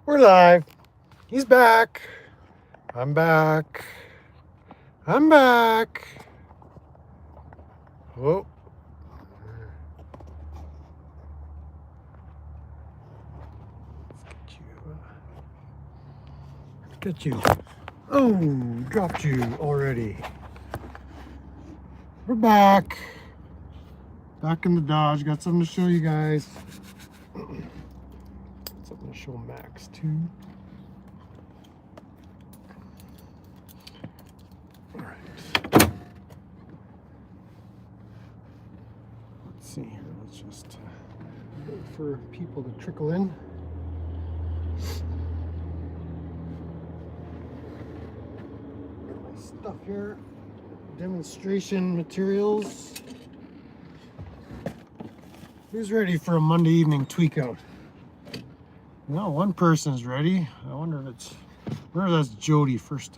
We're live. He's back. I'm back. I'm back. Whoa. Let's get you. Oh, dropped you already. We're back. Back in the Dodge. Got something to show you guys. Something to show Max too. All right. Let's see here. Let's just wait for people to trickle in. My stuff here. Demonstration materials. Who's ready for a Monday evening tweak out? No, one person's ready. I wonder if it's, where that's Jody first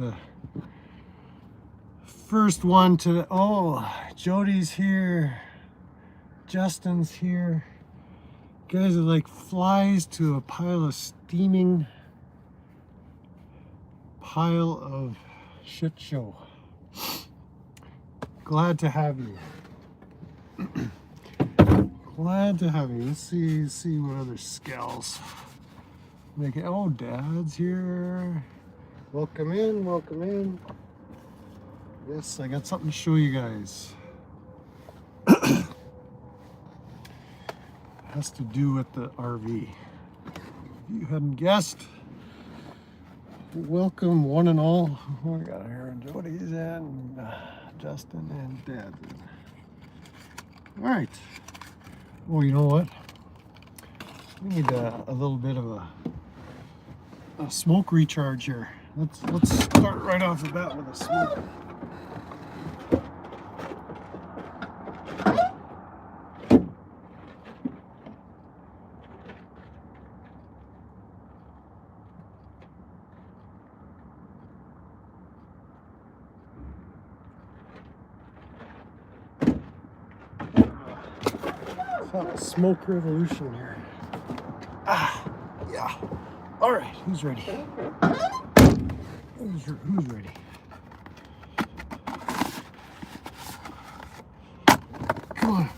one to, oh, Jody's here. Justin's here. Guys are like flies to a pile of steaming pile of shit show. Glad to have you. Glad to have you. Let's see what other scales. Make it. Oh, Dad's here. Welcome in. Welcome in. Yes, I got something to show you guys. Has to do with the RV. If you hadn't guessed, welcome one and all. What we got here? Jody's and Justin and Dad's in. All right. Oh, you know what? We need a little bit of a smoke recharge here. Let's start right off the bat with a smoke. A smoke revolution here. Yeah. All right, who's ready? Who's ready? Come on.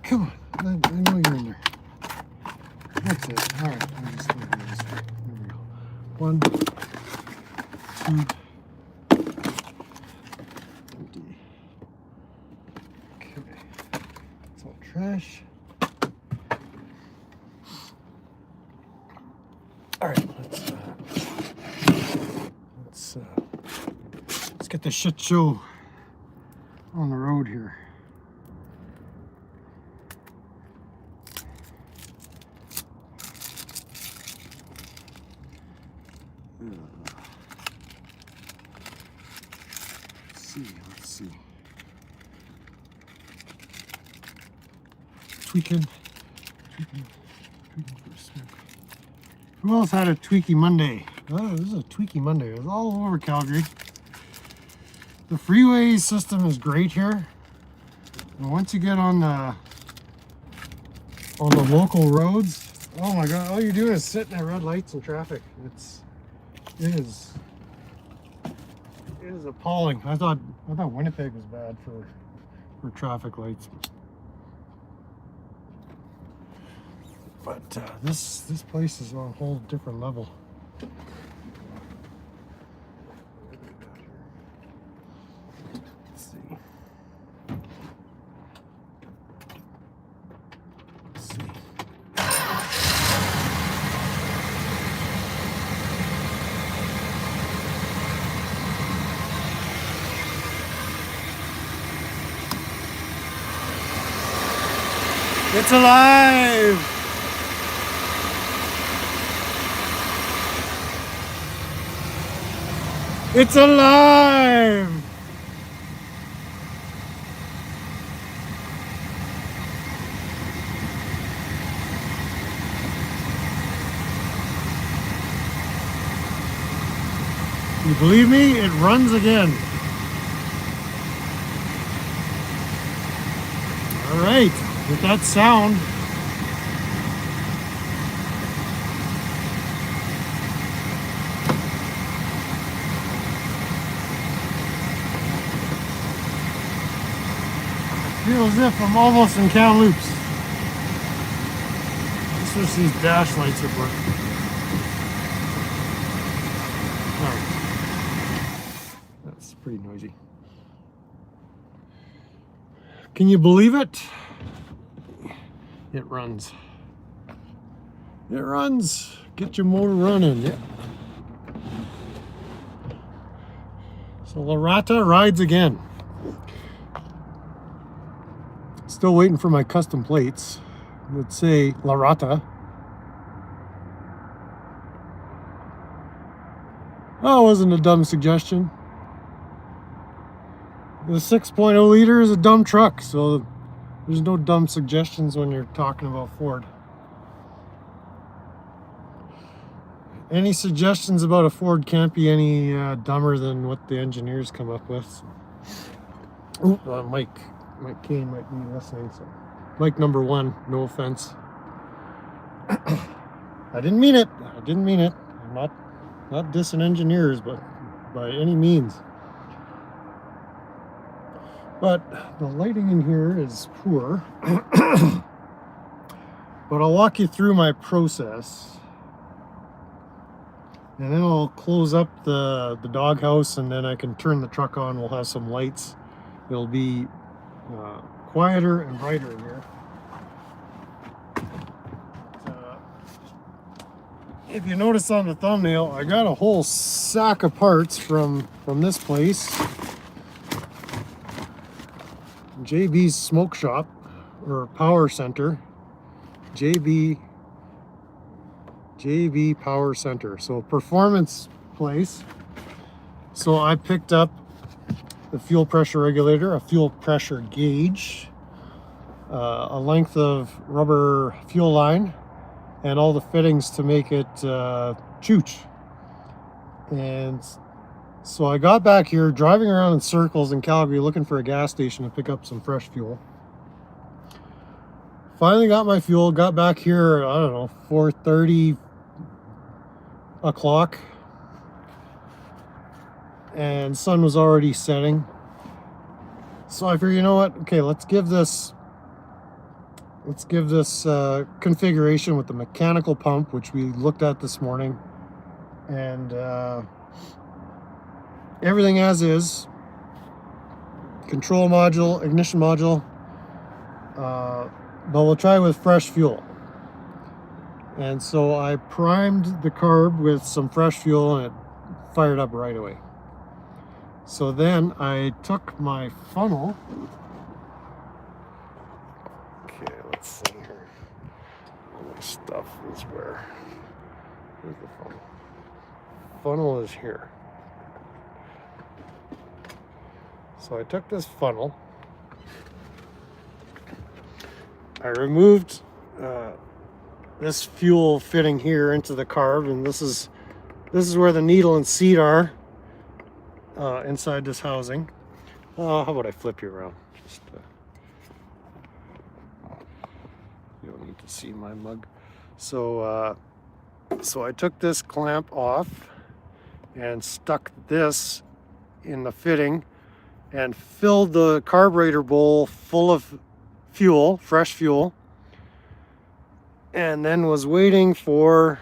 Come on. I know you're in there. That's it. All right, I'll just leave it this way. There we go. 1, 2. Empty. Okay. It's all trash. All right, let's get the shit show on the road here. Let's see. Tweaking for a smoke. Who else had a Tweaky Monday? Oh, this is a Tweaky Monday. It was all over Calgary. The freeway system is great here. And once you get on the local roads, oh my God, all you're doing is sitting at red lights and traffic. It is appalling. I thought Winnipeg was bad for traffic lights. But this place is on a whole different level. Let's see. It's alive! It's alive! You believe me? It runs again. All right, with that sound, feel as if I'm almost in Kamloops. Just wish these dash lights would work. That's pretty noisy. Can you believe it? It runs. It runs. Get your motor running. Yeah. So Larata rides again. Still waiting for my custom plates. Let's say Larata. Oh, it wasn't a dumb suggestion. The 6.0 liter is a dumb truck, so there's no dumb suggestions when you're talking about Ford. Any suggestions about a Ford can't be any dumber than what the engineers come up with. Ooh, Mike Kane might be listening. So, Mike number 1, no offense. I didn't mean it. I didn't mean it. I'm not dissing engineers, but by any means. But the lighting in here is poor. But I'll walk you through my process. And then I'll close up the doghouse, and then I can turn the truck on. We'll have some lights. It'll be quieter and brighter in here. If you notice on the thumbnail, I got a whole sack of parts from this place. JB's Smoke Shop, or Power Center. JB Power Center. So performance place. So I picked up the fuel pressure regulator, a fuel pressure gauge, a length of rubber fuel line, and all the fittings to make it chooch. And so I got back here driving around in circles in Calgary looking for a gas station to pick up some fresh fuel. Finally got my fuel, got back here, I don't know, 4:30 o'clock, and sun was already setting. So I figured, you know what, okay, let's give this configuration with the mechanical pump, which we looked at this morning, and everything as is, control module, ignition module, but we'll try with fresh fuel. And so I primed the carb with some fresh fuel, and it fired up right away. So then I took my funnel. Okay, let's see here. All my stuff is where's the funnel? Funnel is here. So I took this funnel. I removed this fuel fitting here into the carb, and this is where the needle and seat are inside this housing. How about I flip you around? Just you don't need to see my mug. So I took this clamp off and stuck this in the fitting and filled the carburetor bowl full of fuel, fresh fuel, and then was waiting for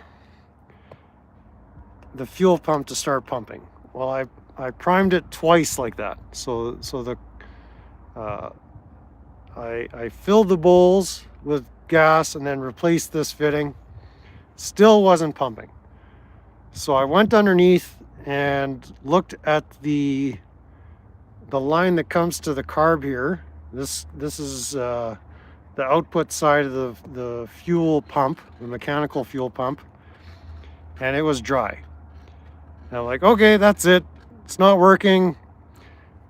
the fuel pump to start pumping. Well, I primed it twice like that. So I filled the bowls with gas and then replaced this fitting. Still wasn't pumping. So I went underneath and looked at the line that comes to the carb here. This is the output side of the fuel pump, the mechanical fuel pump, and it was dry. And I'm like, okay, that's it. It's not working.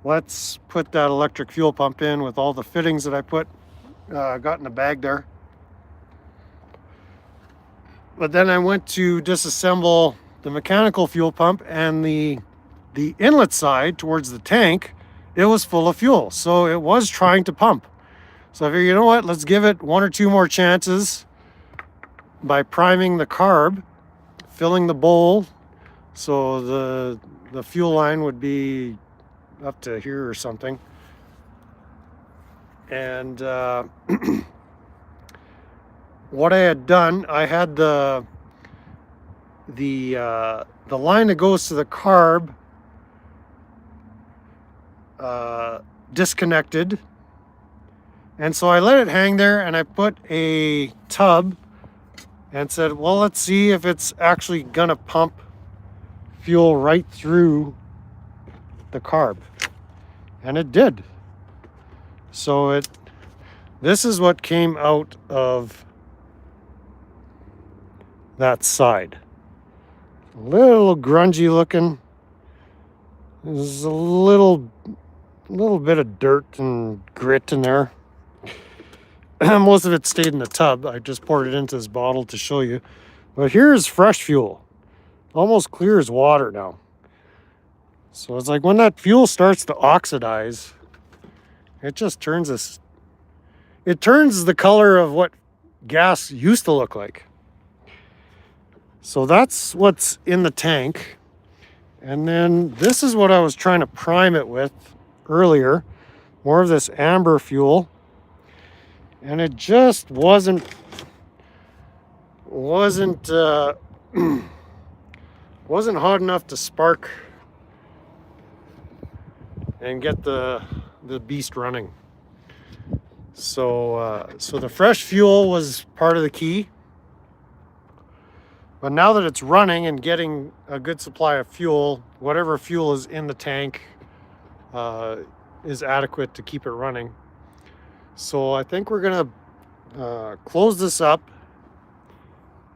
Let's put that electric fuel pump in with all the fittings that I got in the bag there. But then I went to disassemble the mechanical fuel pump, and the inlet side towards the tank, it was full of fuel. So it was trying to pump. So I figured, you know what, let's give it 1 or 2 more chances by priming the carb, filling the bowl, so the fuel line would be up to here or something. And what I had done, I had the line that goes to the carb disconnected, and so I let it hang there, and I put a tub and said, well, let's see if it's actually gonna pump fuel right through the carb, and it did. So this is what came out of that side. A little grungy looking. There's a little bit of dirt and grit in there. Most of it stayed in the tub. I just poured it into this bottle to show you. But here's fresh fuel. Almost clear as water now. So it's like when that fuel starts to oxidize, it just turns this. It turns the color of what gas used to look like. So that's what's in the tank. And then this is what I was trying to prime it with earlier. More of this amber fuel. And it just wasn't hot enough to spark and get the beast running. So the fresh fuel was part of the key. But now that it's running and getting a good supply of fuel, whatever fuel is in the tank is adequate to keep it running. So I think we're gonna close this up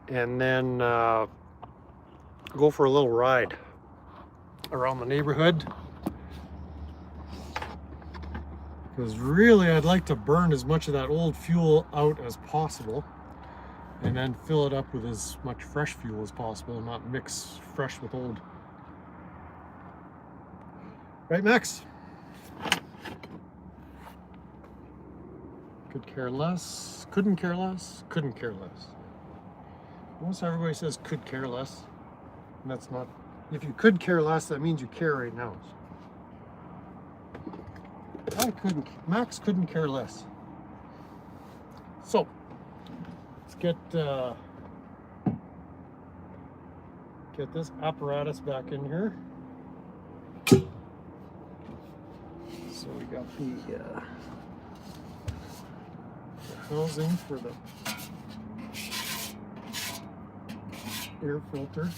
and then go for a little ride around the neighborhood. Because really I'd like to burn as much of that old fuel out as possible, and then fill it up with as much fresh fuel as possible and not mix fresh with old. Right, Max? Could care less, couldn't care less, couldn't care less. Almost everybody says could care less. And that's not, if you could care less, that means you care right now. Max couldn't care less. So, let's get this apparatus back in here. So we got the housing for the air filter.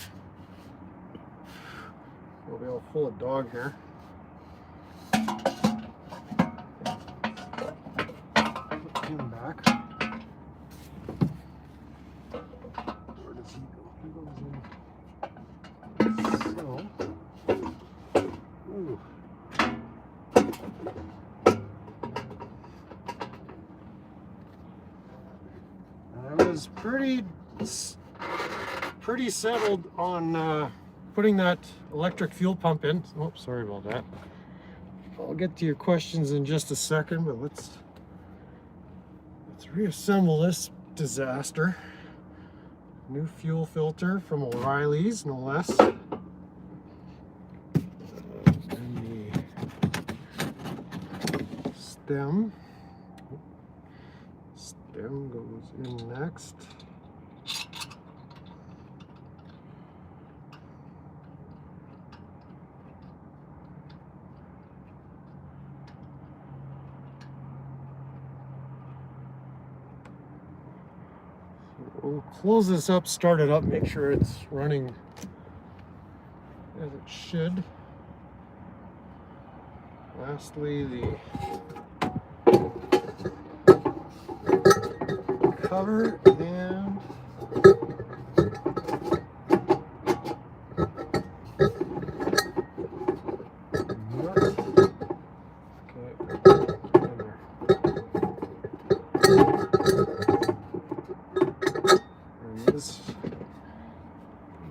We'll be all full of dog hair. Put him back. Where does he go? He goes in. So, ooh. I was pretty settled on putting that electric fuel pump in. Oh, sorry about that. I'll get to your questions in just a second, but let's reassemble this disaster. New fuel filter from O'Reilly's, no less. And the stem goes in next. We'll close this up, start it up, make sure it's running as it should. Lastly, the cover and nut. Okay, in there. This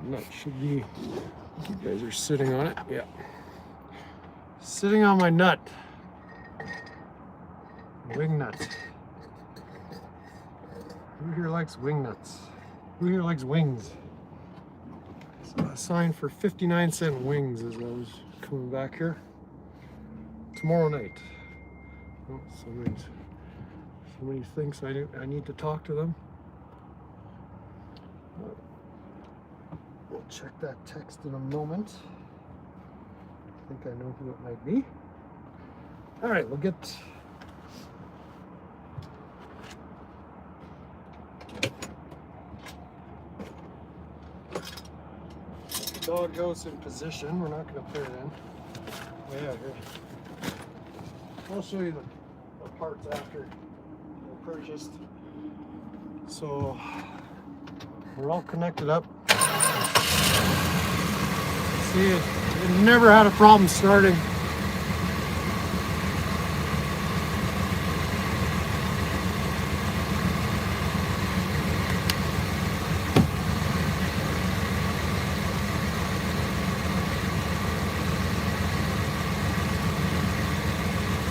nut should be, you guys are sitting on it, yeah. Sitting on my nut. Wing nut. Who here likes wing nuts? Who here likes wings? I saw a sign for 59-cent wings as I was coming back here. Tomorrow night. Oh, somebody's Somebody thinks I need to talk to them. We'll check that text in a moment. I think I know who it might be. All right, we'll get the doghouse in position. We're not going to put it in. Oh, yeah, here. I'll show you the parts after they're purchased. So we're all connected up. See, it never had a problem starting.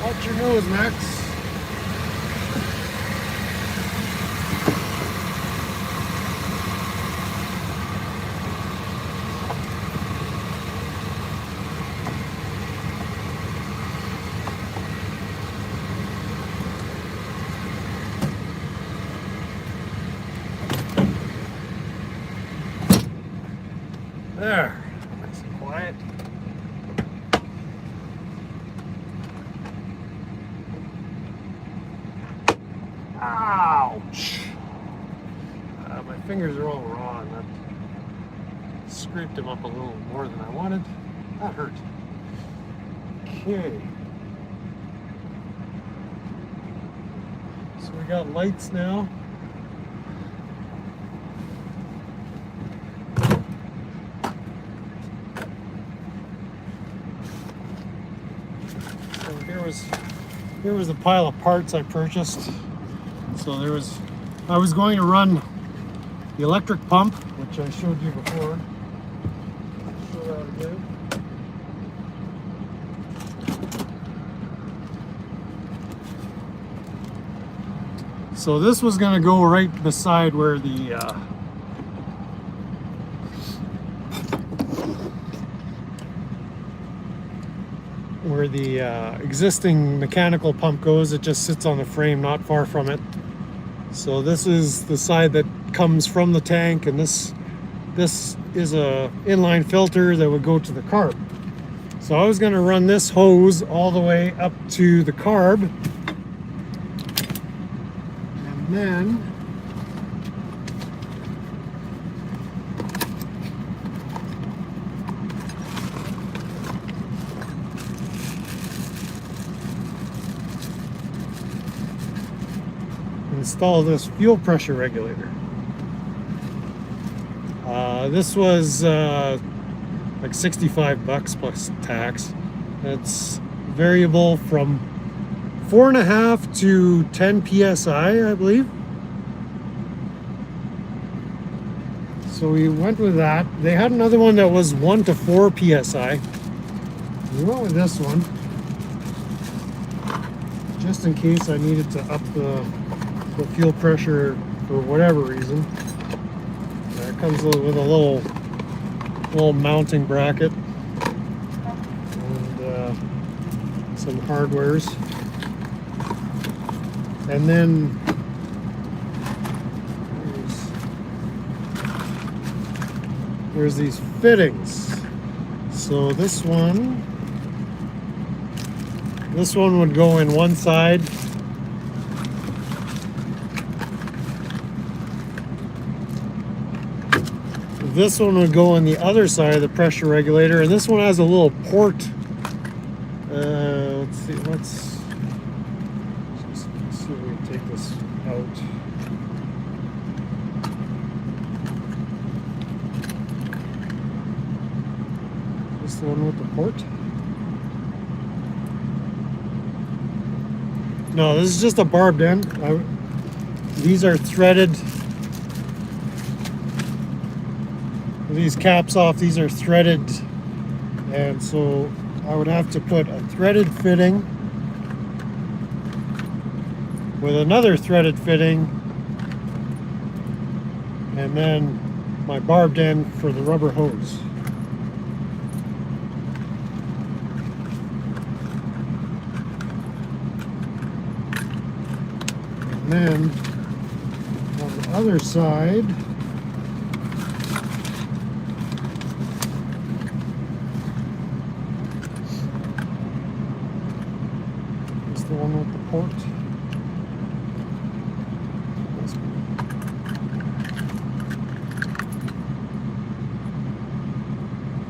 Watch your nose, Max. There, nice and quiet. Ouch! My fingers are all raw and that scraped them up a little more than I wanted. That hurt. Okay. So we got lights now. So here was the pile of parts I purchased. So I was going to run the electric pump, which I showed you before. I'll show that again. So this was going to go right beside where the existing mechanical pump goes. It just sits on the frame not far from it. So this is the side that comes from the tank, and this is a inline filter that would go to the carb. So I was going to run this hose all the way up to the carb, and then install this fuel pressure regulator. This was like $65 plus tax. It's variable from 4.5 to 10 psi, I believe. So we went with that. They had another one that was 1 to 4 psi. We went with this one just in case I needed to up the fuel pressure for whatever reason. It comes with a little mounting bracket and some hardwares, and then there's these fittings. So this one would go in one side. This one would go on the other side of the pressure regulator, and this one has a little port. Let's see if we can take this out. This the one with the port? No, this is just a barbed end. These are threaded. These caps off, these are threaded, and so I would have to put a threaded fitting with another threaded fitting, and then my barbed end for the rubber hose. And And then on the other side, is the one with the port.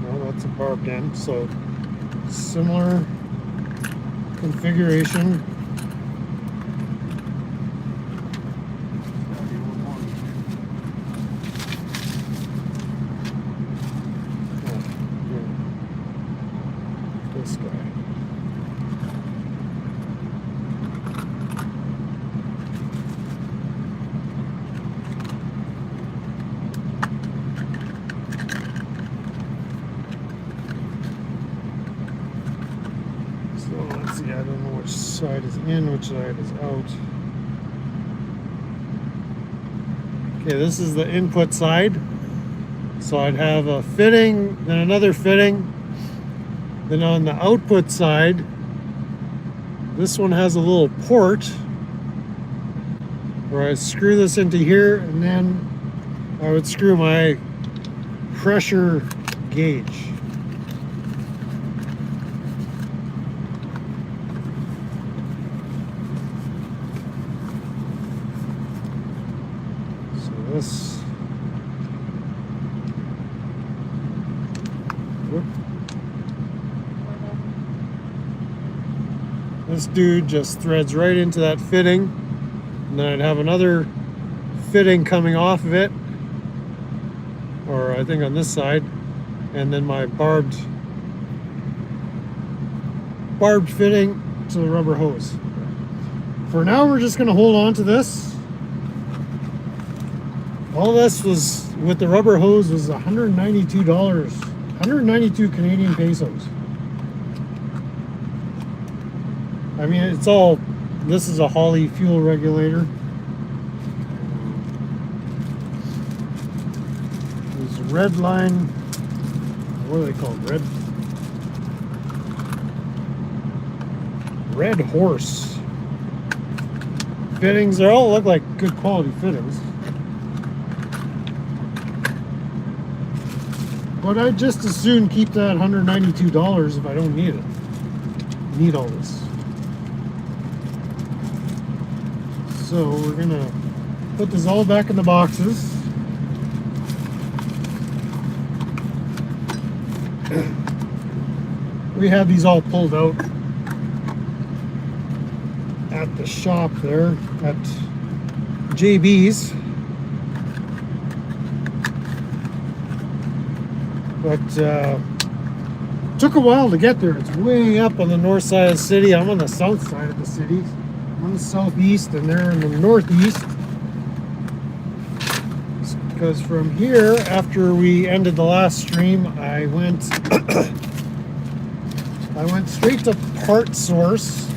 No, that's a barbed end, so similar configuration. This guy. So let's see, I don't know which side is in, which side is out. Okay, this is the input side. So I'd have a fitting, then another fitting. Then on the output side, this one has a little port where I screw this into here, and then I would screw my pressure gauge. So this, this dude just threads right into that fitting, and then I'd have another fitting coming off of it, or I think on this side, and then my barbed fitting to the rubber hose. For now, we're just going to hold on to this. All this was with the rubber hose was $192, 192 Canadian pesos. I mean, it's all, this is a Holley fuel regulator. There's red line, what are they called? Red horse fittings. They all look like good quality fittings. But I'd just as soon keep that $192 if I don't need it. Need all this. So we're gonna put this all back in the boxes. We have these all pulled out at the shop there at JB's. But took a while to get there. It's way up on the north side of the city. I'm on the south side of the city. I'm on the southeast, and they're in the northeast. Because from here, after we ended the last stream, I went straight to Part Source.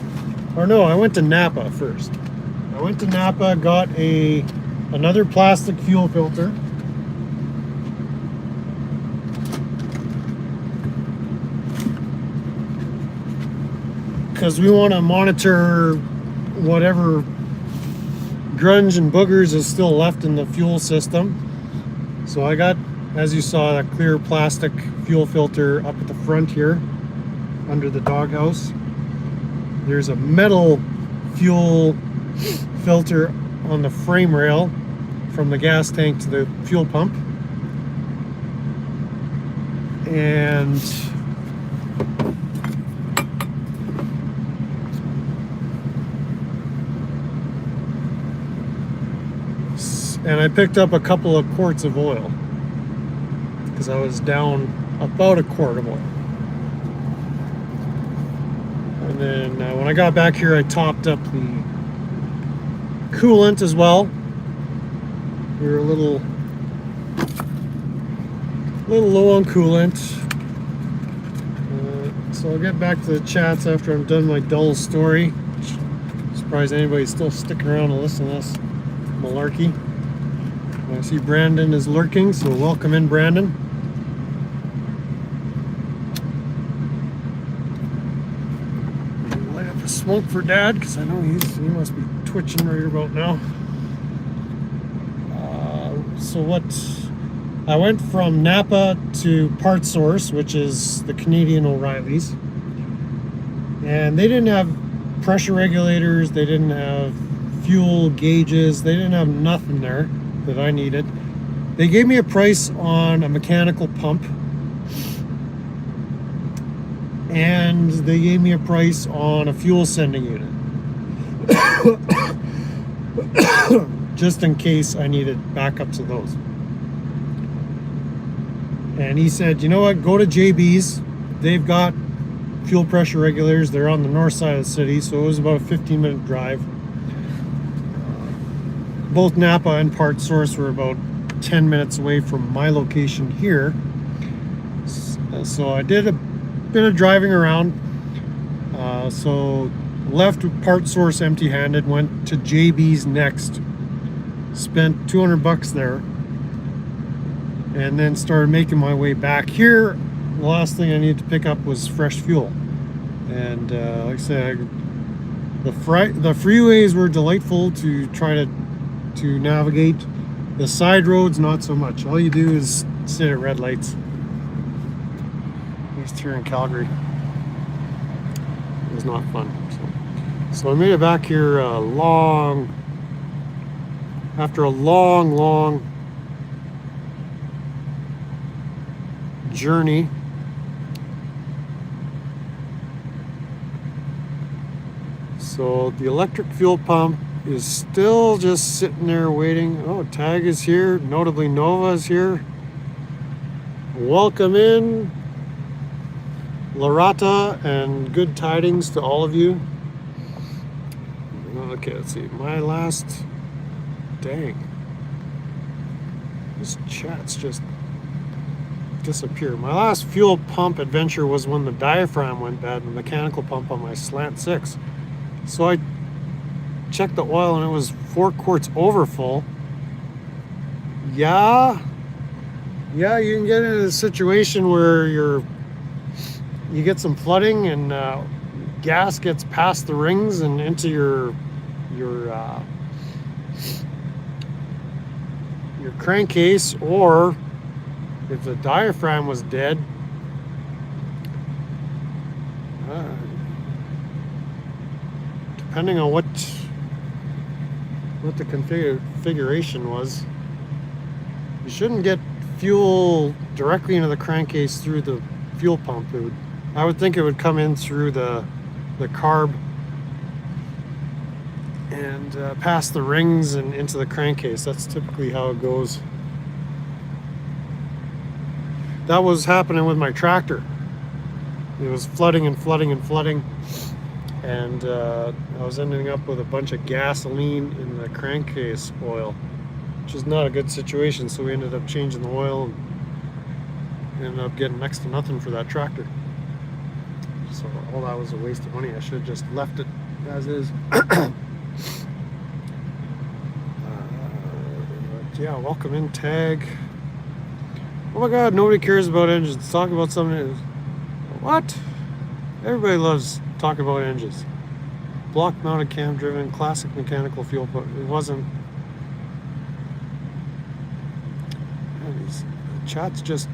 Or no, I went to Napa first. I went to Napa, got another plastic fuel filter. Because we want to monitor whatever grunge and boogers is still left in the fuel system. So I got, as you saw, that clear plastic fuel filter up at the front here under the doghouse. There's a metal fuel filter on the frame rail from the gas tank to the fuel pump. And I picked up a couple of quarts of oil because I was down about a quart of oil. And then when I got back here, I topped up the coolant as well. We were a little low on coolant. So I'll get back to the chats after I'm done my dull story. Surprised anybody's still sticking around to listen to this malarkey. I see Brandon is lurking, so welcome in, Brandon. Light up a smoke for Dad, because I know he must be twitching right about now. So what? I went from Napa to Part Source, which is the Canadian O'Reilly's, and they didn't have pressure regulators, they didn't have fuel gauges, they didn't have nothing there that I needed. They gave me a price on a mechanical pump, and they gave me a price on a fuel sending unit. Just in case I needed backups of those. And he said, you know what, go to JB's. They've got fuel pressure regulators. They're on the north side of the city, so it was about a 15-minute drive. Both Napa and Part Source were about 10 minutes away from my location here. So I did a bit of driving around. So left Part Source empty-handed, went to JB's next. Spent $200 there, and then started making my way back here. The last thing I needed to pick up was fresh fuel, and like I said, the freeways were delightful to try to navigate. The side roads, not so much. All you do is sit at red lights. At least here in Calgary, it was not fun. So I made it back here after a long journey. So the electric fuel pump is still just sitting there waiting. Oh, Tag is here, notably Nova is here. Welcome in, Larata, and good tidings to all of you. Okay, let's see, my last... Dang. This chat's just disappeared. My last fuel pump adventure was when the diaphragm went bad, the mechanical pump on my Slant 6. So I checked the oil and it was 4 quarts over full. Yeah, you can get into a situation where you get some flooding and gas gets past the rings and into your crankcase, or if the diaphragm was dead, depending on what the configuration was, you shouldn't get fuel directly into the crankcase through the fuel pump. I would think it would come in through the carb and past the rings and into the crankcase. That's typically how it goes. That was happening with my tractor. It was flooding and flooding and flooding, and I was ending up with a bunch of gasoline in the crankcase oil, which is not a good situation. So we ended up changing the oil and ended up getting next to nothing for that tractor. So all that was a waste of money. I should have just left it as is. Yeah, welcome in, Tag. Oh my god, nobody cares about engines. Talk about something. What? Everybody loves talking about engines. Block mounted cam driven, classic mechanical fuel pump. It wasn't. The chat's just.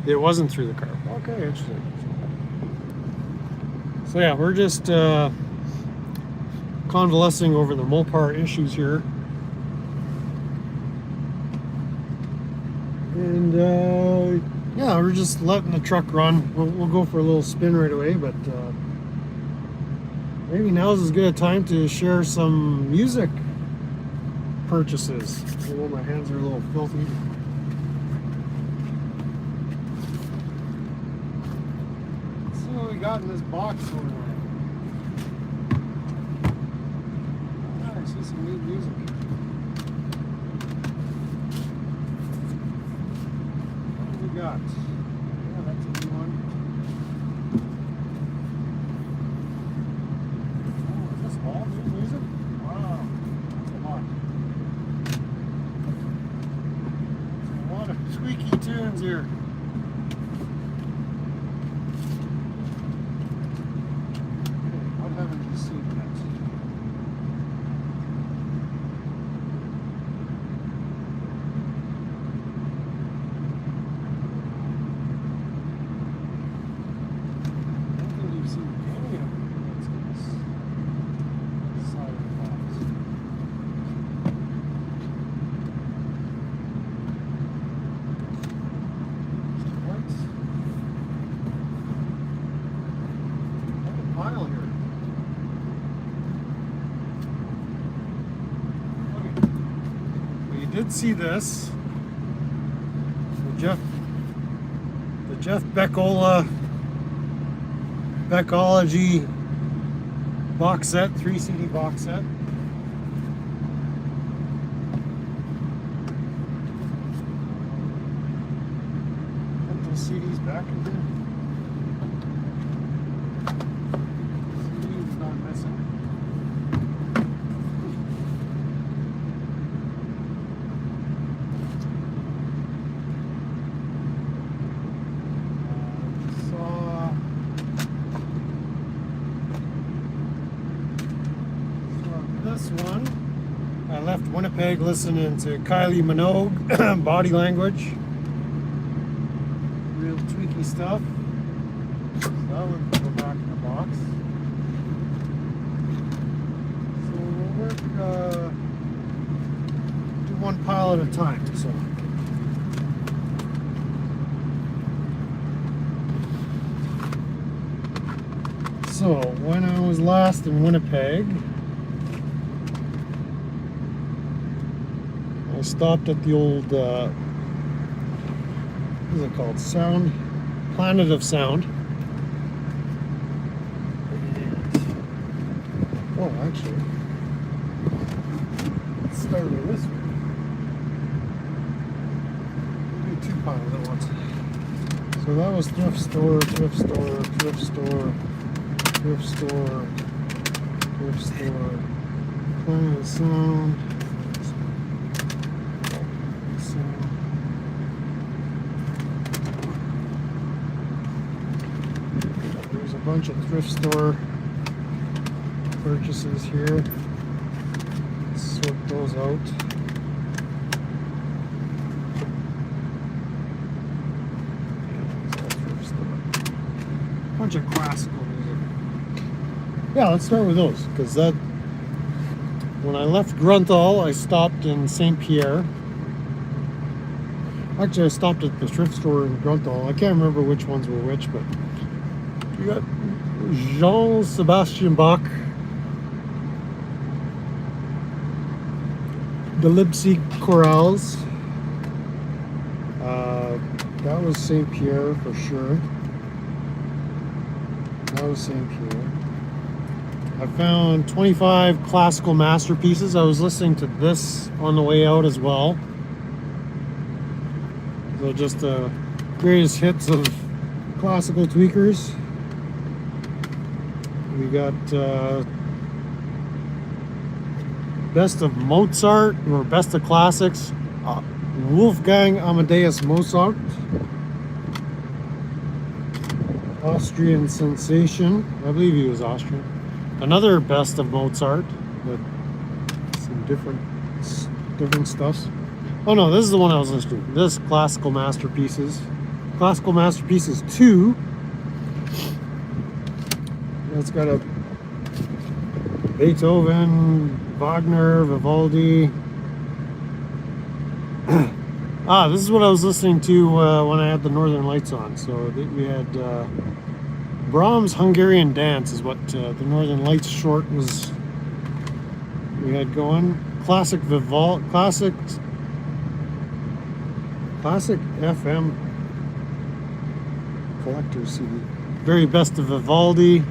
It wasn't through the carb. Okay, interesting. So yeah, we're just convalescing over the Mopar issues here. And yeah, we're just letting the truck run. We'll go for a little spin right away, but maybe now's as good a time to share some music purchases. Although my hands are a little filthy. Let's see what we got in this box over there. I see some neat music. Got. Yeah, that's a new one. Oh, is this all new music? Wow, that's a lot of tweaky tunes here. Okay, what haven't you seen yet? should see this. The Jeff Beckology box set, 3 CD box set. Put those CDs back in there. CD's not missing. This one, I left Winnipeg listening to Kylie Minogue, Body Language, real tweaky stuff. So that would go back in the box. So we'll work, do one pile at a time. So when I was last in Winnipeg, I stopped at the old, what is it called? Planet of Sound. Oh, actually, let's start with this one. We'll do 2 piles at once. So that was thrift store, thrift store, thrift store, thrift store, thrift store, Planet of Sound. There's a bunch of thrift store purchases here. Let's sort those out. Bunch of classical music. Yeah, let's start with those, because when I left Grunthal, I stopped in St. Pierre. Actually, I stopped at the thrift store in Grunthal. I can't remember which ones were which, but you got Jean-Sebastian Bach, the Leipzig Chorales. That was St. Pierre for sure. That was St. Pierre. I found 25 classical masterpieces. I was listening to this on the way out as well. So just the greatest hits of classical tweakers. We got best of Mozart, or best of classics, Wolfgang Amadeus Mozart, Austrian sensation. I believe he was Austrian. Another best of Mozart, but some different stuffs. Oh no, this is the one I was listening to. This Classical Masterpieces. Classical Masterpieces 2. It's got a Beethoven, Wagner, Vivaldi. This is what I was listening to when I had the Northern Lights on. So we had Brahms' Hungarian Dance is what the Northern Lights short was. We had going. Classic FM collector CD. Very best of Vivaldi.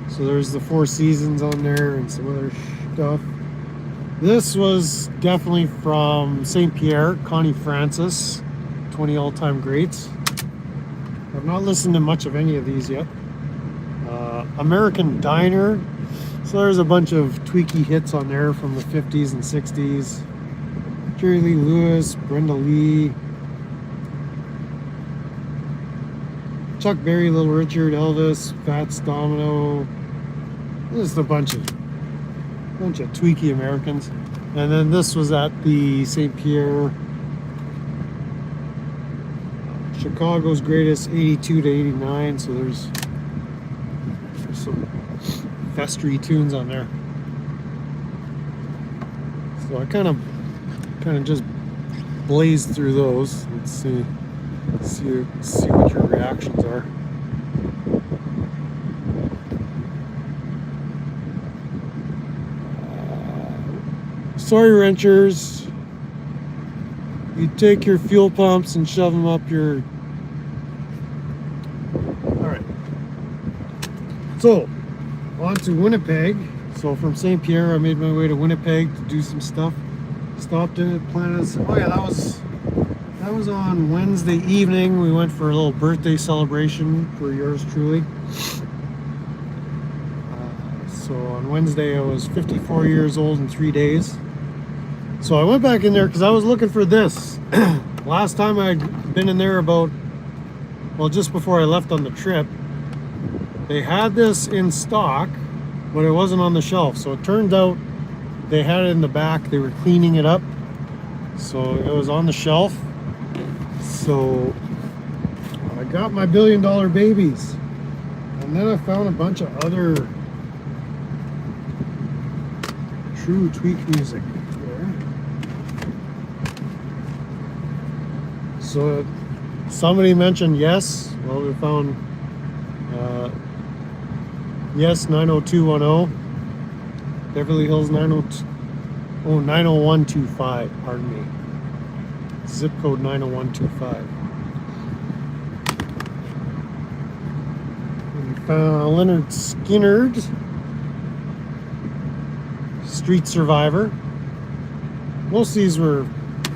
So there's the Four Seasons on there and some other stuff. This was definitely from St. Pierre, Connie Francis, 20 all-time greats. I've not listened to much of any of these yet. American Diner. So there's a bunch of tweaky hits on there from the 50s and 60s. Jerry Lee Lewis, Brenda Lee, Chuck Berry, Little Richard, Elvis, Fats Domino. Just a bunch of tweaky Americans. And then this was at the St. Pierre, Chicago's greatest 82 to 89. So there's some festry tunes on there. So I kind of just blazed through those. Let's see what your reactions are. Sorry Wrenchers, You take your fuel pumps and shove them up your... Alright. So, on to Winnipeg. So from St. Pierre, I made my way to Winnipeg to do some stuff. Stopped in at Planet... Oh yeah, that was on Wednesday evening. We went for a little birthday celebration for yours truly. So on Wednesday I was 54 years old in 3 days. So I went back in there because I was looking for this. Last time I'd been in there about, well, just before I left on the trip, they had this in stock, but it wasn't on the shelf. So it turned out they had it in the back. They were cleaning it up. So it was on the shelf. So I got my $1 billion babies. And then I found a bunch of other true Tweek music. So somebody mentioned Yes. Well, we found Yes 90210, Beverly Hills 90125, pardon me. Zip code 90125. We found Leonard Skinnard, Street Survivor. Most of these were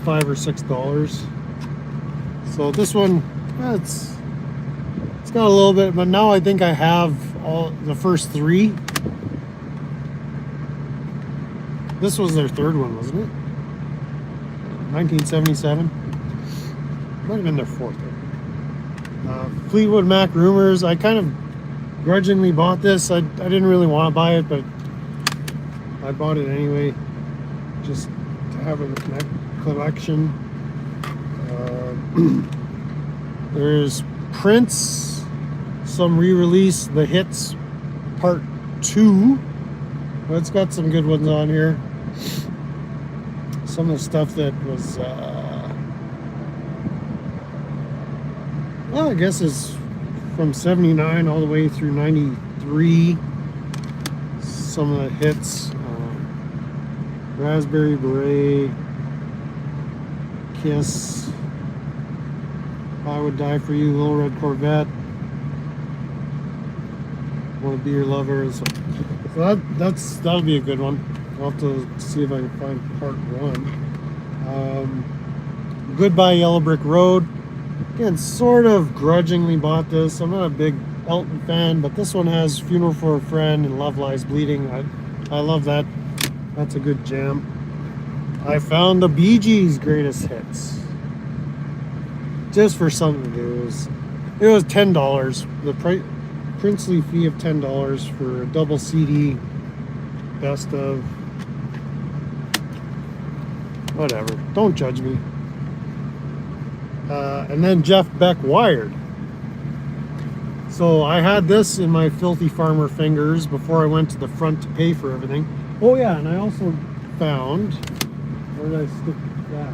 $5 or $6. So this one, it's got a little bit, but now I think I have all the first three. This was their third one, wasn't it? 1977. Might have been their fourth. Fleetwood Mac Rumors. I kind of grudgingly bought this. I didn't really want to buy it, but I bought it anyway, just to have it in the collection. There's Prince, some re-release, The Hits Part 2. Well, it's got some good ones on here. Some of the stuff that was, well, I guess is from 79 all the way through 93. Some of the hits. Raspberry Beret, Kiss, I Would Die For You, Little Red Corvette, Want to Be Your Lover. So that'll be a good one. I'll have to see if I can find part 1. Goodbye Yellow Brick Road. Again, sort of grudgingly bought this. I'm not a big Elton fan, but this one has Funeral for a Friend and Love Lies Bleeding. I love that. That's a good jam. I found the Bee Gees' greatest hits. Just for something to do. It was $10. The princely fee of $10 for a double CD best of. Whatever. Don't judge me. And then Jeff Beck Wired. So I had this in my filthy farmer fingers before I went to the front to pay for everything. Oh yeah, and I also found, where did I stick that?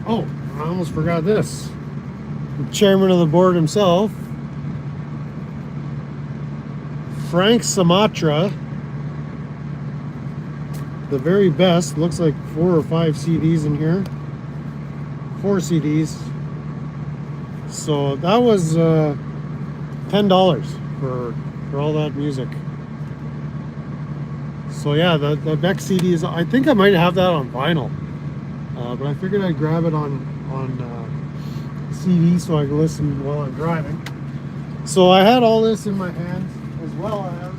Oh, I almost forgot this. The chairman of the board himself, Frank Sinatra, the very best. Looks like 4 or 5 CDs in here. 4 CDs. So that was $10 for all that music. So yeah, the Beck CD is, I think I might have that on vinyl, but I figured I'd grab it on CD so I can listen while I'm driving. So I had all this in my hands, as well as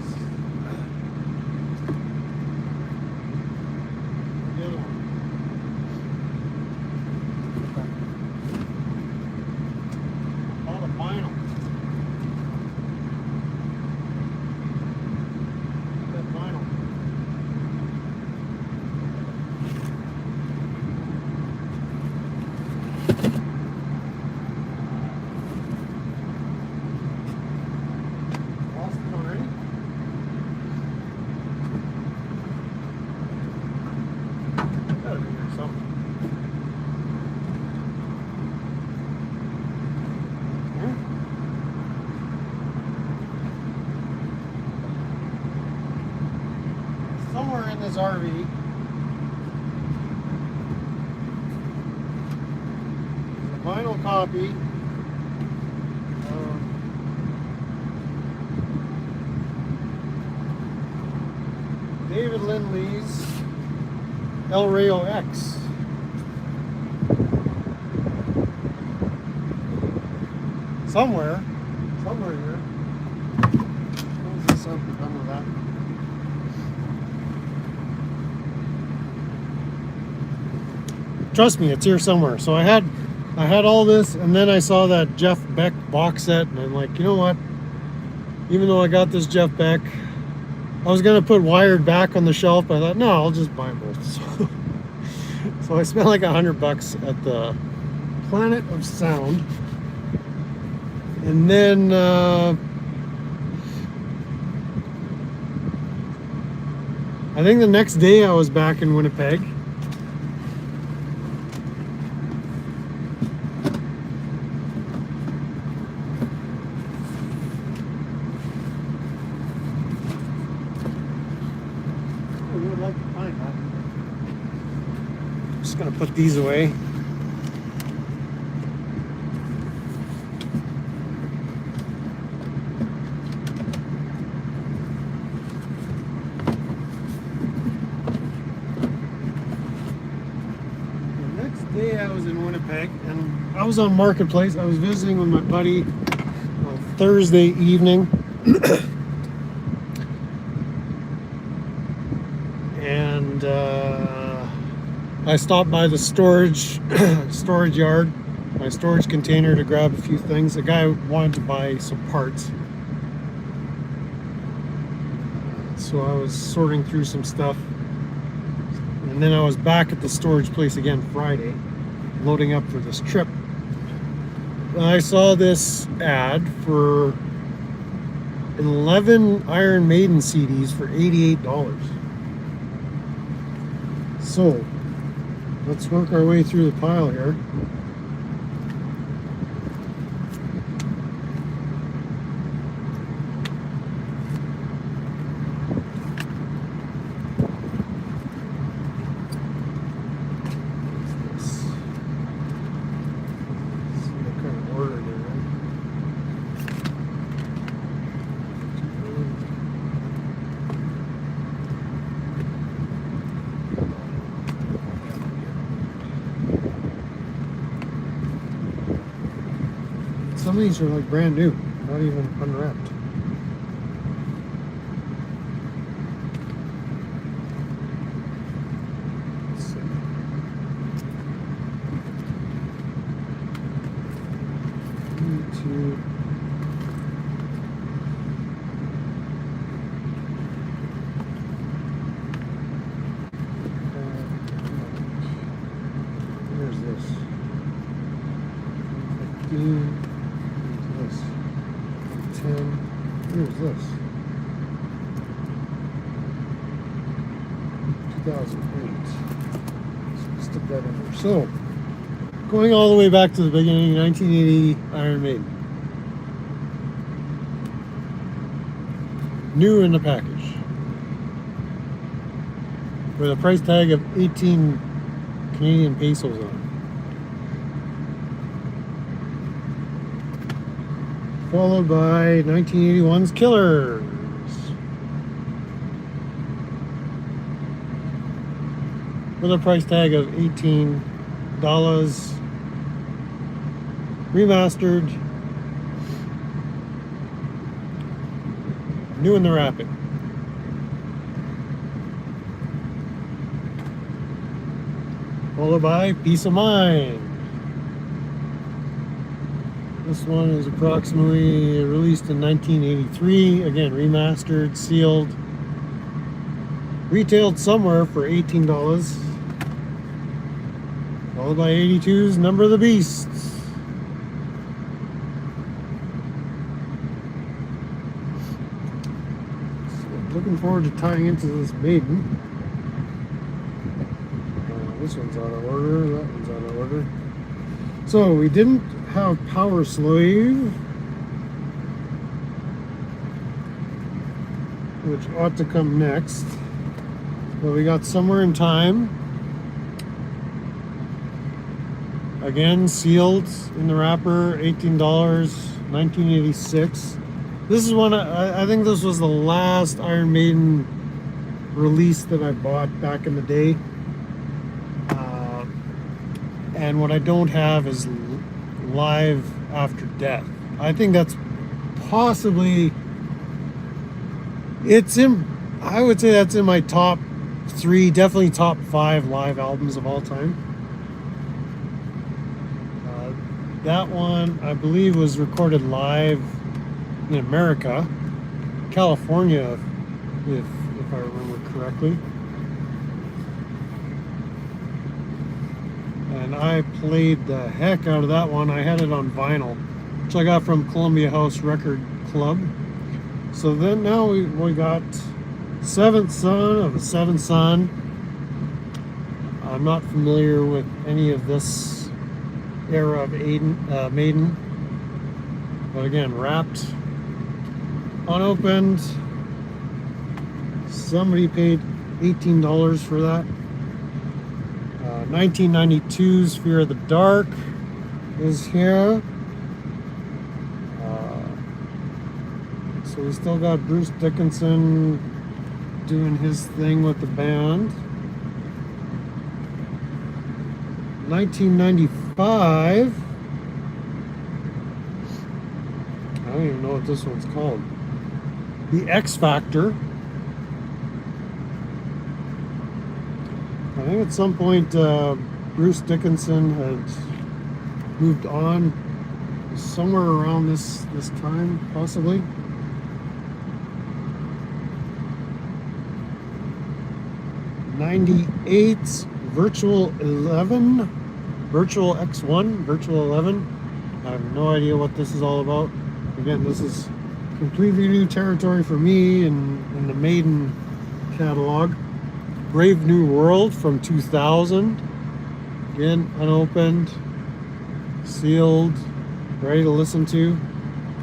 the other one. All the vinyl. That vinyl. Lost it already? Gotta be here somewhere. Here? Somewhere in this RV. Final copy. David Lindley's El Rayo X. Somewhere here. Close this up and done with that. Trust me, it's here somewhere. So I had all this, and then I saw that Jeff Beck box set, and I'm like, you know what? Even though I got this Jeff Beck, I was gonna put Wired back on the shelf, but I thought, no, I'll just buy both. So I spent like $100 at the Planet of Sound, and then I think the next day I was back in Winnipeg. Just gonna put these away. The next day I was in Winnipeg and I was on Marketplace. I was visiting with my buddy on Thursday evening. And I stopped by the storage yard, my storage container, to grab a few things. The guy wanted to buy some parts, so I was sorting through some stuff, and then I was back at the storage place again Friday, loading up for this trip. I saw this ad for 11 Iron Maiden CDs for $88. So let's work our way through the pile here. What's this? See what kind of order they're in. Some of these are like brand new, not even unwrapped. Let's see. Where's this? 15. This 10. Here's this 2008. So stick that in there. So going all the way back to the beginning, 1980 Iron Maiden, new in the package, with a price tag of 18 Canadian pesos on it. Followed by 1981's Killers, with a price tag of $18, remastered, new in the wrapping. Followed by Peace of Mind. This one is approximately released in 1983. Again, remastered, sealed, retailed somewhere for $18. Followed by 82's Number of the Beast. So looking forward to tying into this Maiden. This one's out of order, that one's out of order. So we didn't have Power Slave, which ought to come next, but we got Somewhere in Time. Again, sealed in the wrapper, $18, 1986. This is one, I think this was the last Iron Maiden release that I bought back in the day. And what I don't have is Live After Death. I think that's possibly, I would say that's in my top 3, definitely top 5 live albums of all time. That one, I believe, was recorded live in America, California, if I remember correctly. And I played the heck out of that one. I had it on vinyl, which I got from Columbia House Record Club. So then now we got Seventh Son of a Seventh Son. I'm not familiar with any of this era of Maiden. But again, wrapped, unopened. Somebody paid $18 for that. 1992's Fear of the Dark is here. So we still got Bruce Dickinson doing his thing with the band. 1995. I don't even know what this one's called. The X Factor. I think at some point Bruce Dickinson had moved on somewhere around this time, possibly. '98's Virtual 11, Virtual X1, Virtual 11. I have no idea what this is all about. Again, this is completely new territory for me in the Maiden catalog. Brave New World from 2000. Again, unopened, sealed, ready to listen to.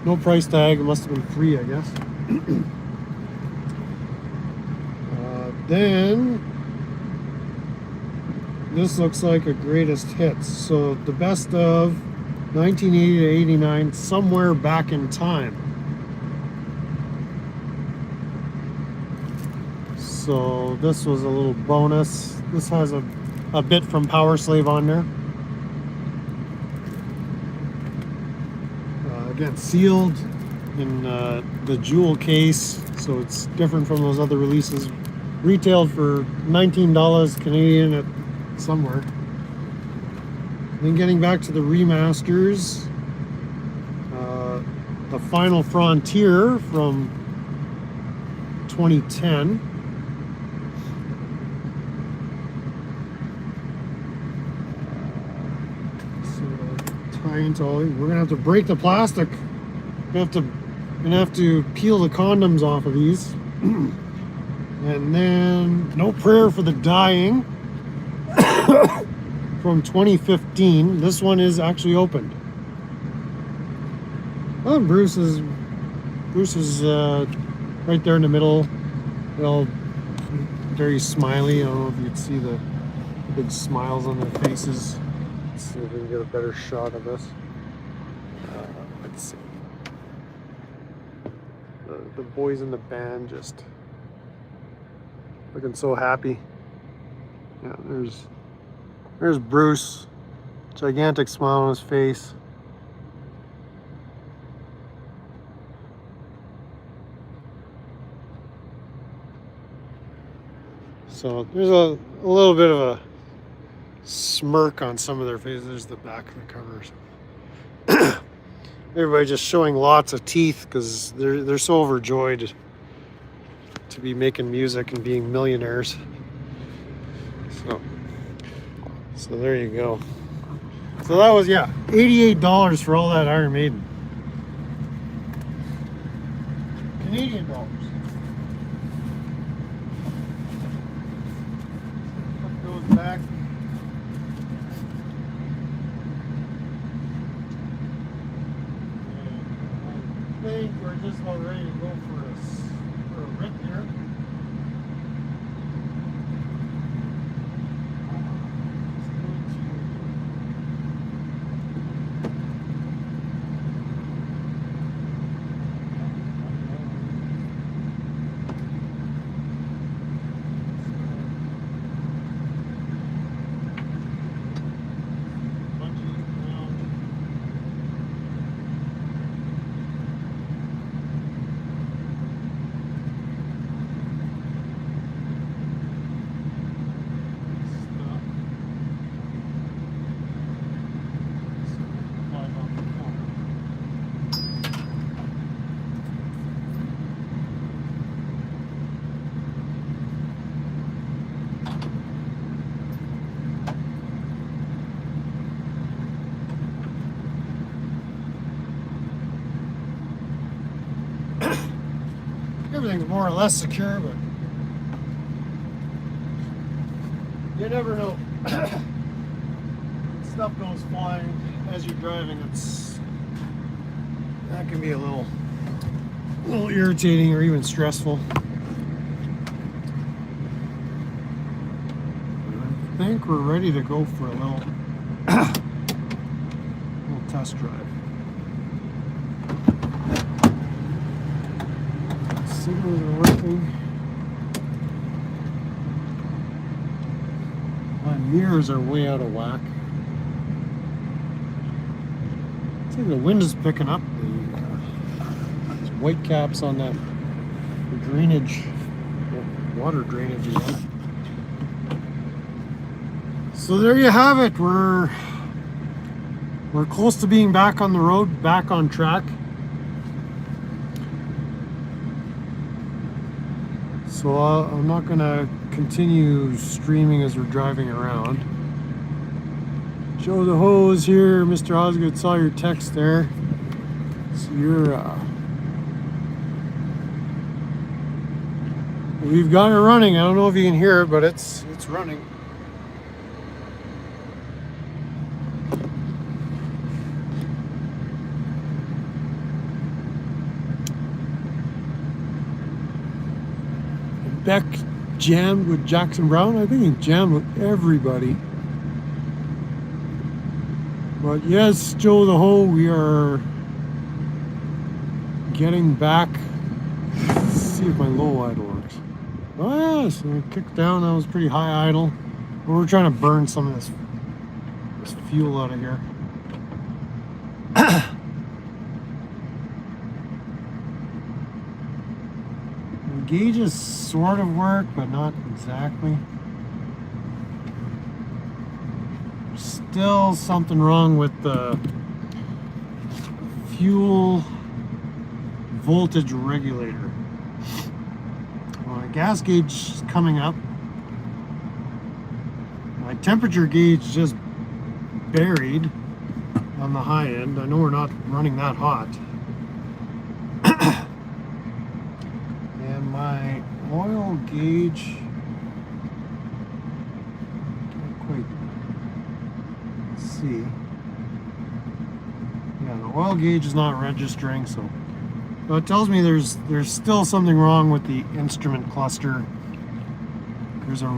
No price tag. It must have been free, I guess. Then this looks like a greatest hits. So the best of 1980 to 89, Somewhere Back in Time. So this was a little bonus. This has a bit from Power Slave on there. Again, sealed in the jewel case, so it's different from those other releases. Retailed for $19 Canadian at somewhere. Then getting back to the remasters, the Final Frontier from 2010. We're gonna have to break the plastic. We're gonna have to peel the condoms off of these. And then No Prayer for the Dying from 2015. This one is actually opened. Oh, Bruce is right there in the middle. All very smiley. I don't know if you can see the big smiles on their faces. Let's see if we can get a better shot of this. Let's see. The boys in the band just looking so happy. Yeah, there's Bruce. Gigantic smile on his face. So there's a little bit of a smirk on some of their faces. There's the back of the covers. Everybody just showing lots of teeth because they're so overjoyed to be making music and being millionaires. So there you go. So that was, yeah, $88 for all that Iron Maiden. Canadian dollars. Put those back. I think we're just about ready to go for a rip here. everything's more or less secure, but you never know. Stuff goes flying as you're driving. That can be a little irritating or even stressful. I think we're ready to go for a little test drive. Signals are working. My mirrors are way out of whack. I think the wind is picking up. These white caps on that drainage, water drainage again. So there you have it. We're close to being back on the road, back on track. So I'm not gonna continue streaming as we're driving around. Joe the Hose here, Mr. Osgood, saw your text there. So we've got it running. I don't know if you can hear it, but it's running. Beck jammed with Jackson Brown. I think he jammed with everybody. But yes, Joe the Hoe, we are getting back. Let's see if my low idle works. Oh yes, I kicked down. That was pretty high idle. But we're trying to burn some of this fuel out of here. The gauges sort of work, but not exactly. Still something wrong with the fuel voltage regulator. My gas gauge is coming up. My temperature gauge just buried on the high end. I know we're not running that hot. And my oil gauge, can't quite see. Yeah, the oil gauge is not registering, so it tells me there's still something wrong with the instrument cluster. There's a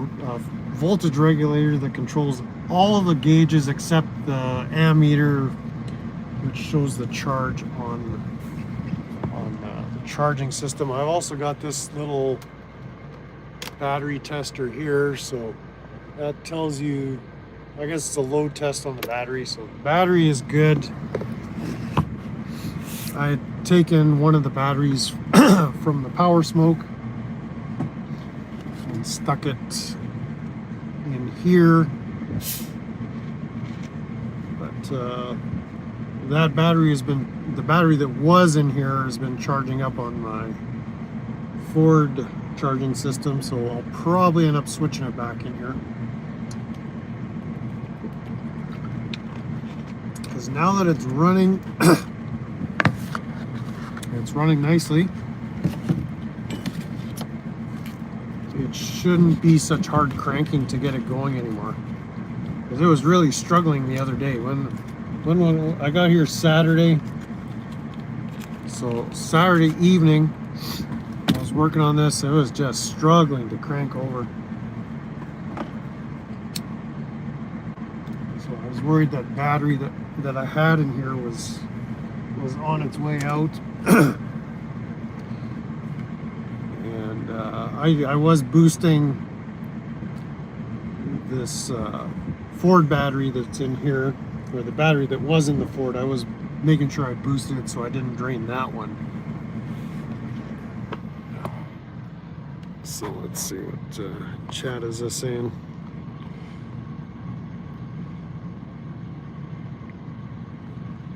voltage regulator that controls all of the gauges except the ammeter, which shows the charge on the charging system. I've also got this little battery tester here, so that tells you, I guess it's a load test on the battery, so the battery is good. I had taken one of the batteries from the Power Smoke and stuck it in here, but that battery has been, the battery that was in here has been charging up on my Ford charging system, so I'll probably end up switching it back in here. Because now that it's running, it's running nicely, it shouldn't be such hard cranking to get it going anymore. Because it was really struggling the other day. When I got here Saturday, so Saturday evening, I was working on this, it was just struggling to crank over. So I was worried that battery that I had in here was on its way out. And I was boosting this Ford battery that's in here, or the battery that was in the Ford. I was making sure I boosted it so I didn't drain that one. So let's see what chat is saying.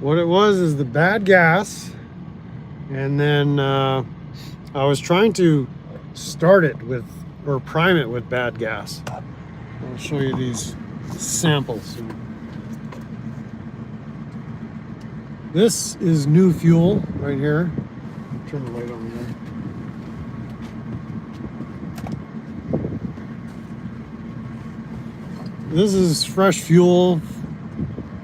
What it was is the bad gas, and then I was trying to start it with, or prime it with bad gas. I'll show you these samples. This is new fuel right here. Turn the light on there. This is fresh fuel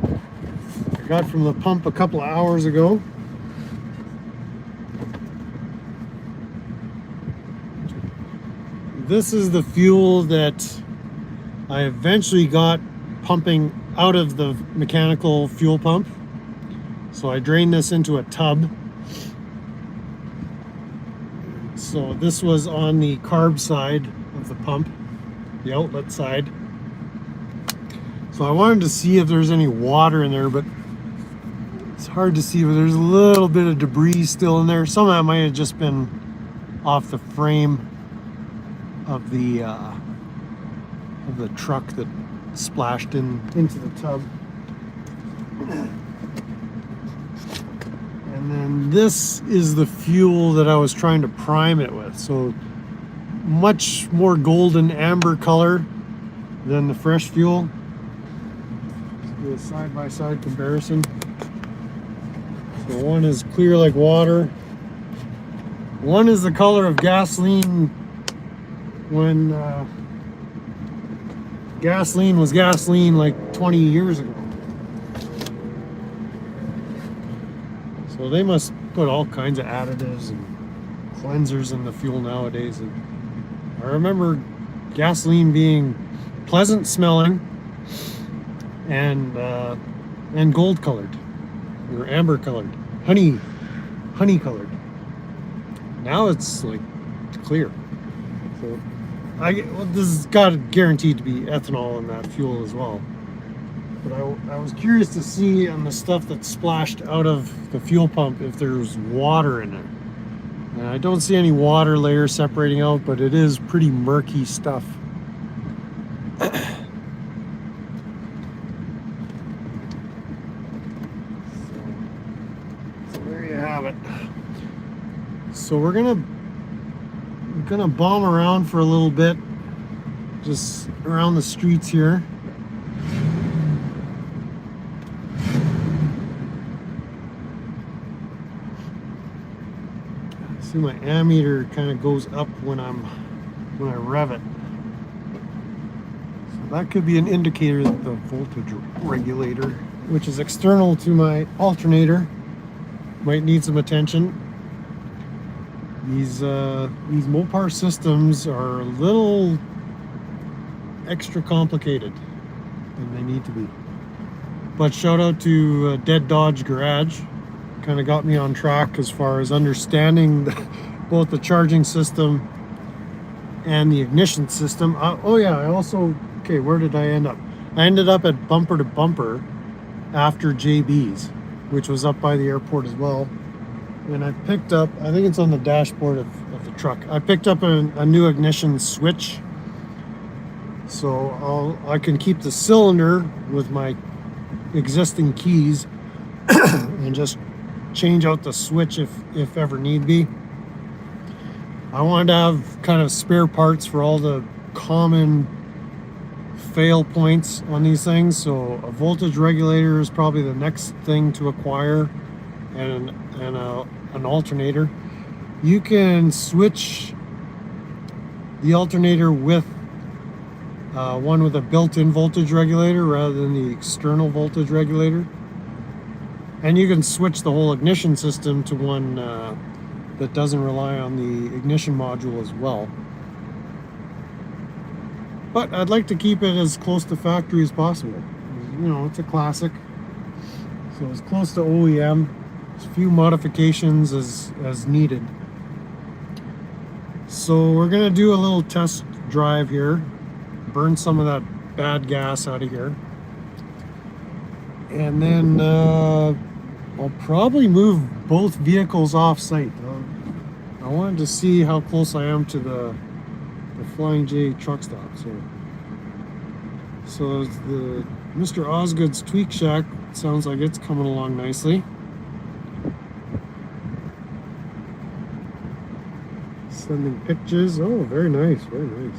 I got from the pump a couple of hours ago. This is the fuel that I eventually got pumping out of the mechanical fuel pump. So I drained this into a tub. So this was on the carb side of the pump, the outlet side. So I wanted to see if there's any water in there, but it's hard to see, but there's a little bit of debris still in there. Some of that might have just been off the frame of the truck that splashed into the tub. And then this is the fuel that I was trying to prime it with. So much more golden amber color than the fresh fuel. Let's do a side-by-side comparison. So one is clear like water. One is the color of gasoline when gasoline was gasoline like 20 years ago. So they must put all kinds of additives and cleansers in the fuel nowadays. And I remember gasoline being pleasant smelling and gold colored or amber colored, honey colored. Now it's like clear. So this has got guaranteed to be ethanol in that fuel as well. But I was curious to see on the stuff that splashed out of the fuel pump if there's water in it. And I don't see any water layer separating out, but it is pretty murky stuff. So there you have it. So we're gonna bomb around for a little bit, just around the streets here. See, my ammeter kind of goes up when I rev it. So that could be an indicator that the voltage regulator, which is external to my alternator, might need some attention. These Mopar systems are a little extra complicated than they need to be. But shout out to Dead Dodge Garage. Kind of got me on track as far as understanding both the charging system and the ignition system. Oh yeah, I also, okay, where did I end up? I ended up at Bumper to Bumper after JB's, which was up by the airport as well. And I picked up, I think it's on the dashboard of the truck, I picked up a new ignition switch. So I can keep the cylinder with my existing keys and just change out the switch if ever need be. I wanted to have kind of spare parts for all the common fail points on these things. So a voltage regulator is probably the next thing to acquire, and an alternator. You can switch the alternator with one with a built-in voltage regulator rather than the external voltage regulator. And you can switch the whole ignition system to one that doesn't rely on the ignition module as well. But I'd like to keep it as close to factory as possible. You know, it's a classic. So as close to OEM, a few modifications as needed. So we're gonna do a little test drive here, burn some of that bad gas out of here. And then I'll probably move both vehicles off site. I wanted to see how close I am to the Flying J truck stop. So the Mr. Osgood's Tweek Shack sounds like it's coming along nicely. Sending pictures. Oh, very nice, very nice.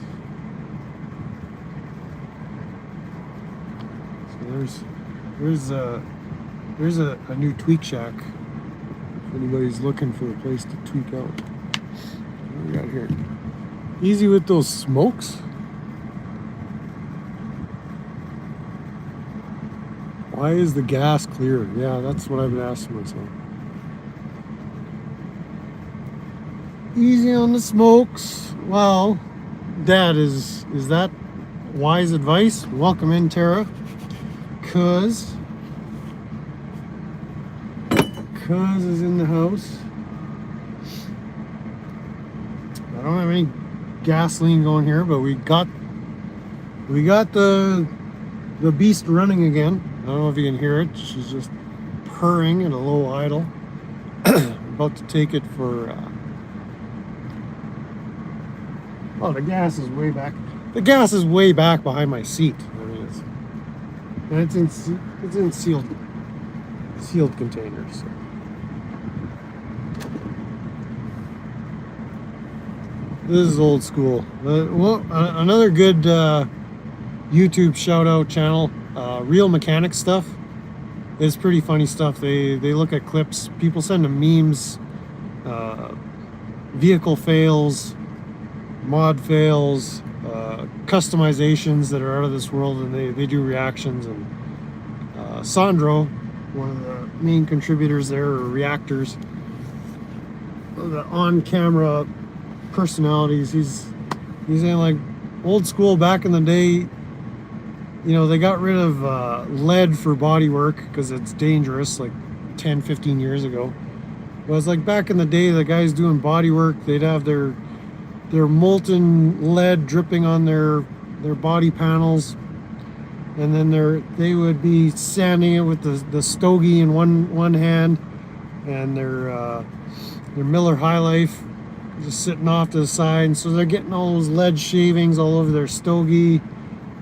So there's a new Tweek Shack if anybody's looking for a place to tweak out. What do we got here? Easy with those smokes. Why is the gas clear? Yeah, that's what I've been asking myself. Easy on the smokes. Well, Dad, is that wise advice? Welcome in, Tara. Cuz is in the house. I don't have any gasoline going here, but we got the beast running again. I don't know if you can hear it. She's just purring at a low idle. About to take it for oh, the gas is way back. The gas is way back behind my seat. There it is. And it's in sealed containers. So. This is old school. Well, another good YouTube shout out channel, Real Mechanic Stuff. It's pretty funny stuff. They look at clips. People send them memes, vehicle fails, mod fails, customizations that are out of this world, and they do reactions. And Sandro, one of the main contributors there, or reactors, the on-camera personalities, he's saying, like, old school back in the day, you know, they got rid of lead for body work because it's dangerous, like 10-15 years ago. But it's like back in the day, the guys doing body work, they'd have their molten lead dripping on their body panels, and then they would be sanding it with the stogie in one hand, and their Miller High Life just sitting off to the side. And so they're getting all those lead shavings all over their stogie,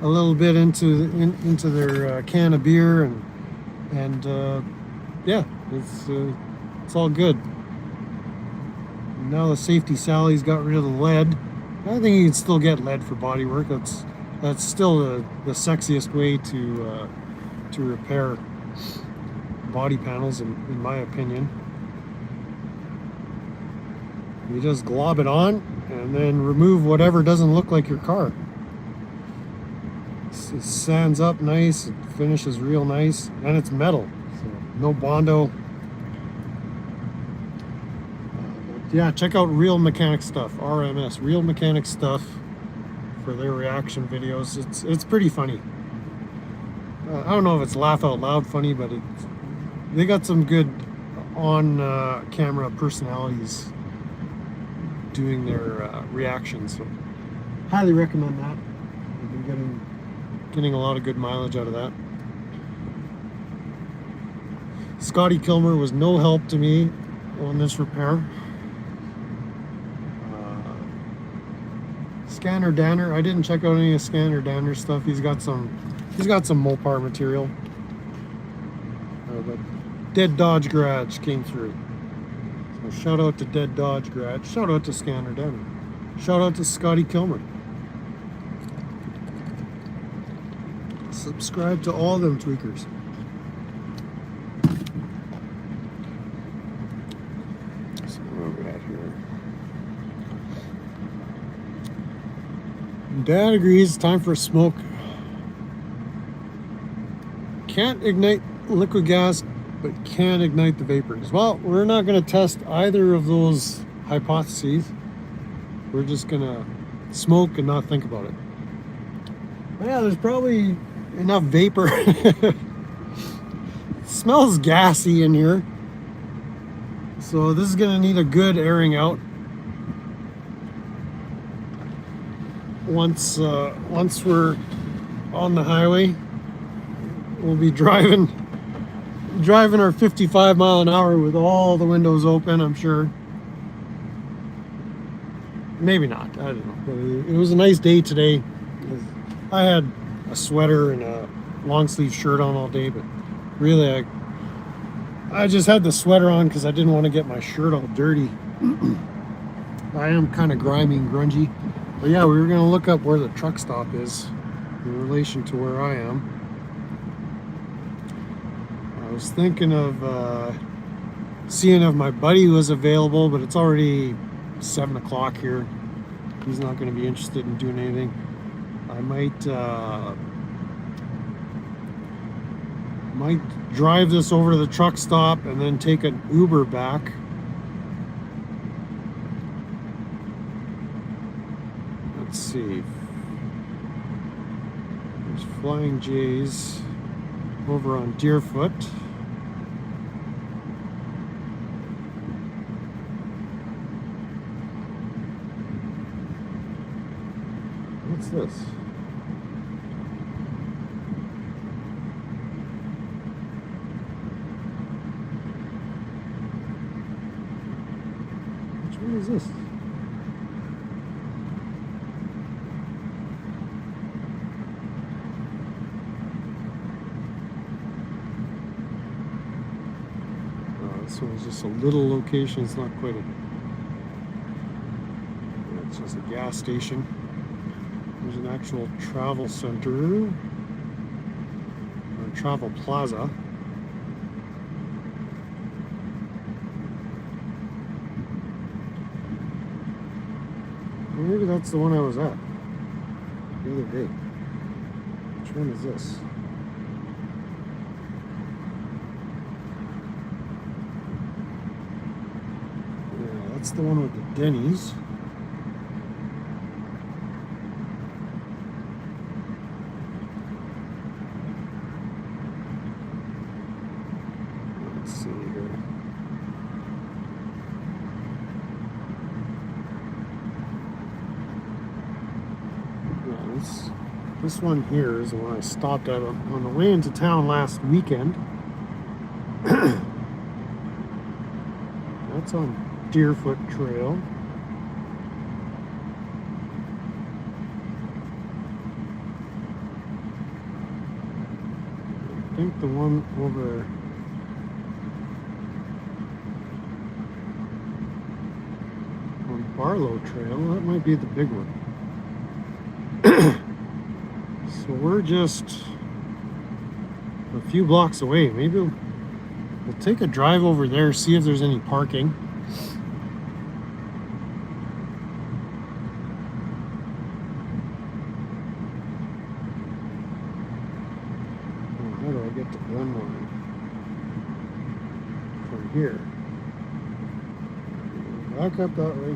a little bit into their can of beer, and yeah, it's all good. Now the Safety Sally's got rid of the lead. I think you can still get lead for body work. That's still the sexiest way to repair body panels, in my opinion. You just glob it on and then remove whatever doesn't look like your car. It sands up nice, it finishes real nice, and it's metal, so no Bondo. Yeah, check out Real Mechanic Stuff, RMS, Real Mechanic Stuff, for their reaction videos. It's pretty funny. I don't know if it's laugh out loud funny, but they got some good on camera personalities doing their reactions. So highly recommend that. I've been getting a lot of good mileage out of that. Scotty Kilmer was no help to me on this repair. Scanner Danner, I didn't check out any of Scanner Danner stuff. He's got some Mopar material. But Dead Dodge Garage came through. So shout out to Dead Dodge Garage. Shout out to Scanner Danner. Shout out to Scotty Kilmer. Subscribe to all them tweakers. So where are we at here? Dad agrees, it's time for a smoke. Can't ignite liquid gas, but can ignite the vapors. Well, we're not going to test either of those hypotheses. We're just going to smoke and not think about it. But yeah, there's probably enough vapor. It smells gassy in here. So this is going to need a good airing out. Once we're on the highway, we'll be driving our 55 mile an hour with all the windows open, I'm sure. Maybe not, I don't know. But it was a nice day today. I had a sweater and a long sleeve shirt on all day, but really I just had the sweater on because I didn't want to get my shirt all dirty. I am kind of grimy and grungy. But yeah, we were going to look up where the truck stop is in relation to where I am. I was thinking of seeing if my buddy was available, but it's already 7 o'clock here. He's not going to be interested in doing anything. I might Might drive this over to the truck stop and then take an Uber back. Let's see. There's Flying J's over on Deerfoot. What's this? Which one is this? This one is just a little location. It's not quite a... It's just a gas station. There's an actual travel center, or travel plaza. Maybe that's the one I was at the other day. Which one is this? Yeah, that's the one with the Denny's. Let's see here. This one here is the one I stopped at on the way into town last weekend. That's on Deerfoot Trail. I think the one over on Barlow Trail, that might be the big one. So we're just a few blocks away. Maybe we'll take a drive over there, see if there's any parking. Oh, how do I get to Glenmore from here? Back up that way.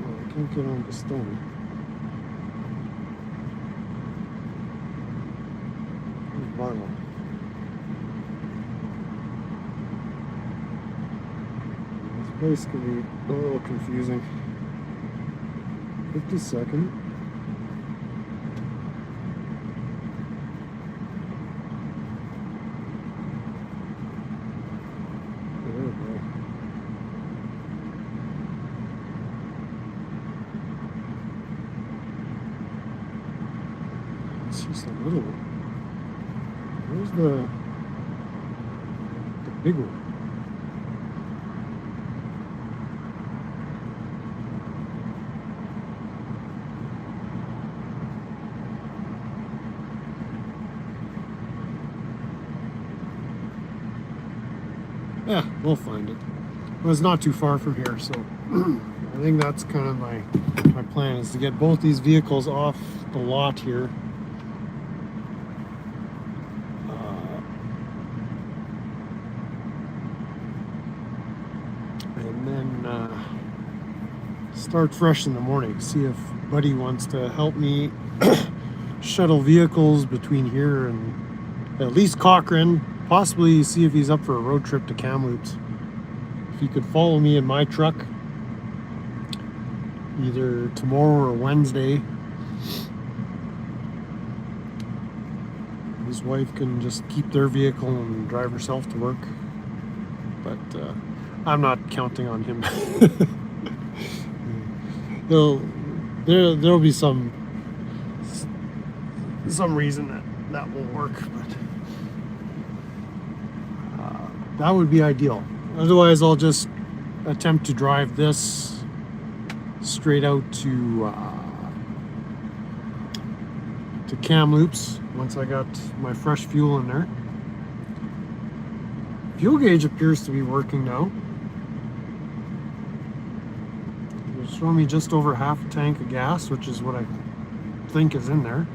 Oh, I can't get on the stone. Barlow. This place can be a little confusing. 52nd. There we go. It's just a little one. Where's the big one? Yeah, we'll find it. Well, it's not too far from here, so I think that's kind of my plan, is to get both these vehicles off the lot here. And then start fresh in the morning. See if Buddy wants to help me shuttle vehicles between here and at least Cochrane. Possibly see if he's up for a road trip to Kamloops. If he could follow me in my truck either tomorrow or Wednesday, his wife can just keep their vehicle and drive herself to work. But I'm not counting on him. There'll be some reason that won't work, but that would be ideal. Otherwise, I'll just attempt to drive this straight out to Kamloops once I got my fresh fuel in there. Fuel gauge appears to be working now. It's showing me just over half a tank of gas, which is what I think is in there.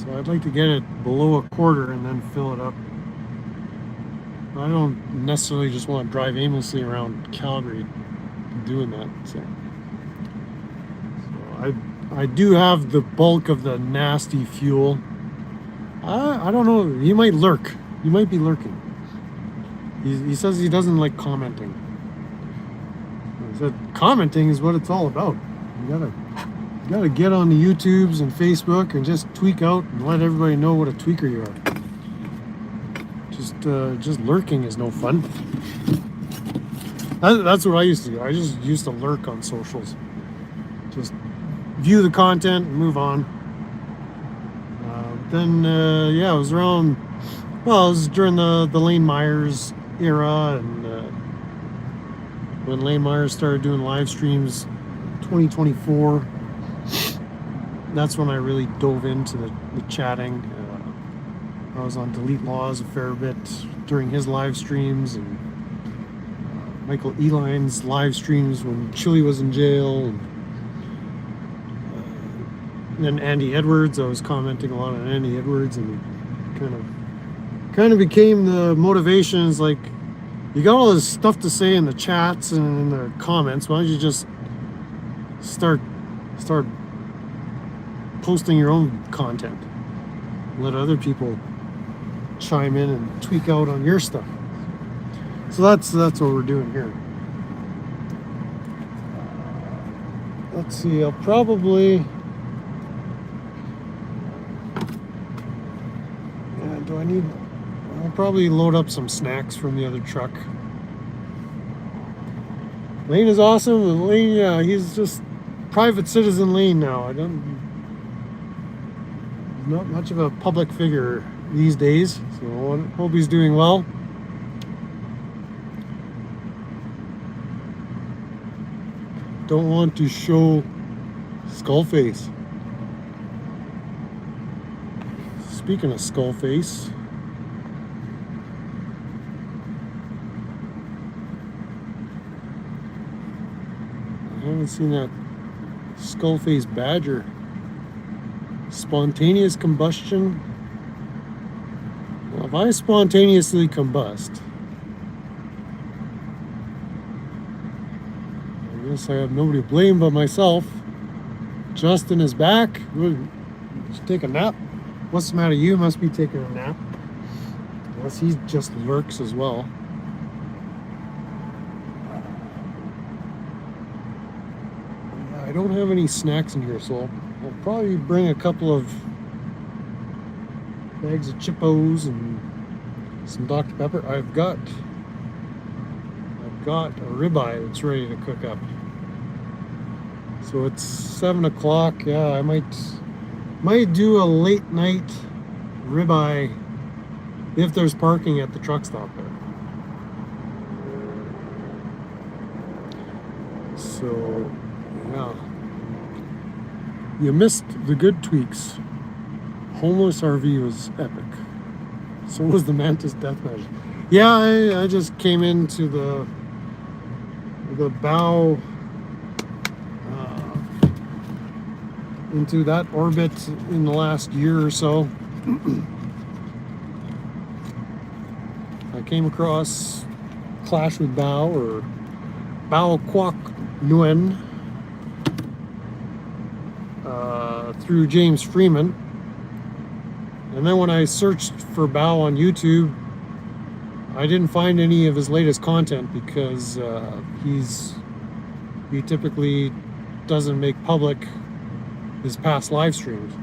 So I'd like to get it below a quarter and then fill it up. I don't necessarily just want to drive aimlessly around Calgary doing that. So I do have the bulk of the nasty fuel. I don't know. He might lurk. He might be lurking. He says he doesn't like commenting. He said commenting is what it's all about. You gotta get on the YouTubes and Facebook and just tweak out and let everybody know what a tweaker you are. Just lurking is no fun. That's what I used to do. I just used to lurk on socials. Just view the content and move on. Then yeah, it was around. Well, it was during the Lane Myers era, and when Lane Myers started doing live streams, 2024. That's when I really dove into the chatting. I was on Delete Laws a fair bit during his live streams, and Michael Eline's live streams when Chili was in jail, and then Andy Edwards. I was commenting a lot on Andy Edwards, and kind of became the motivation. Is like, you got all this stuff to say in the chats and in the comments. Why don't you just start posting your own content? Let other people chime in and tweak out on your stuff. So that's what we're doing here. Let's see, I'll probably I'll probably load up some snacks from the other truck. Lane is awesome, and Lane, yeah, he's just private citizen Lane now. Not much of a public figure these days, so I hope he's doing well. Don't want to show Skullface. Speaking of Skullface, I haven't seen that Skullface Badger. Spontaneous combustion. Well, if I spontaneously combust, I guess I have nobody to blame but myself. Justin is back. Just take a nap. What's the matter? You must be taking a nap. Unless he just lurks as well. I don't have any snacks in here, so I'll probably bring a couple of bags of Chippos and some Dr. Pepper. I've got a ribeye that's ready to cook up. So it's 7 o'clock. Yeah, I might do a late night ribeye if there's parking at the truck stop there. So yeah, you missed the good tweaks. Homeless RV was epic. So was the Mantis Death Measure. Yeah, I just came into the bow, into that orbit in the last year or so. I came across Clash with Bao, or Bao Kwok Nguyen, through James Freeman. And then when I searched for Bao on YouTube, I didn't find any of his latest content because he typically doesn't make public his past live streams.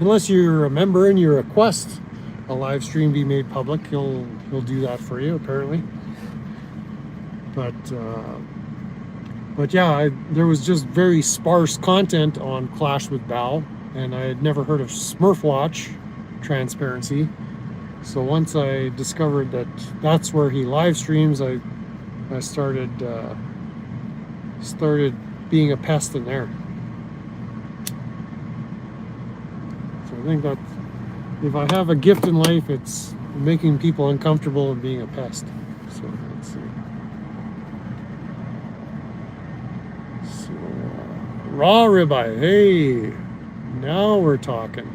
Unless you're a member and you request a live stream be made public, he'll do that for you apparently. But yeah, there was just very sparse content on Clash with Bao, and I had never heard of Smurfwatch Transparency. So once I discovered that that's where he live streams, I started being a pest in there. So I think that if I have a gift in life, it's making people uncomfortable and being a pest. So let's see. So raw ribeye. Hey, now we're talking.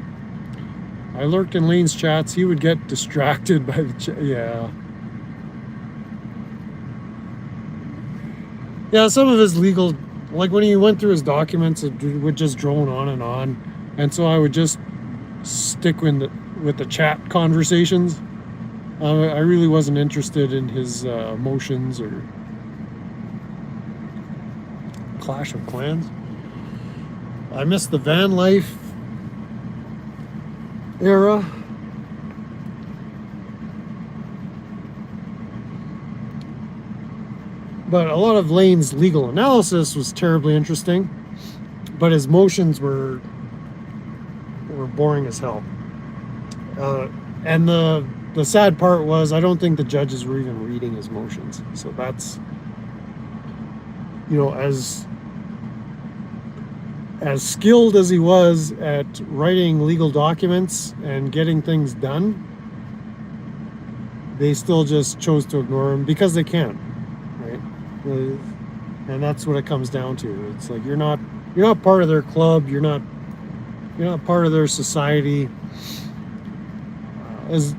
I lurked in Lane's chats. He would get distracted by the chat. Yeah. Yeah, some of his legal, like when he went through his documents, it would just drone on and on. And so I would just stick with the chat conversations. I really wasn't interested in his motions or Clash of Clans. I missed the van life era. But a lot of Lane's legal analysis was terribly interesting, but his motions were boring as hell. And the sad part was I don't think the judges were even reading his motions. So that's, you know, as skilled as he was at writing legal documents and getting things done, they still just chose to ignore him because they can, right? And that's what it comes down to. It's like you're not part of their club. You're not part of their society. As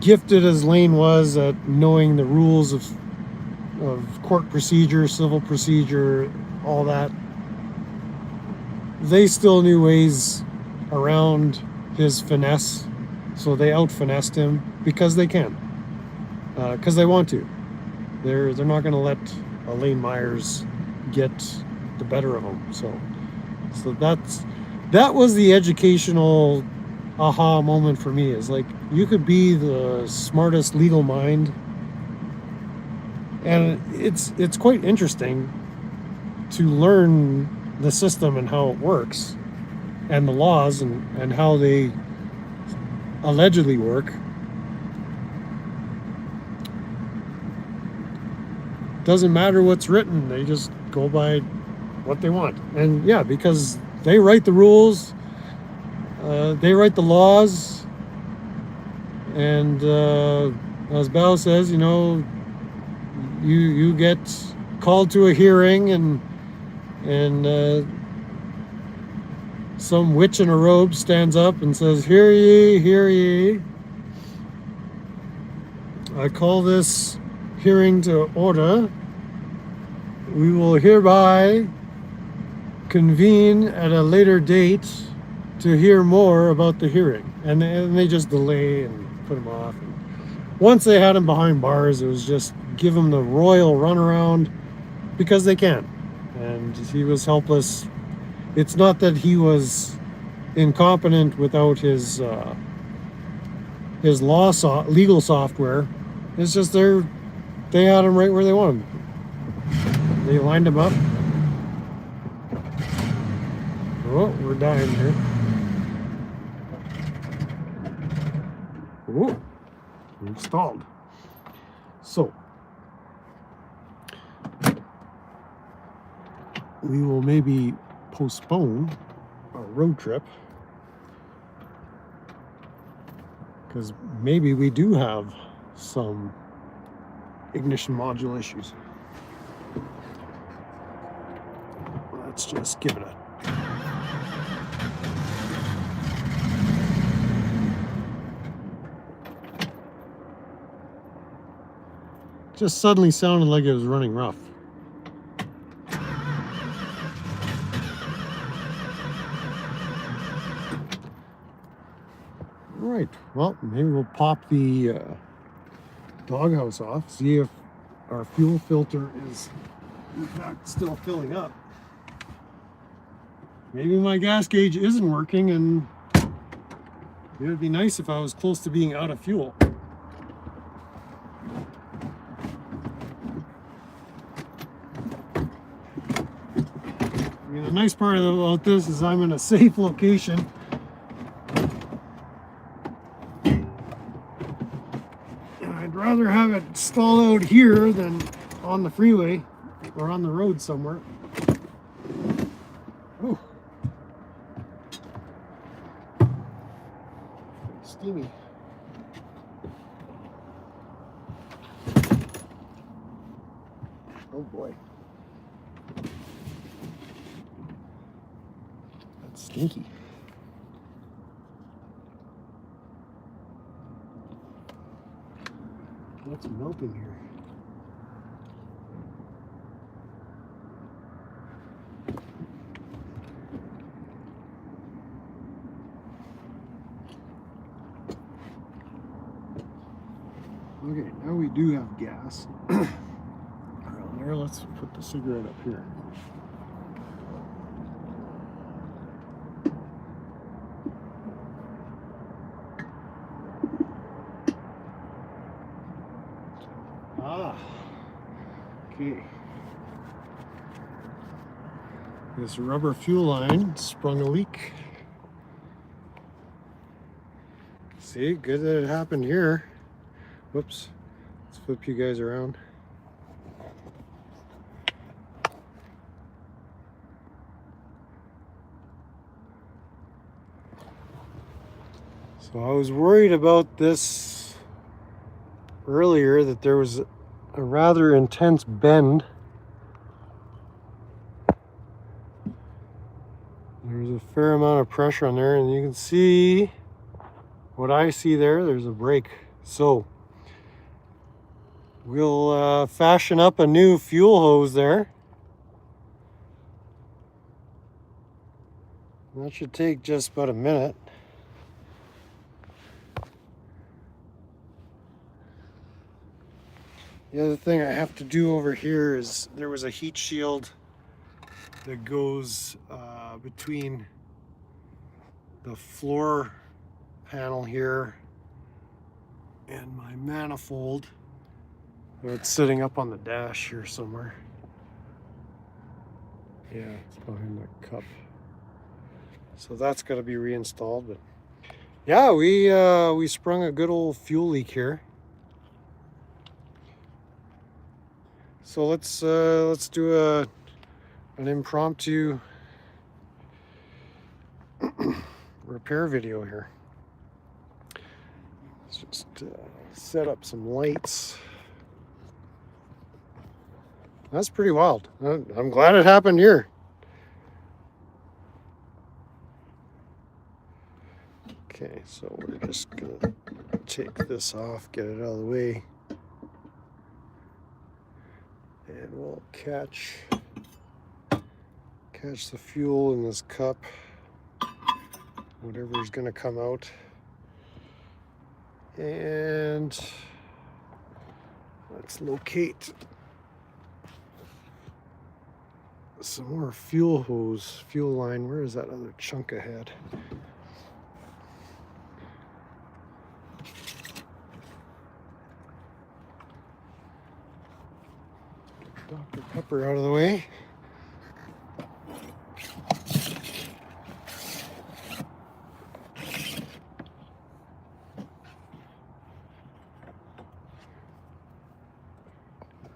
gifted as Lane was at knowing the rules of court procedure, civil procedure, all that, they still knew ways around his finesse, so they out-finessed him because they can, because they want to. They're not going to let Elaine Myers get the better of them. So that was the educational aha moment for me. Is like, you could be the smartest legal mind, and it's quite interesting to learn the system and how it works and the laws and how they allegedly work. Doesn't matter what's written, they just go by what they want. And yeah, because they write the rules, they write the laws, and as Bao says, you know, you get called to a hearing and some witch in a robe stands up and says, "Hear ye, hear ye. I call this hearing to order. We will hereby convene at a later date to hear more about the hearing." And they just delay and put him off. And once they had him behind bars, it was just give him the royal runaround because they can. And he was helpless. It's not that he was incompetent without his legal software. It's just they had him right where they wanted him. They lined him up. Oh, we're dying here. Oh, we've stalled. So we will maybe postpone our road trip because maybe we do have some ignition module issues. Let's just give it a just suddenly sounded like it was running rough. Right, well, maybe we'll pop the doghouse off, see if our fuel filter is in fact still filling up. Maybe my gas gauge isn't working, and it would be nice if I was close to being out of fuel. I mean, the nice part about this is I'm in a safe location. I'd rather have it stall out here than on the freeway or on the road somewhere. Oh, steamy. Oh boy, that's stinky. What's melting here? Okay, now we do have gas around there. Let's put the cigarette up here. Okay. This rubber fuel line sprung a leak. See, good that it happened here. Whoops. Let's flip you guys around. So I was worried about this earlier, that there was a rather intense bend. There's a fair amount of pressure on there, and you can see what I see there. There's a break. So we'll fashion up a new fuel hose there. That should take just about a minute. The other thing I have to do over here is there was a heat shield that goes between the floor panel here and my manifold. It's sitting up on the dash here somewhere. Yeah, it's behind the cup. So that's got to be reinstalled. But yeah, we sprung a good old fuel leak here. So let's do an impromptu repair video here. Let's just set up some lights. That's pretty wild. I'm glad it happened here. Okay, so we're just gonna take this off, get it out of the way, and we'll catch the fuel in this cup, whatever's gonna come out, and let's locate some more fuel line. Where is that other chunk ahead? Dr. Pepper out of the way.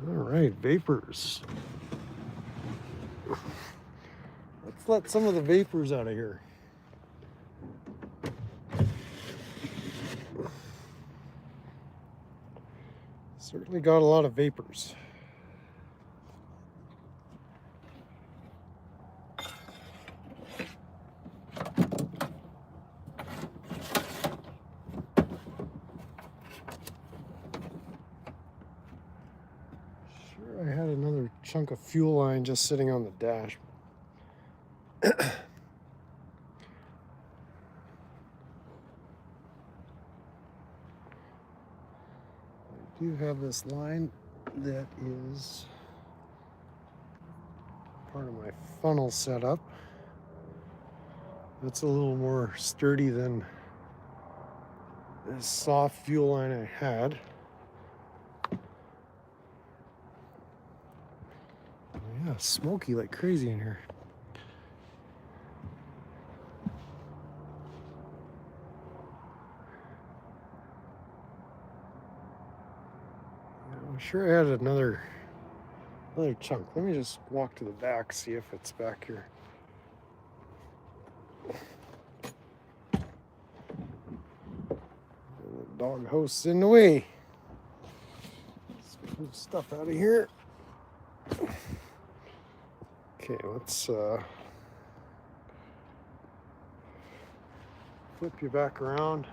All right, vapors. Let's let some of the vapors out of here. Certainly got a lot of vapors. Sure, I had another chunk of fuel line just sitting on the dash. I do have this line that is part of my funnel setup. That's a little more sturdy than this soft fuel line I had. Yeah, smoky like crazy in here. I'm sure I had another chunk. Let me just walk to the back, see if it's back here. The dog host's in the way. Let's move stuff out of here. Okay, let's flip you back around.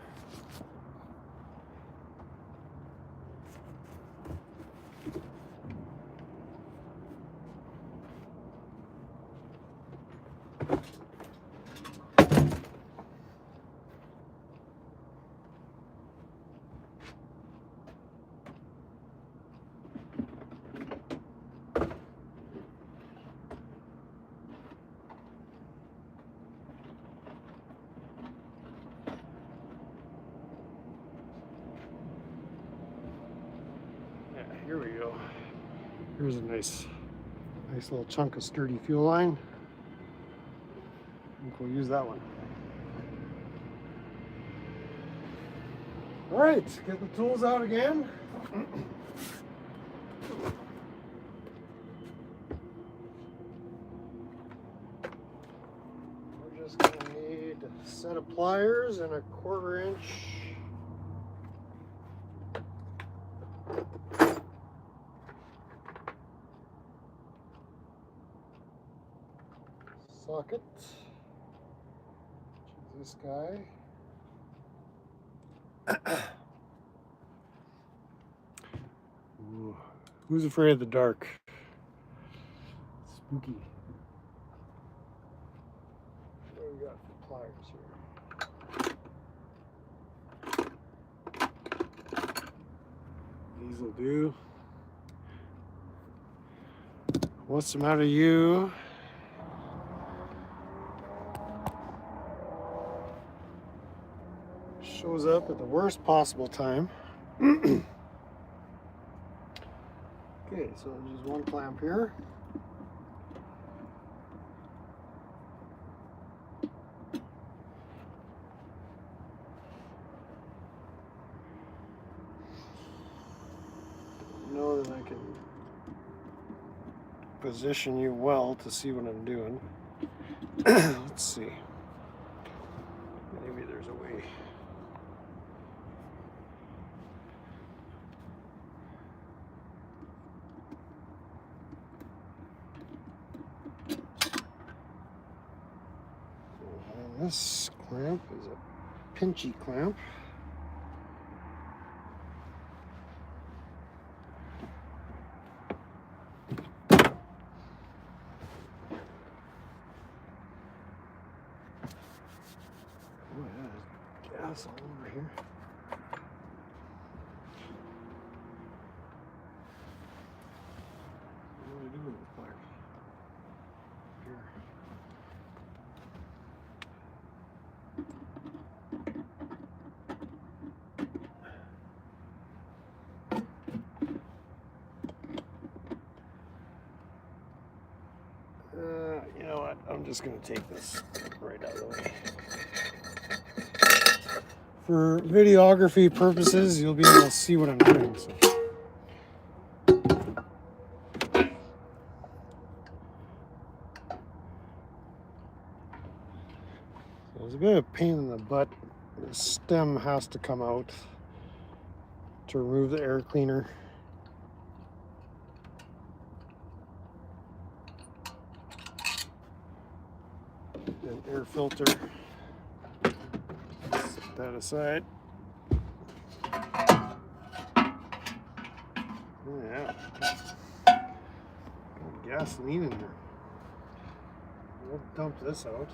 here we go. Here's a nice little chunk of sturdy fuel line. I think we'll use that one. All right, get the tools out again. We're just gonna need a set of pliers and a 1/4 inch socket. This guy. Ooh, who's afraid of the dark? Spooky. What do we got for pliers here? These will do. What's the matter, you? Shows up at the worst possible time. Okay, so there's one clamp here. Don't know that I can position you well to see what I'm doing. Let's see. Maybe there's a way. This clamp is a pinchy clamp. Oh yeah, there's gas all over here. What do I do with this pliers? Here. You know what? I'm just going to take this right out of the way. For videography purposes, you'll be able to see what I'm doing. So. There's a bit of pain in the butt. The stem has to come out to remove the air cleaner. And air filter. Set that aside. Oh yeah. Got gasoline in there. We'll dump this out.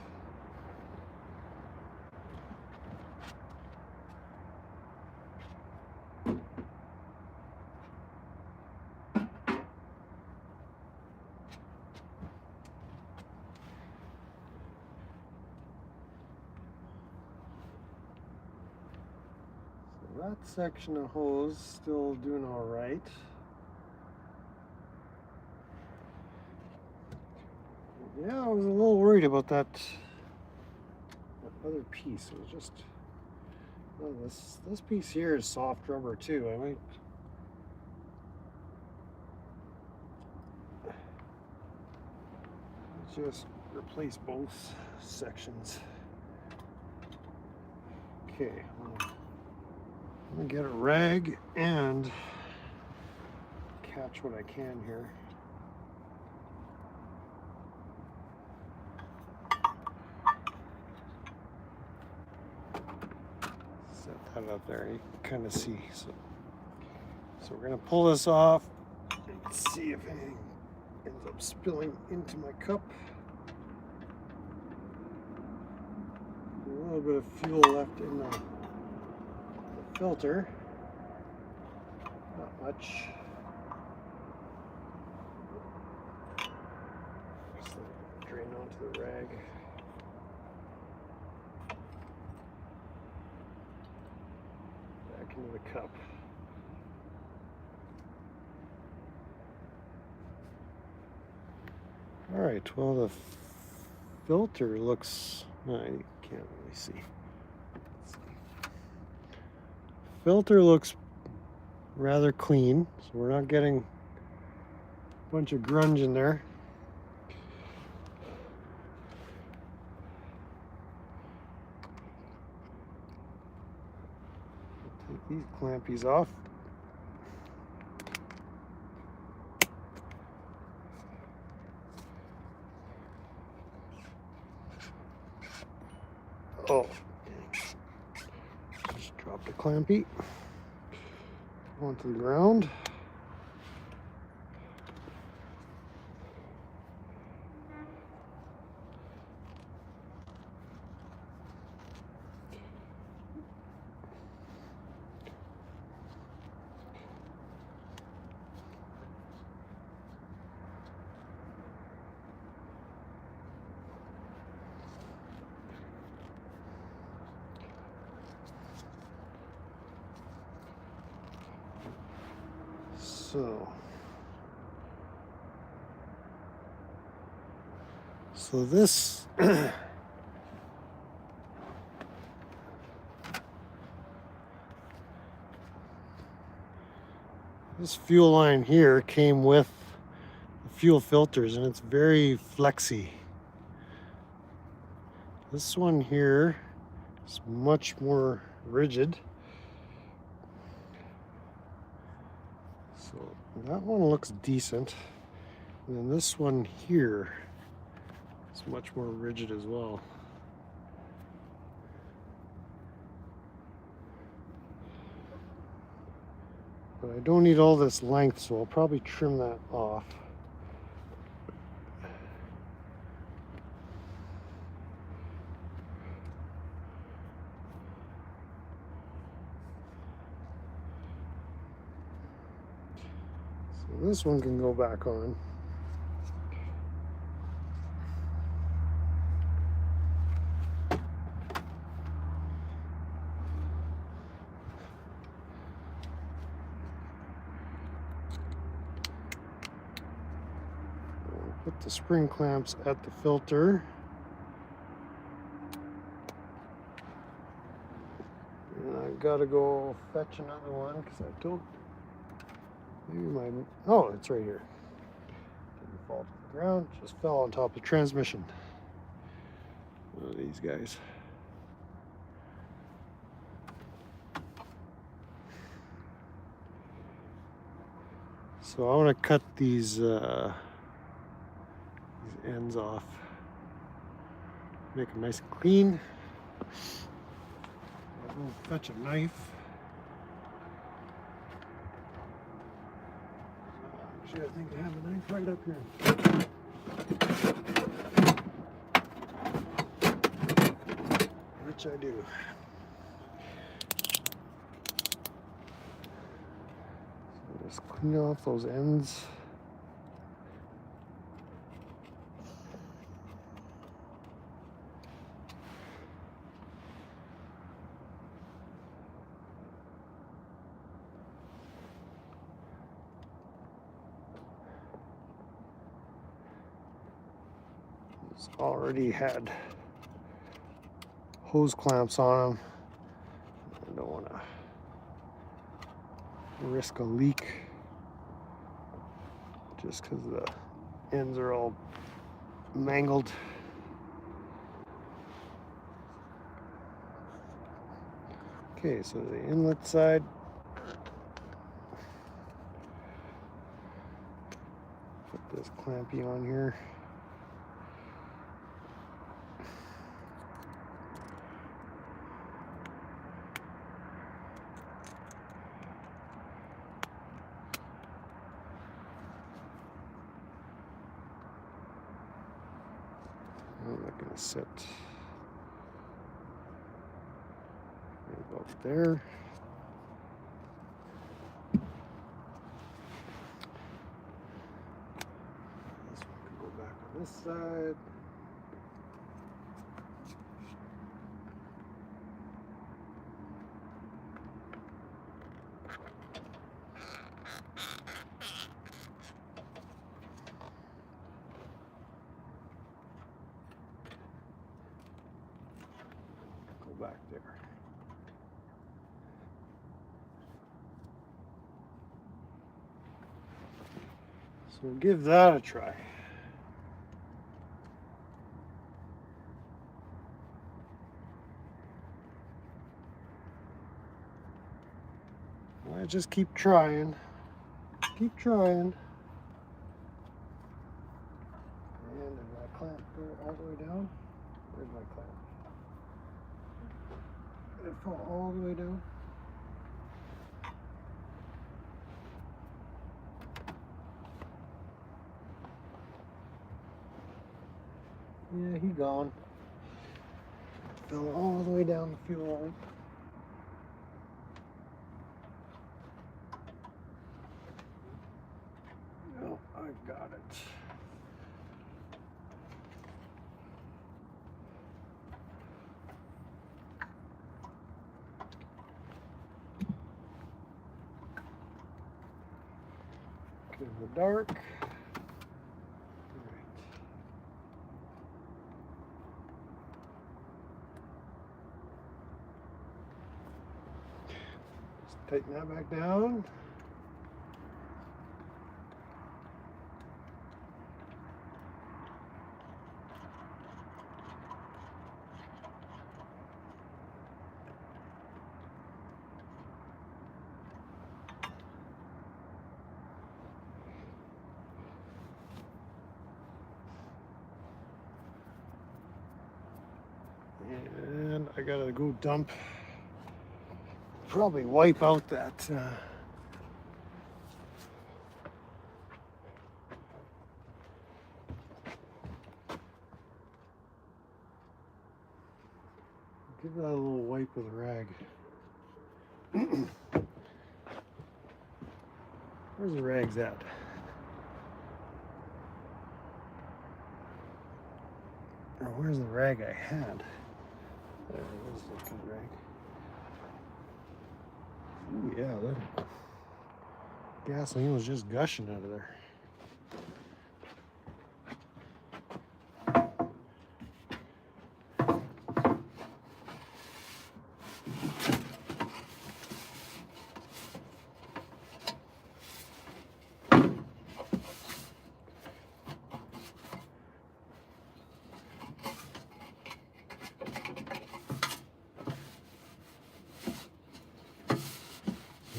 That section of hose still doing all right. Yeah, I was a little worried about that other piece. It was just, oh, this piece here is soft rubber too. I might just replace both sections. Okay. I'm gonna get a rag and catch what I can here. Set that up there. You can kind of see. So we're gonna pull this off and see if anything ends up spilling into my cup. A little bit of fuel left in the filter, not much. Just let it drain onto the rag. Back into the cup. All right, well, the filter looks, no, you can't really see. Let's see. Filter looks rather clean, so we're not getting a bunch of grunge in there. Take these clampies off. Oh, just drop the clampy onto the ground. So this this fuel line here came with the fuel filters, and it's very flexy. This one here is much more rigid. So that one looks decent. And then this one here is much more rigid as well. But I don't need all this length, so I'll probably trim that off. So this one can go back on. Put the spring clamps at the filter. And I've got to go fetch another one because I don't. Maybe my. Oh, it's right here. Didn't fall to the ground, just fell on top of the transmission. One of these guys. So I want to cut these ends off, make them nice and clean. I'll go fetch a knife. Actually, I think I have a knife right up here. Which I do. So just clean off those ends. Already had hose clamps on them. I don't want to risk a leak just because the ends are all mangled. Okay, so the inlet side. Put this clampy on here. I'm not going to sit right about there. This one can go back on this side. back there. So we'll give that a try. I just keep trying. Keep trying. And did my clamp go all the way down? Where's my clamp? Did it fall all the way down? Yeah, he gone. Fell all the way down the fuel line. Oh, I got it. In the dark. Tighten that back down. And I gotta go dump. Probably wipe out that give that a little wipe with a rag. Where's the rags at? Or where's the rag I had? There it is, the good rag. Ooh, yeah, that gasoline was just gushing out of there.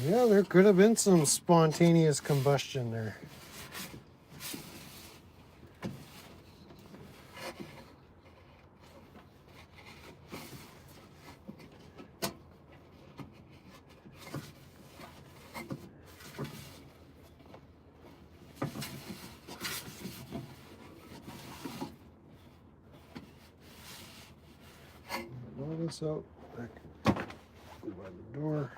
Yeah, there could have been some spontaneous combustion there. Blow this out back by the door.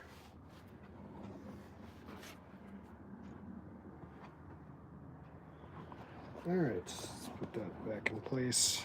All right, let's put that back in place.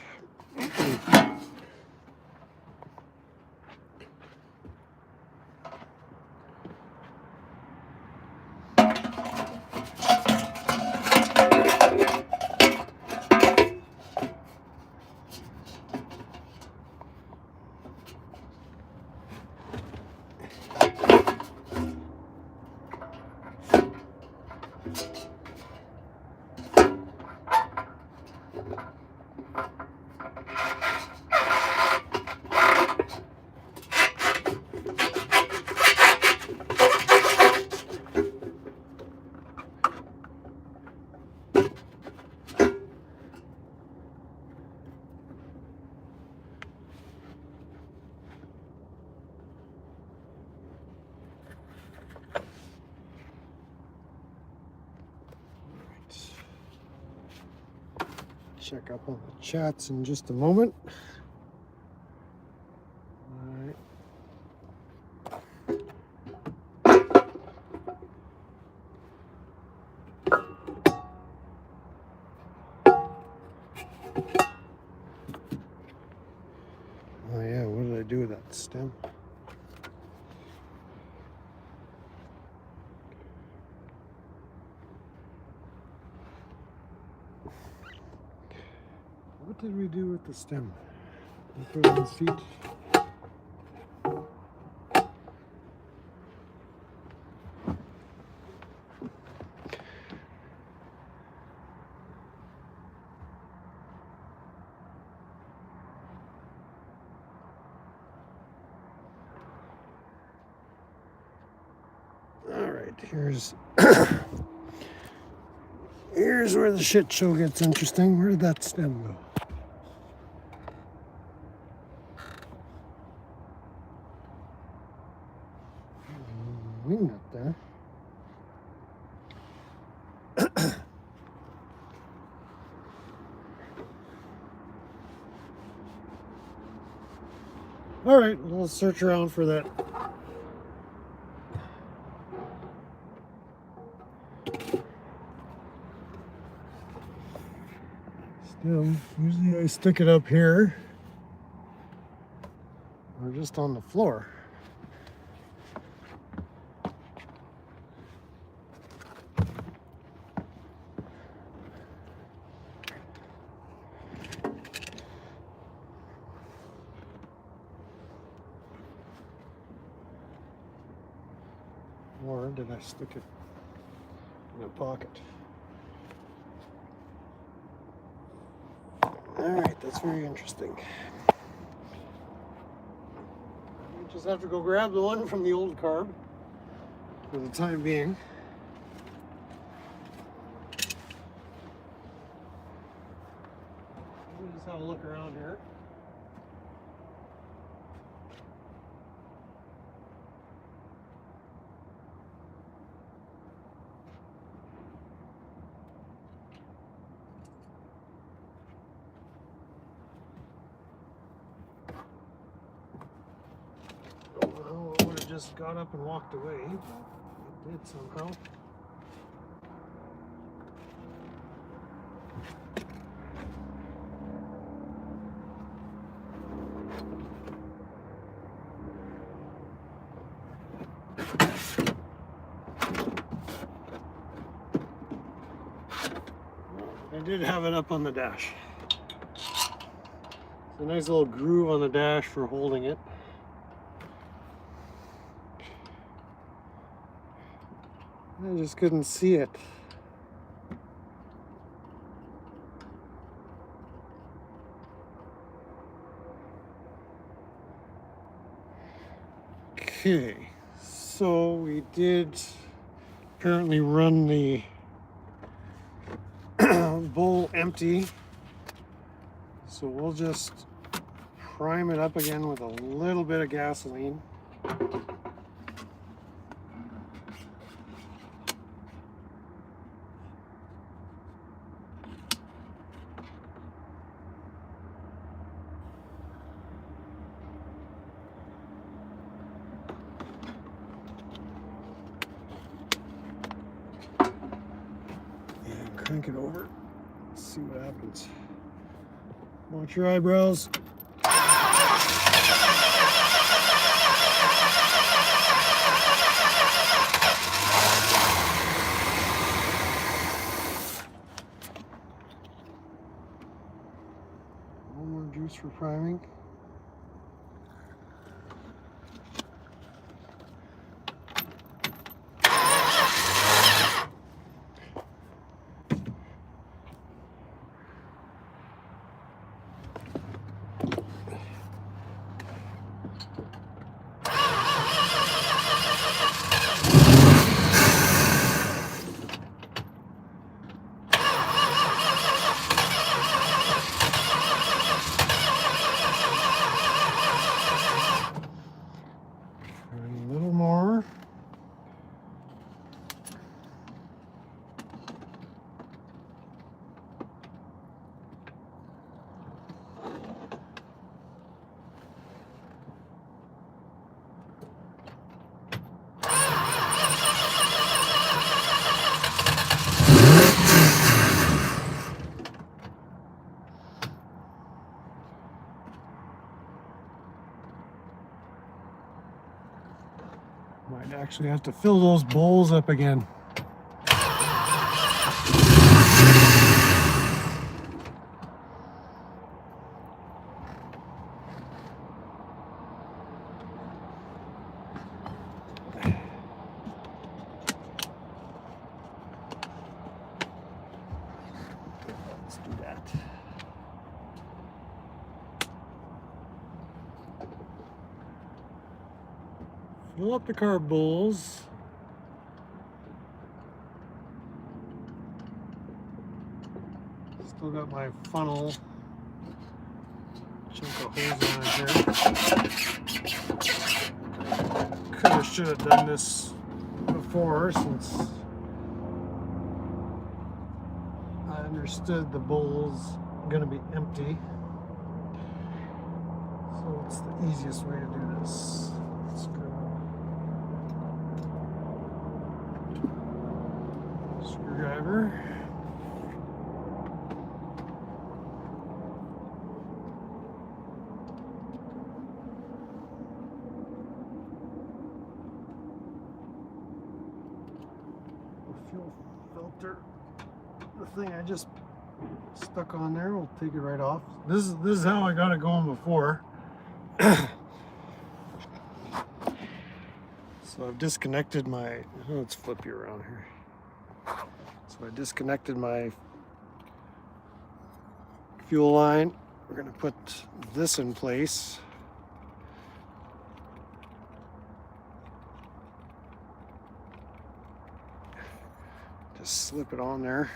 Check up on the chats in just a moment. All right. Oh yeah, what did I do with that stem? What did we do with the stem? We put it on the seat. here's where the shit show gets interesting. Where did that stem go? Wing up there. All right, we'll search around for that. Stem. Usually I stick it up here or just on the floor. Or did I stick it in a pocket? Alright, that's very interesting. We just have to go grab the one from the old carb for the time being. We'll just have a look around here. Well, it would have just got up and walked away, but it did somehow. I did have it up on the dash. It's a nice little groove on the dash for holding it. I just couldn't see it. Okay, so we did apparently run the bowl empty, so we'll just prime it up again with a little bit of gasoline. Crank it over, see what happens. Watch your eyebrows. One more juice for priming. A little more. Might actually have to fill those bowls up again. Let's do that. Fill up the carb bowls. Still got my funnel chunk of hose on it here. Could have, should have done this before, since I understood the bowl's gonna be empty. So it's the easiest way to do this. Let's go. Screwdriver. Fuel filter. The thing I just stuck on there, we'll take it right off. This is how I got it going before. So I've disconnected my, let's flip you around here. So I disconnected my fuel line. We're going to put this in place. Just slip it on there.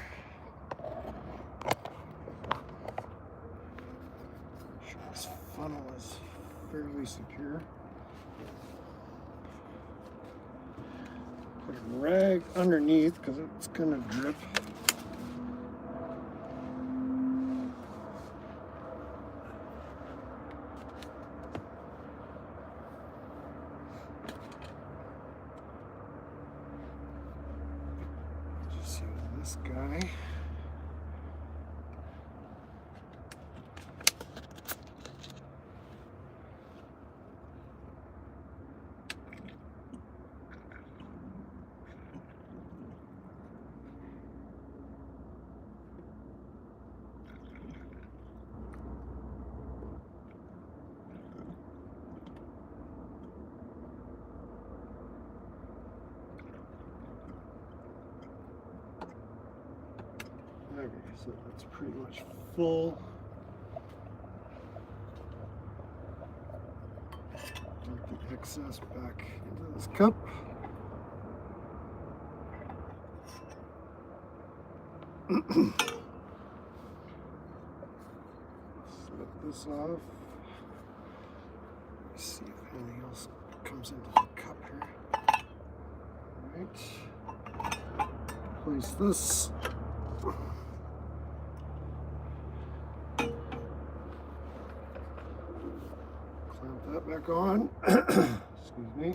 Make sure this funnel is fairly secure. Put a rag underneath because it's going to drip. Just use this guy. Okay, so that's pretty much full. Dump the excess back into this cup. Slip this off. Let's see if anything else comes into the cup here. Alright. Place this. Clamp that back on. Excuse me.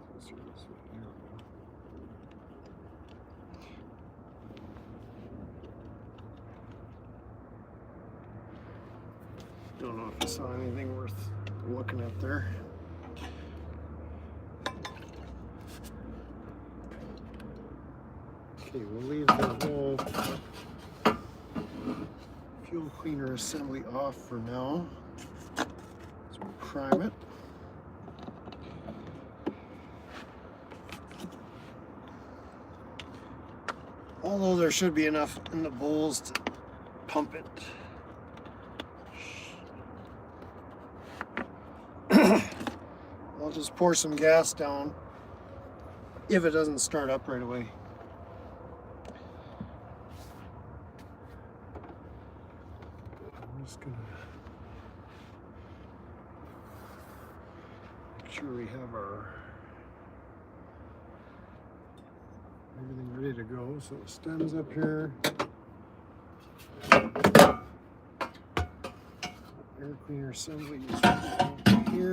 Closer this way. There we go. Don't know if I saw anything worth looking at there. Okay, we'll leave the whole fuel cleaner assembly off for now. So we'll prime it. Although there should be enough in the bowls to pump it. I'll just pour some gas down if it doesn't start up right away. I'm just gonna make sure we have our everything ready to go. So it stems up here. Air cleaner assembly is right here.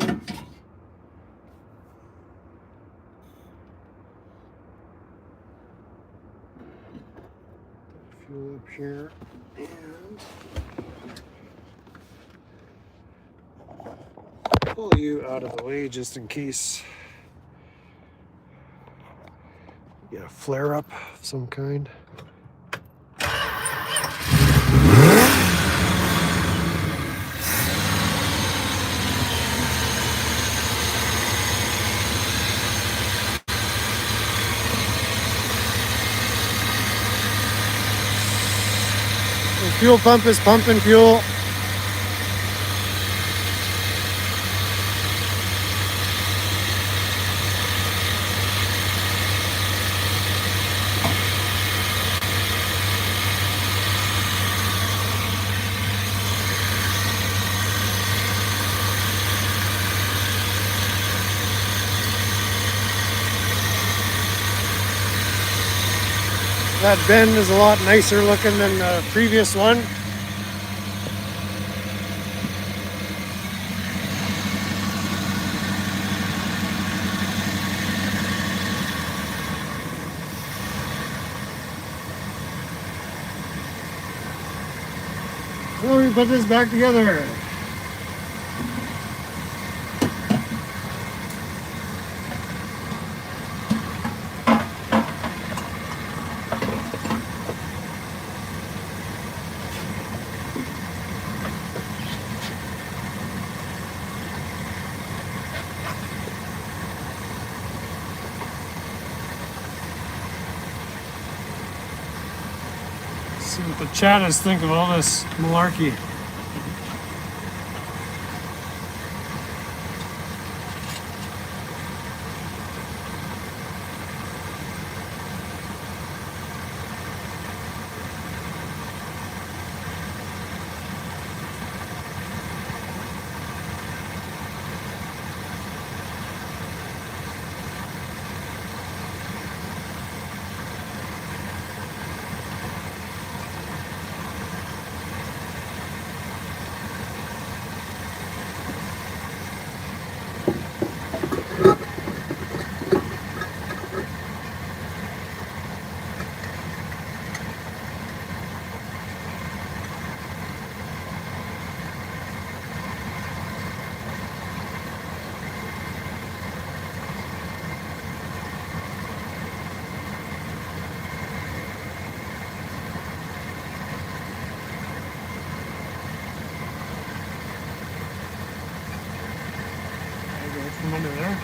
Fuel up here, and pull you out of the way just in case you get a flare up of some kind. The fuel pump is pumping fuel. That bend is a lot nicer looking than the previous one. So we put this back together. See what the chatters think of all this malarkey. From under there.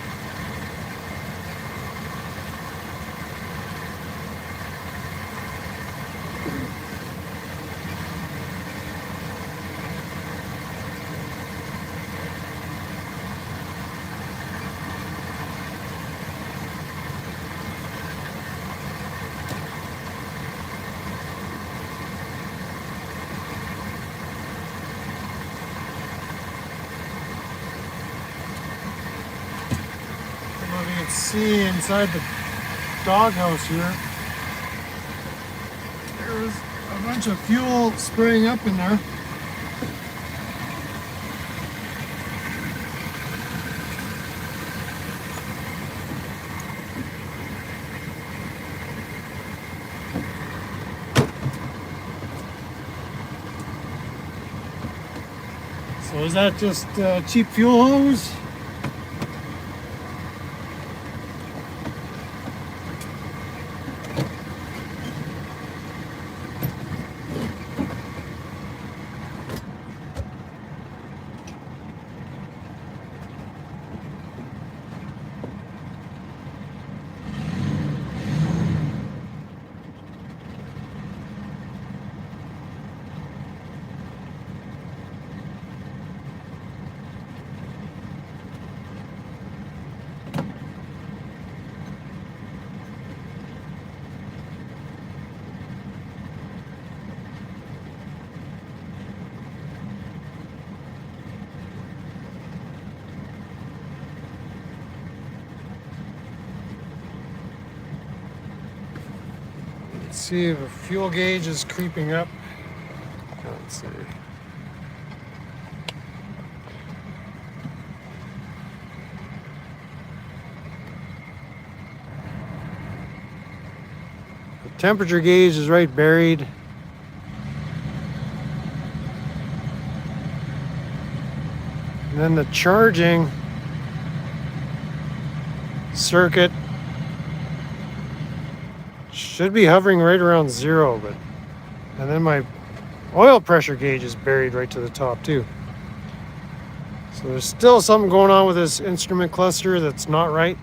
You can see inside the doghouse here, there was a bunch of fuel spraying up in there. So is that just cheap fuel hose? See if the fuel gauge is creeping up. Can't see. The temperature gauge is right buried. And then the charging circuit should be hovering right around 0, but and then my oil pressure gauge is buried right to the top too. So there's still something going on with this instrument cluster that's not right.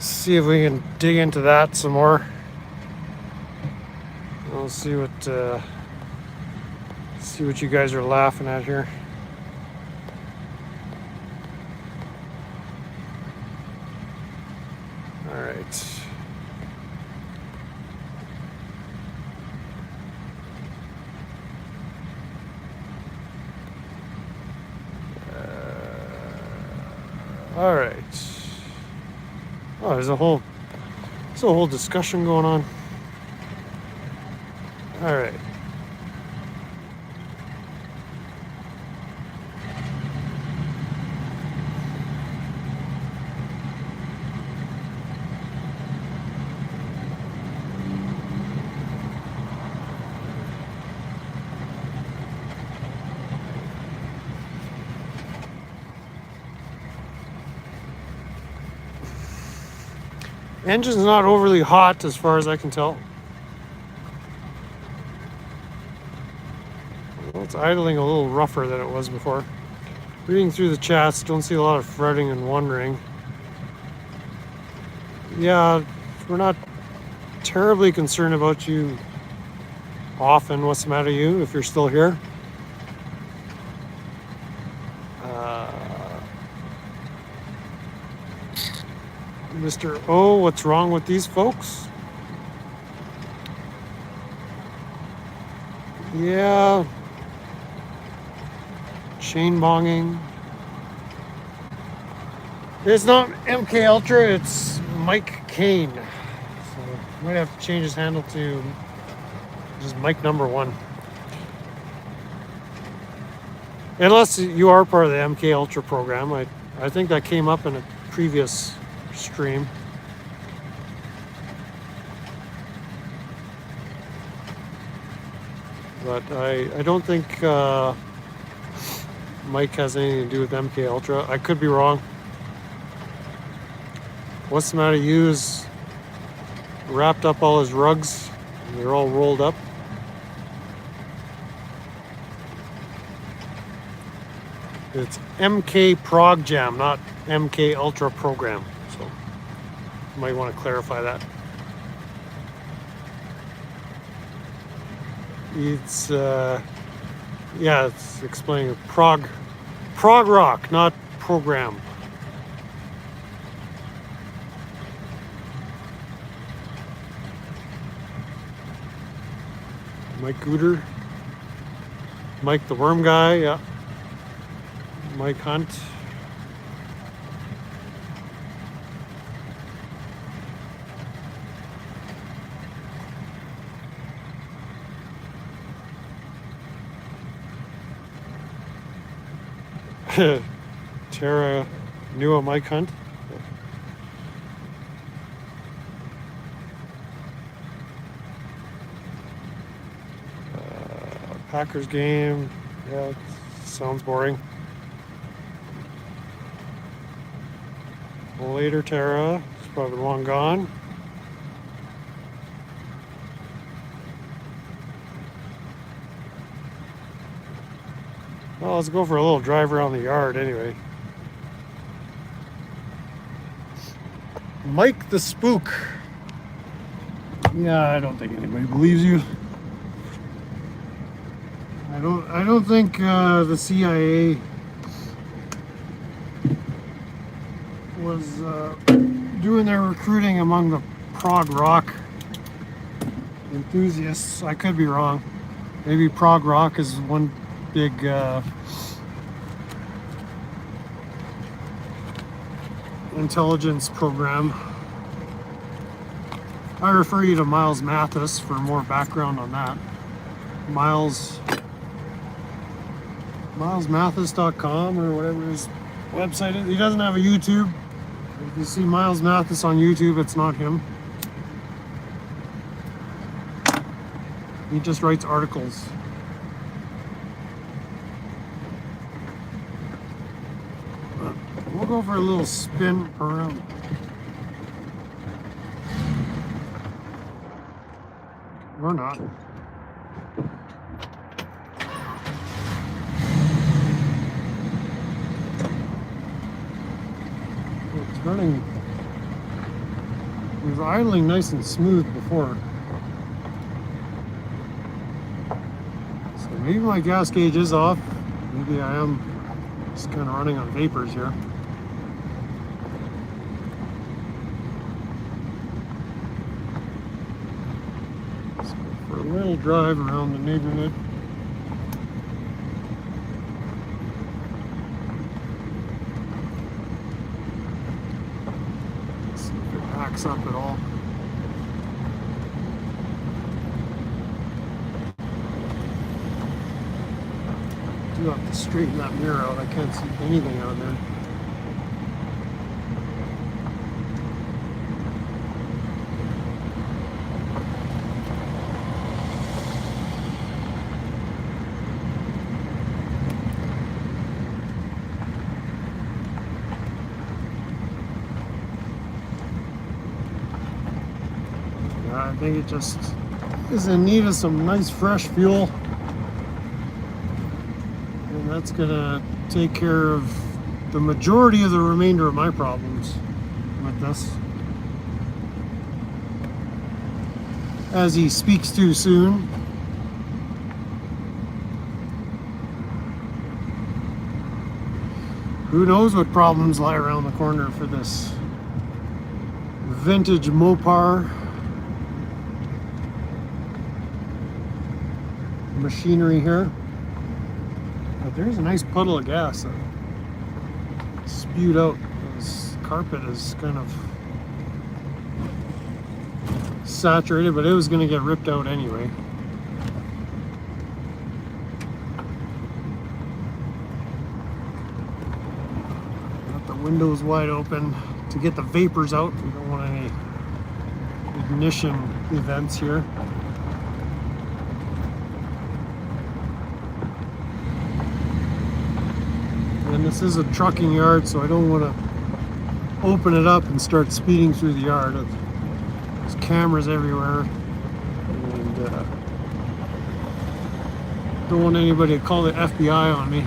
See if we can dig into that some more. We'll see what you guys are laughing at here. All right. All right. Oh, there's a whole discussion going on. All right. Engine's not overly hot as far as I can tell. Well, it's idling a little rougher than it was before. Reading through the chats, don't see a lot of fretting and wondering. Yeah, we're not terribly concerned about you often. What's the matter with you if you're still here? Mr. O, what's wrong with these folks? Yeah. Chain bonging. It's not MK Ultra, it's Mike Kane. So might have to change his handle to just Mike #1. Unless you are part of the MK Ultra program. I think that came up in a previous stream. But I don't think Mike has anything to do with MK Ultra. I could be wrong. What's the matter? He's wrapped up all his rugs and they're all rolled up. It's MK Prog Jam, not MK Ultra Program. So you might want to clarify that. It's it's explaining prog rock, not program. Mike Gooder, Mike the Worm Guy, yeah. Mike Hunt. Tara knew a Mike Hunt. Packers game. Yeah, sounds boring. Later, Tara. It's probably long gone. Well, let's go for a little drive around the yard anyway. Mike the Spook. Yeah, I don't think anybody believes you. I don't think the CIA was doing their recruiting among the prog rock enthusiasts. I could be wrong. Maybe prog rock is one big intelligence program. I refer you to Miles Mathis for more background on that. MilesMathis.com or whatever his website is. He doesn't have a YouTube. If you see Miles Mathis on YouTube, it's not him. He just writes articles. We'll go for a little spin around. Or not. It's running. It was idling nice and smooth before. So maybe my gas gauge is off. Maybe I am just kind of running on vapors here. Let's go for a little drive around the neighborhood. backs up at all. I do have to straighten that mirror out. I can't see anything out there. I think it just is in need of some nice fresh fuel, and that's gonna take care of the majority of the remainder of my problems with this. As he speaks too soon. Who knows what problems lie around the corner for this vintage Mopar machinery here. But there's a nice puddle of gas that spewed out. This carpet is kind of saturated, but it was going to get ripped out anyway. Got the windows wide open to get the vapors out. We don't want any ignition events here. And this is a trucking yard, so I don't want to open it up and start speeding through the yard. There's cameras everywhere, and don't want anybody to call the FBI on me.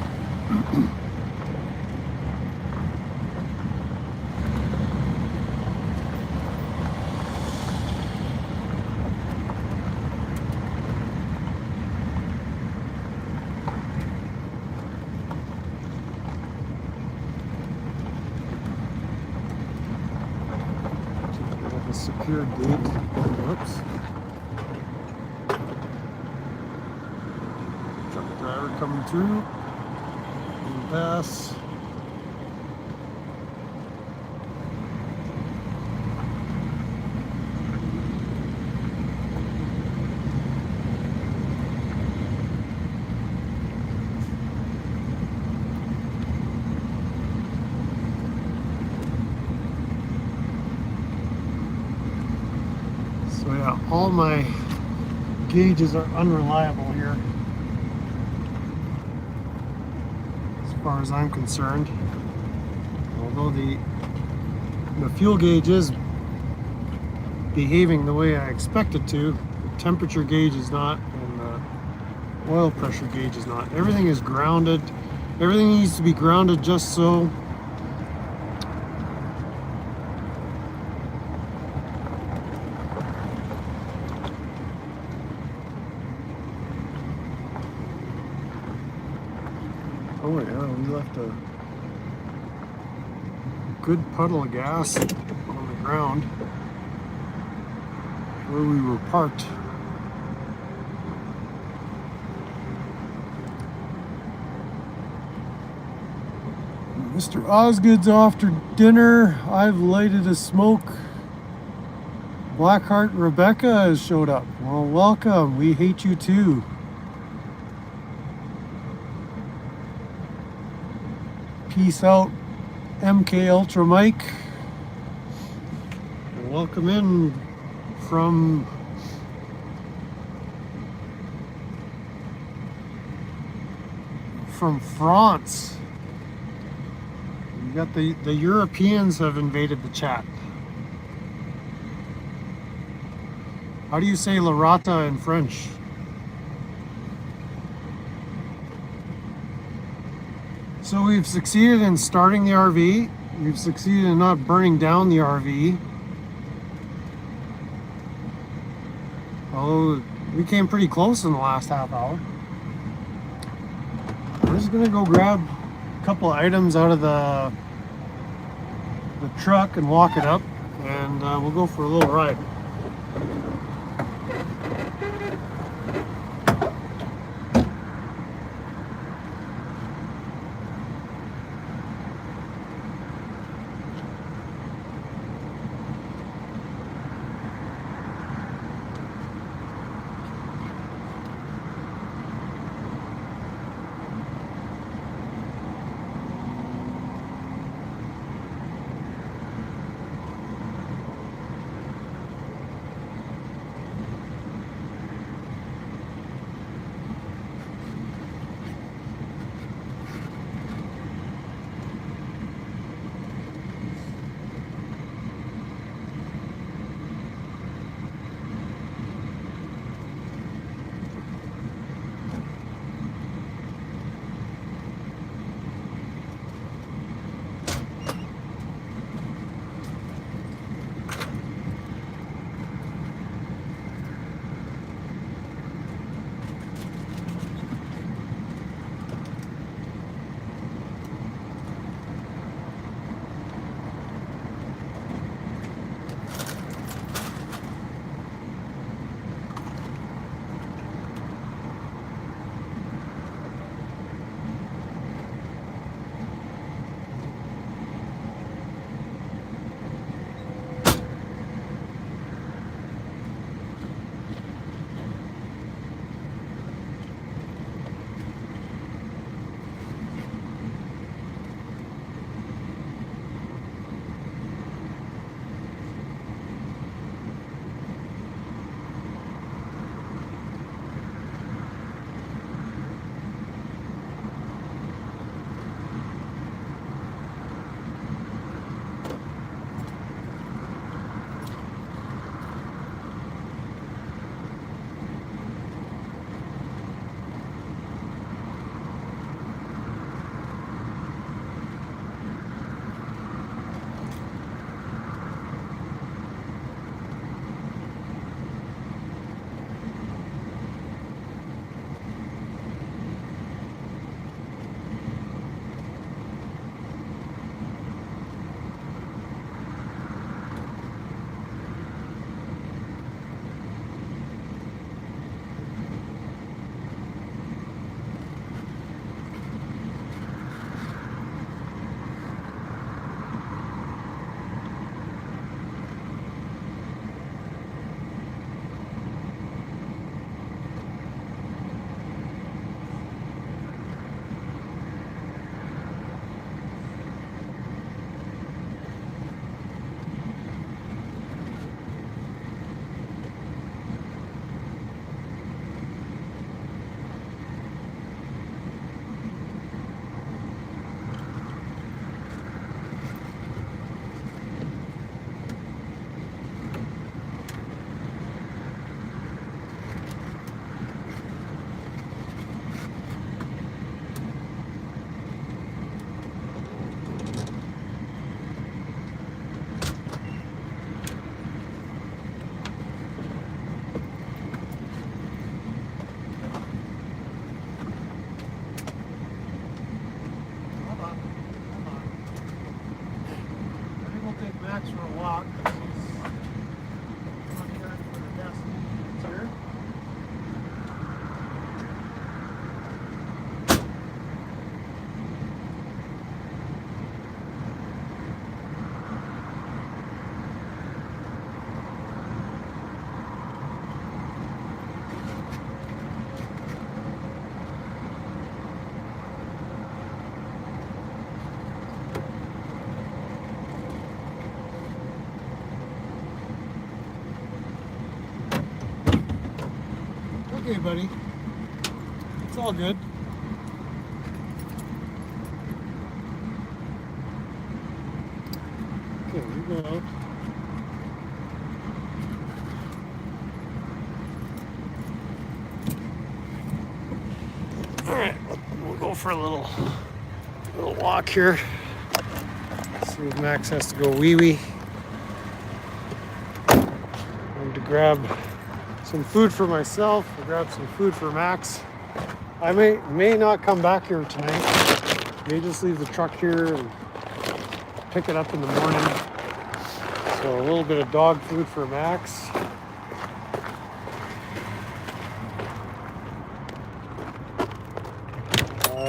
Secure gate. Whoops. Truck driver coming through. And pass. So yeah, all my gauges are unreliable here, as far as I'm concerned. Although the fuel gauge is behaving the way I expect it to, the temperature gauge is not, and the oil pressure gauge is not. Everything is grounded. Everything needs to be grounded just so oh yeah, we left a good puddle of gas on the ground where we were parked. Mr. Osgood's after dinner. I've lighted a smoke. Blackheart Rebecca has showed up. Well, welcome. We hate you too. Peace out, MK Ultra Mike. And welcome in from France. You got the Europeans have invaded the chat. How do you say La Rata in French? So we've succeeded in starting the RV. We've succeeded in not burning down the RV. Although we came pretty close in the last half hour. We're just gonna go grab a couple of items out of the truck and walk it up, and we'll go for a little ride. Okay, buddy. It's all good. Okay, you go out. All right, we'll go for a little walk here. See if Max has to go wee-wee. I'm to grab some food for myself. I'll grab some food for Max. I may not come back here tonight. May just leave the truck here and pick it up in the morning. So a little bit of dog food for Max.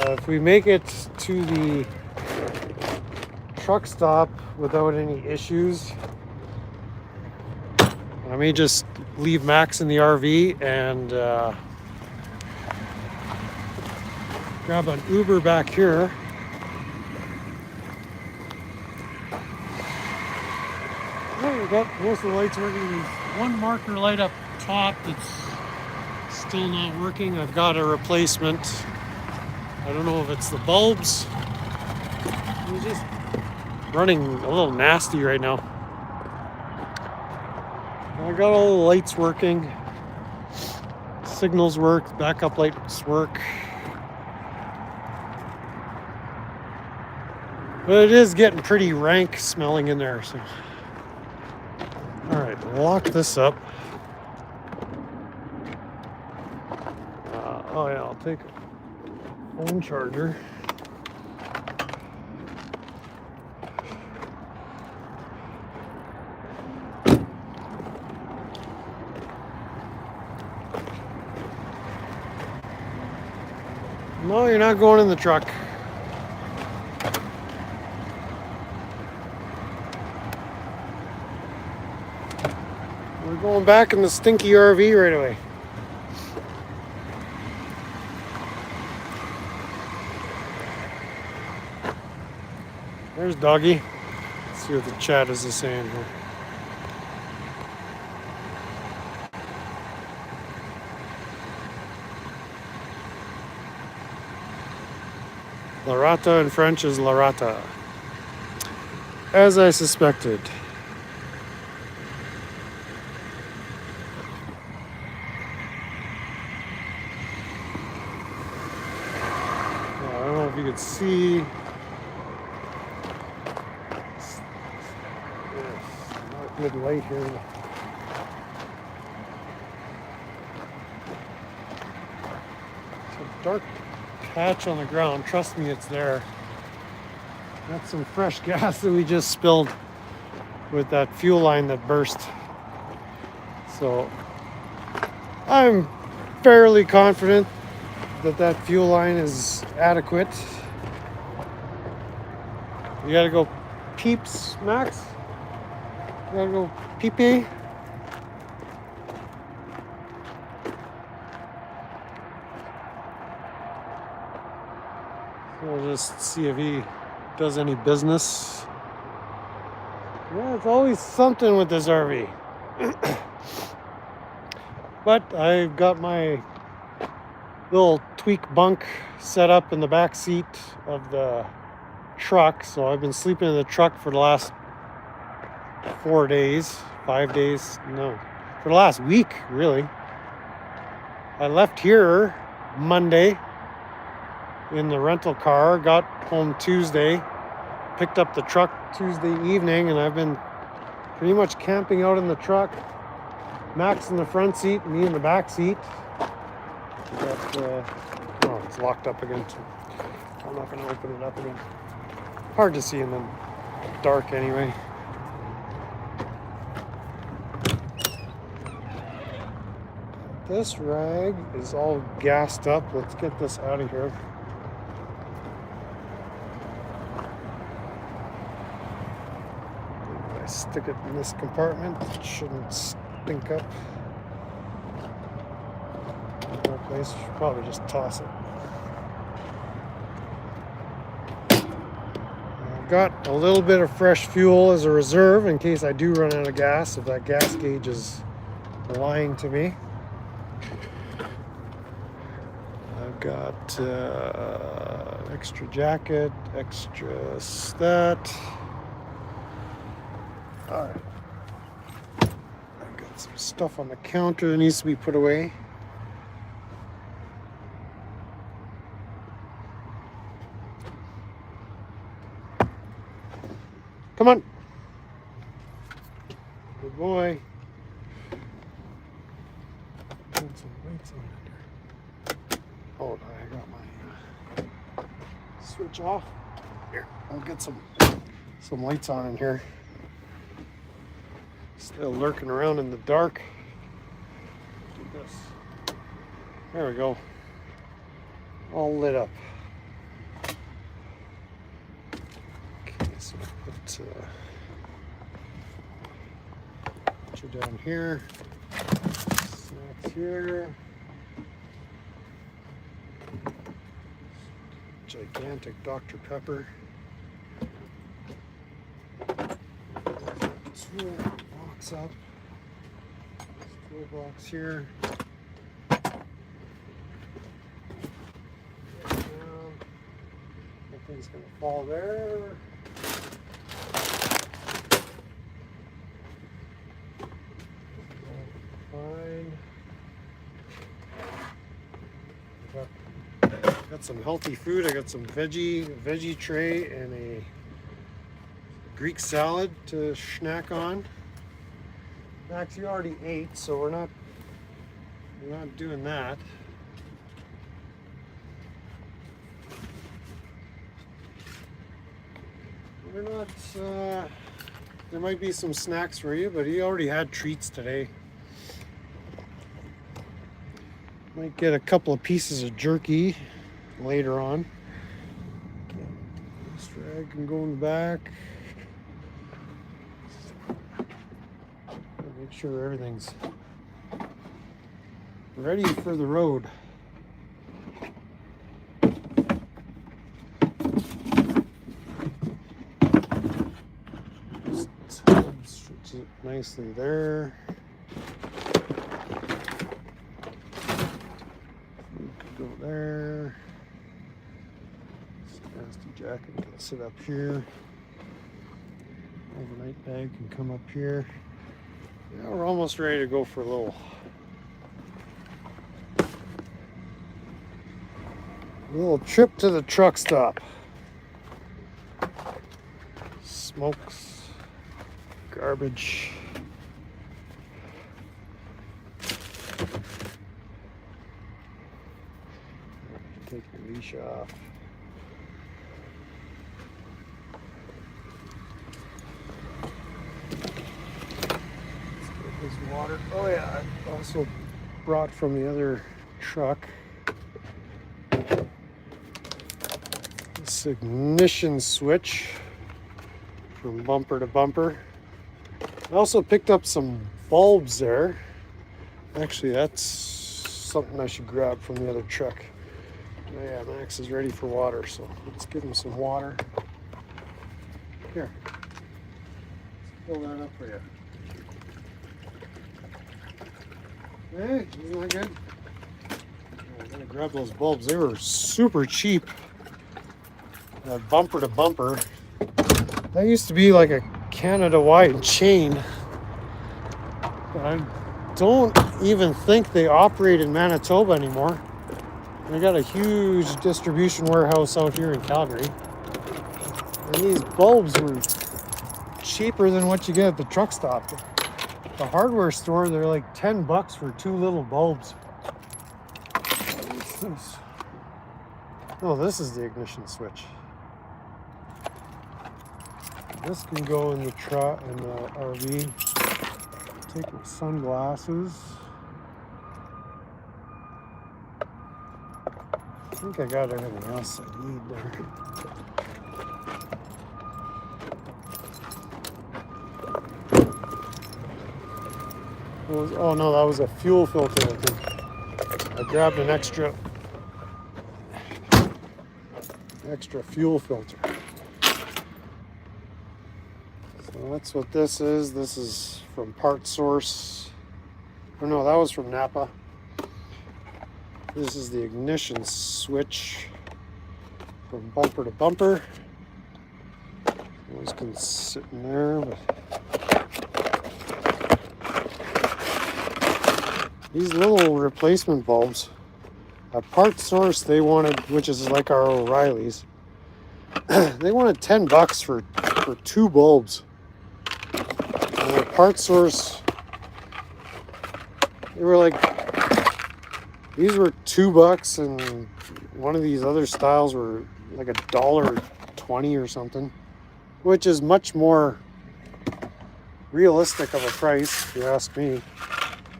If we make it to the truck stop without any issues, I may just leave Max in the RV and grab an Uber back here. Oh, we got most of the lights working. There's one marker light up top that's still not working. I've got a replacement. I don't know if it's the bulbs. It's just running a little nasty right now. I got all the lights working. Signals work, backup lights work. But it is getting pretty rank smelling in there. So, all right, lock this up. Oh yeah, I'll take a phone charger. No, you're not going in the truck. We're going back in the stinky RV right away. There's Doggy. Let's see what the chat is saying here. La rata in French is la rata, as I suspected. I don't know if you could see. Not good light here. It's a dark patch on the ground. Trust me, it's there. That's some fresh gas that we just spilled with that fuel line that burst. So I'm fairly confident that that fuel line is adequate. You gotta go peeps, Max? You gotta go pee-pee? We'll just see if he does any business. Yeah, it's always something with this RV. But I've got my little Tweek bunk set up in the back seat of the truck. So I've been sleeping in the truck for the last 4 days, 5 days, no, for the last week, really. I left here Monday in the rental car, got home Tuesday, picked up the truck Tuesday evening, and I've been pretty much camping out in the truck. Max in the front seat, me in the back seat. But, oh, it's locked up again too. I'm not gonna open it up again. Hard to see in the dark anyway. This rag is all gassed up. Let's get this out of here. I stick it in this compartment. It shouldn't stink up. No place. Should probably just toss it. I've got a little bit of fresh fuel as a reserve in case I do run out of gas, if that gas gauge is lying to me. I've got extra jacket, extra that. All right. I've got some stuff on the counter that needs to be put away. Come on. Good boy. Put some lights on it. Oh, I got my switch off. Here, I'll get some lights on in here. Still lurking around in the dark. Do this. There we go. All lit up. Okay, so put you down here. Snacks here. Gigantic Dr. Pepper. Toolbox up. Toolbox here. Nothing's gonna fall there. Fine. Got some healthy food. I got some veggie tray and a Greek salad to snack on. Max, you already ate, so we're not doing that. We're not. There might be some snacks for you, but he already had treats today. Might get a couple of pieces of jerky later on. Okay. This drag can go in the back. Make sure everything's ready for the road. Just stretch it nicely there. Go there. This nasty jacket can sit up here. Overnight bag can come up here. Yeah, we're almost ready to go for a little trip to the truck stop. Smokes, garbage. Take your leash off. Let's get this water. Oh yeah, I also brought from the other truck this ignition switch from bumper to bumper. I also picked up some bulbs there. Actually, that's something I should grab from the other truck. Oh yeah, Max is ready for water, so let's give him some water. Here, let's fill that up for you. Hey, isn't that good? I'm gonna grab those bulbs. They were super cheap. Bumper to bumper. That used to be like a Canada-wide chain. But I don't even think they operate in Manitoba anymore. They got a huge distribution warehouse out here in Calgary. And these bulbs were cheaper than what you get at the truck stop. The hardware store, they're like $10 for 2 little bulbs. What's this? Oh, this is the ignition switch. This can go in the truck and the RV. Take my sunglasses. I think I got everything else I need there. Oh no, that was a fuel filter, I think. I grabbed an extra fuel filter. So that's what this is. This is from Part Source. Oh no, that was from Napa. This is the ignition switch from bumper to bumper. Always can sit in there, but these little replacement bulbs, at Part Source they wanted, which is like our O'Reilly's, they wanted $10 for 2 bulbs. And at Part Source, they were like, these were $2, and one of these other styles were like $1.20 or something, which is much more realistic of a price, if you ask me.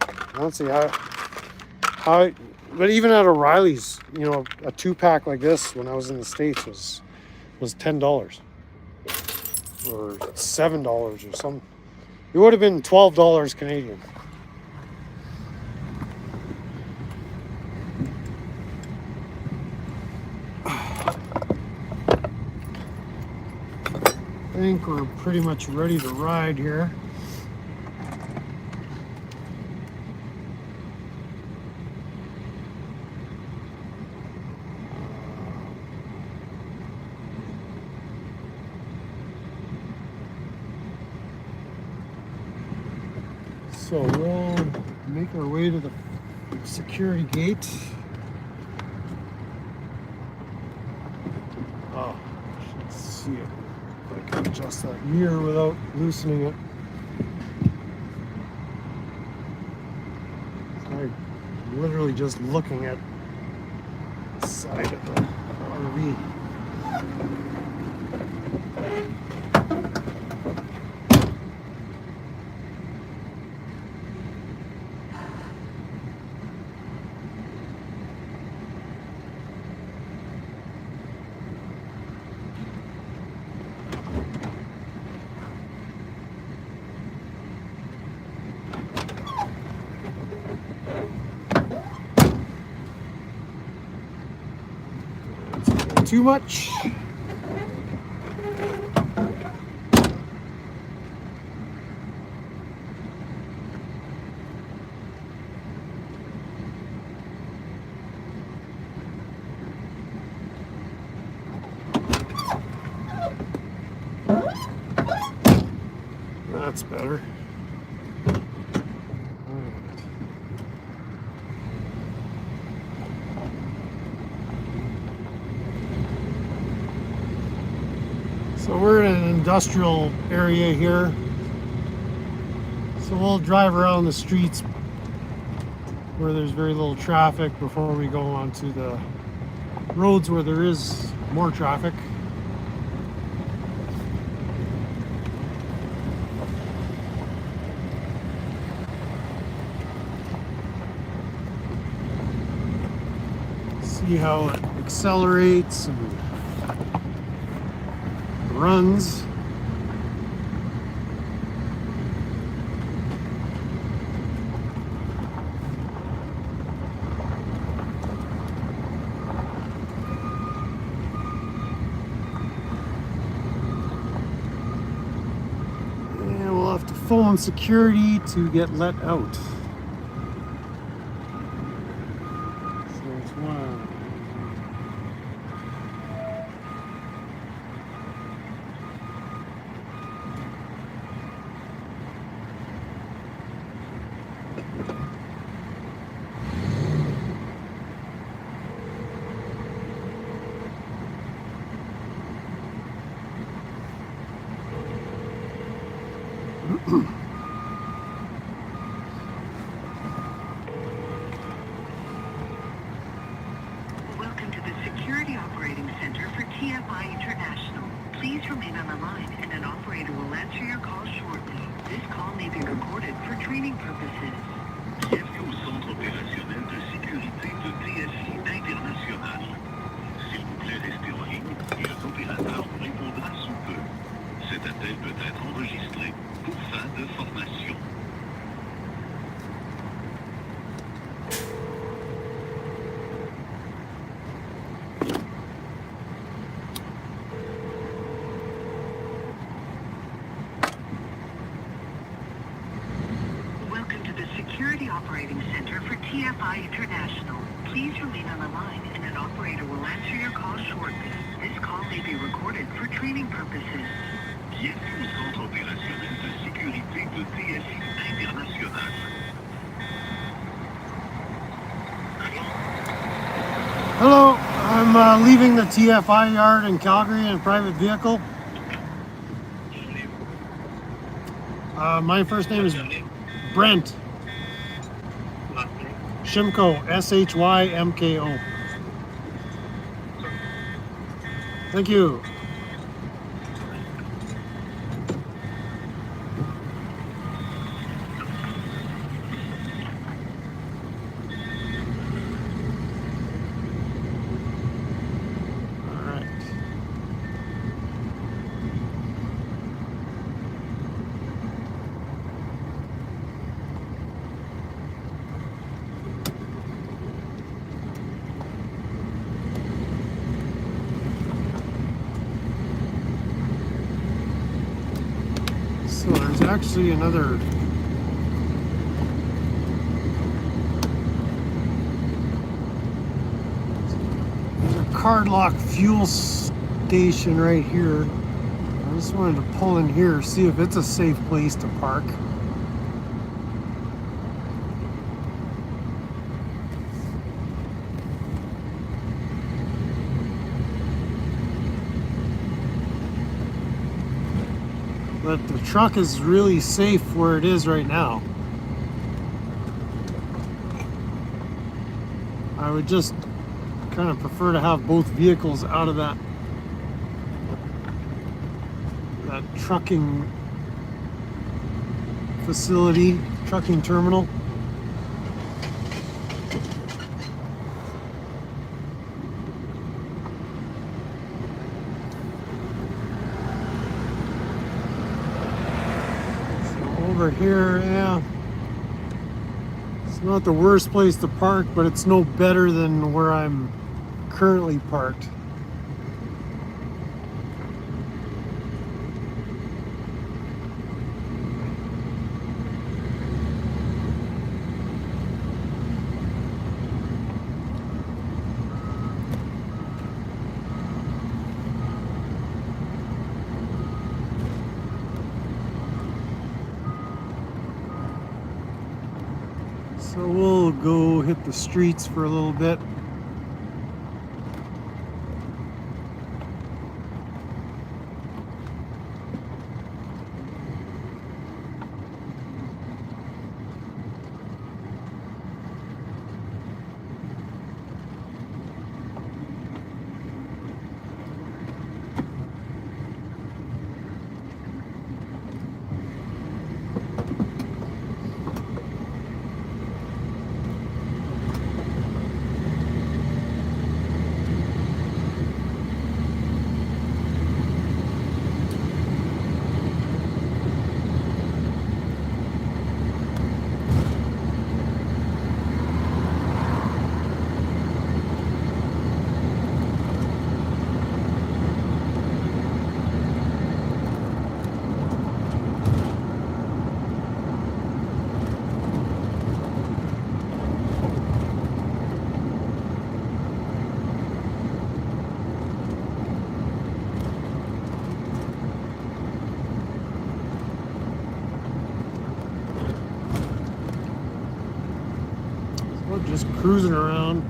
I don't see how, but even at O'Reilly's, you know, a 2-pack like this when I was in the States was $10 or $7 or something. It would have been $12 Canadian. I think we're pretty much ready to ride here. So we'll make our way to the security gate. Oh, I should see it. I can adjust that mirror without loosening it. I'm literally just looking at the side of the RV. Too much. That's better. So we're in an industrial area here. So we'll drive around the streets where there's very little traffic before we go onto the roads where there is more traffic. See how it accelerates and runs. And we'll have to phone security to get let out. So it's one. Welcome to the Security Operating Center for TFI International. Please remain on the line and an operator will answer your call shortly. This call may be recorded for training purposes. Bienvenue au centre opérationnel de sécurité de TFI International. S'il vous plaît, restez en ligne et un opérateur vous répondra sous peu. Cet appel peut être enregistré pour fin de formation. Welcome to the Security Operating Operating Center for TFI International. Please remain on the line and an operator will answer your call shortly. This call may be recorded for training purposes. Bienvenue au Centre opérationnel de sécurité de TFI International. Hello, I'm leaving the TFI yard in Calgary in a private vehicle. My first name is Brent. Shymko, Shymko. Thank you. So there's actually another card lock fuel station right here. I just wanted to pull in here, see if it's a safe place to park. But the truck is really safe where it is right now. I would just kind of prefer to have both vehicles out of that trucking facility, trucking terminal. Over here, yeah, it's not the worst place to park, but it's no better than where I'm currently parked. So we'll go hit the streets for a little bit. Just cruising around.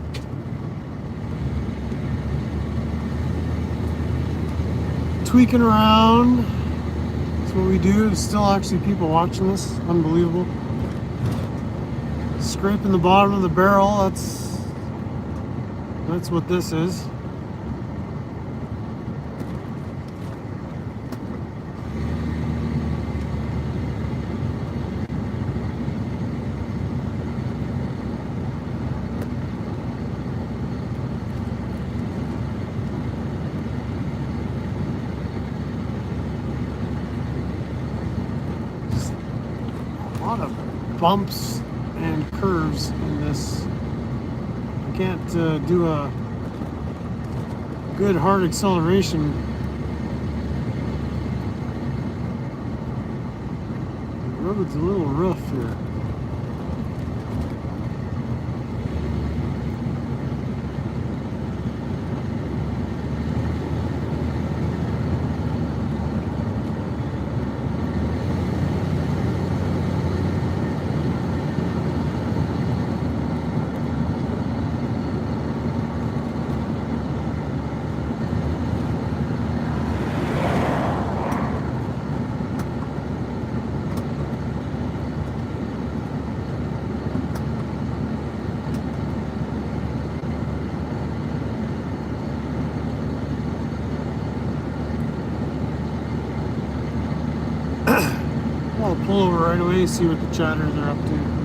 Tweaking around. That's what we do. There's still actually people watching this. Unbelievable. Scraping the bottom of the barrel. That's what this is. A lot of bumps and curves in this. I can't do a good hard acceleration. The road's a little rough here. pull over right away, see what the chatters are up to.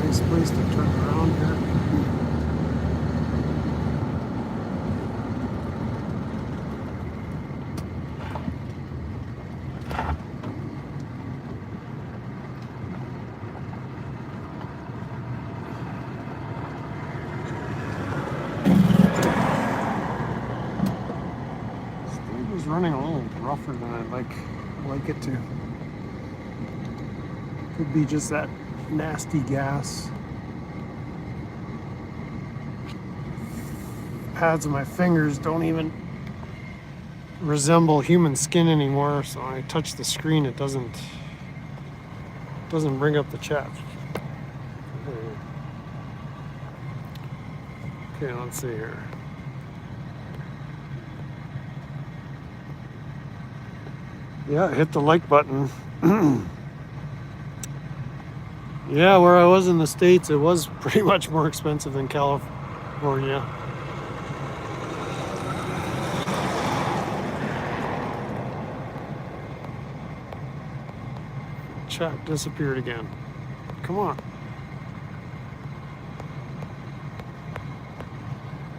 Nice place to turn around here. Stage is running a little rougher than I'd like it to. Could be just that nasty gas. Pads of my fingers don't even resemble human skin anymore, so when I touch the screen it doesn't bring up the chat. Okay, let's see here. Yeah, hit the like button. Yeah, where I was in the States, it was pretty much more expensive than California. Chat disappeared again. Come on.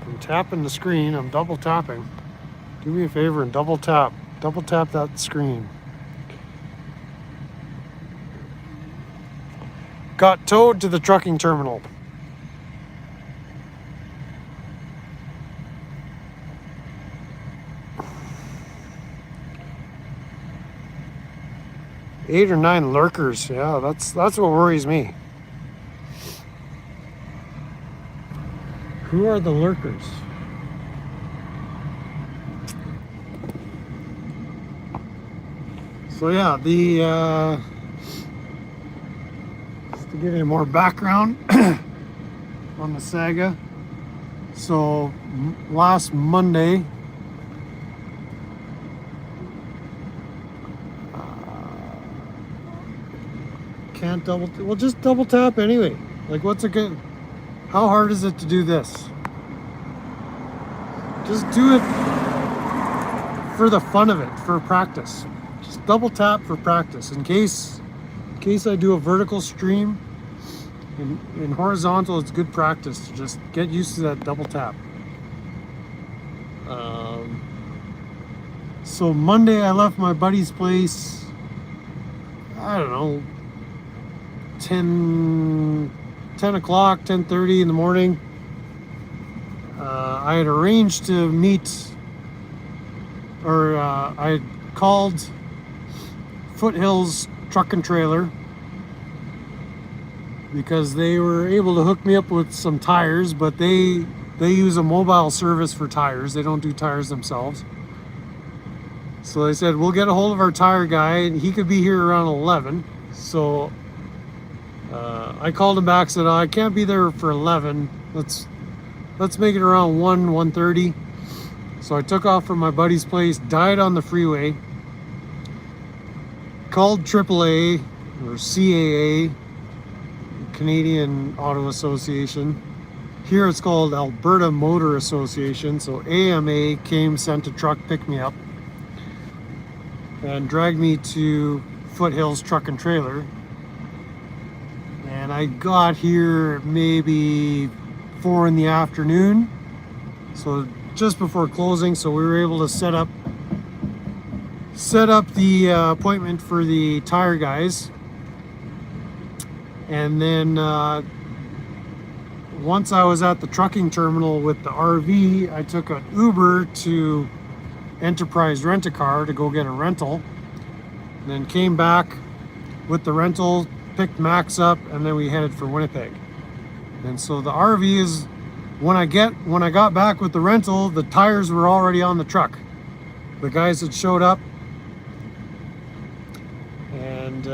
I'm tapping the screen. I'm double tapping. Do me a favor and double tap. Double tap that screen. Got towed to the trucking terminal. Eight or nine lurkers. Yeah, that's what worries me. Who are the lurkers? So yeah, just to give you more background on the saga. So last Monday, can't just double tap anyway. Like, what's it good? How hard is it to do this? Just do it for the fun of it, for practice. Just double tap for practice in case I do a vertical stream. In horizontal, it's good practice to just get used to that double tap. So Monday I left my buddy's place, I don't know, 10 o'clock, 10:30 in the morning. I had arranged to meet, or I had called Foothills Truck and Trailer because they were able to hook me up with some tires, but they use a mobile service for tires. They don't do tires themselves. So they said, we'll get a hold of our tire guy and he could be here around 11. So I called him back, said, I can't be there for 11. Let's make it around 1:30. So I took off from my buddy's place, died on the freeway, called AAA or CAA, Canadian Auto Association. Here it's called Alberta Motor Association. So AMA came, sent a truck, picked me up, and dragged me to Foothills Truck and Trailer. And I got here maybe 4 in the afternoon, so just before closing. So we were able to set up the appointment for the tire guys. And then once I was at the trucking terminal with the RV, I took an Uber to Enterprise Rent-A-Car to go get a rental. And then came back with the rental, picked Max up, and then we headed for Winnipeg. And so the RV is, when I got back with the rental, the tires were already on the truck. The guys had showed up, and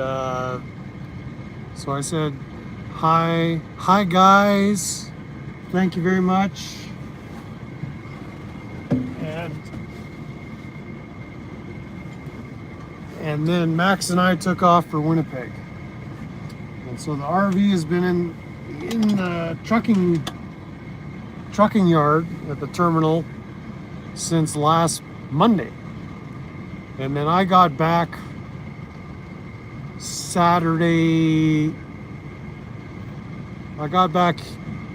so I said, Hi guys. Thank you very much. And then Max and I took off for Winnipeg. And so the RV has been in the trucking yard at the terminal since last Monday. And then I got back Saturday. I got back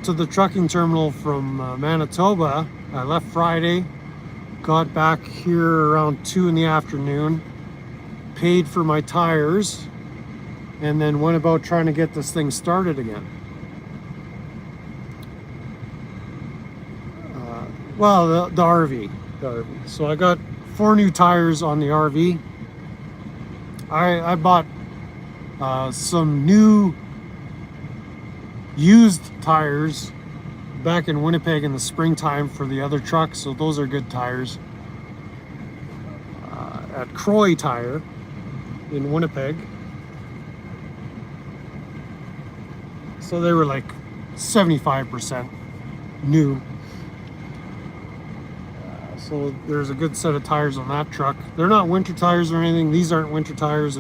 to the trucking terminal from Manitoba. I left Friday, got back here around 2 in the afternoon, paid for my tires, and then went about trying to get this thing started again. Well, the RV. So I got 4 new tires on the RV. I bought some new used tires back in Winnipeg in the springtime for the other truck, so those are good tires. At Croy Tire in Winnipeg. So they were like 75% new. So there's a good set of tires on that truck. They're not winter tires or anything. These aren't winter tires.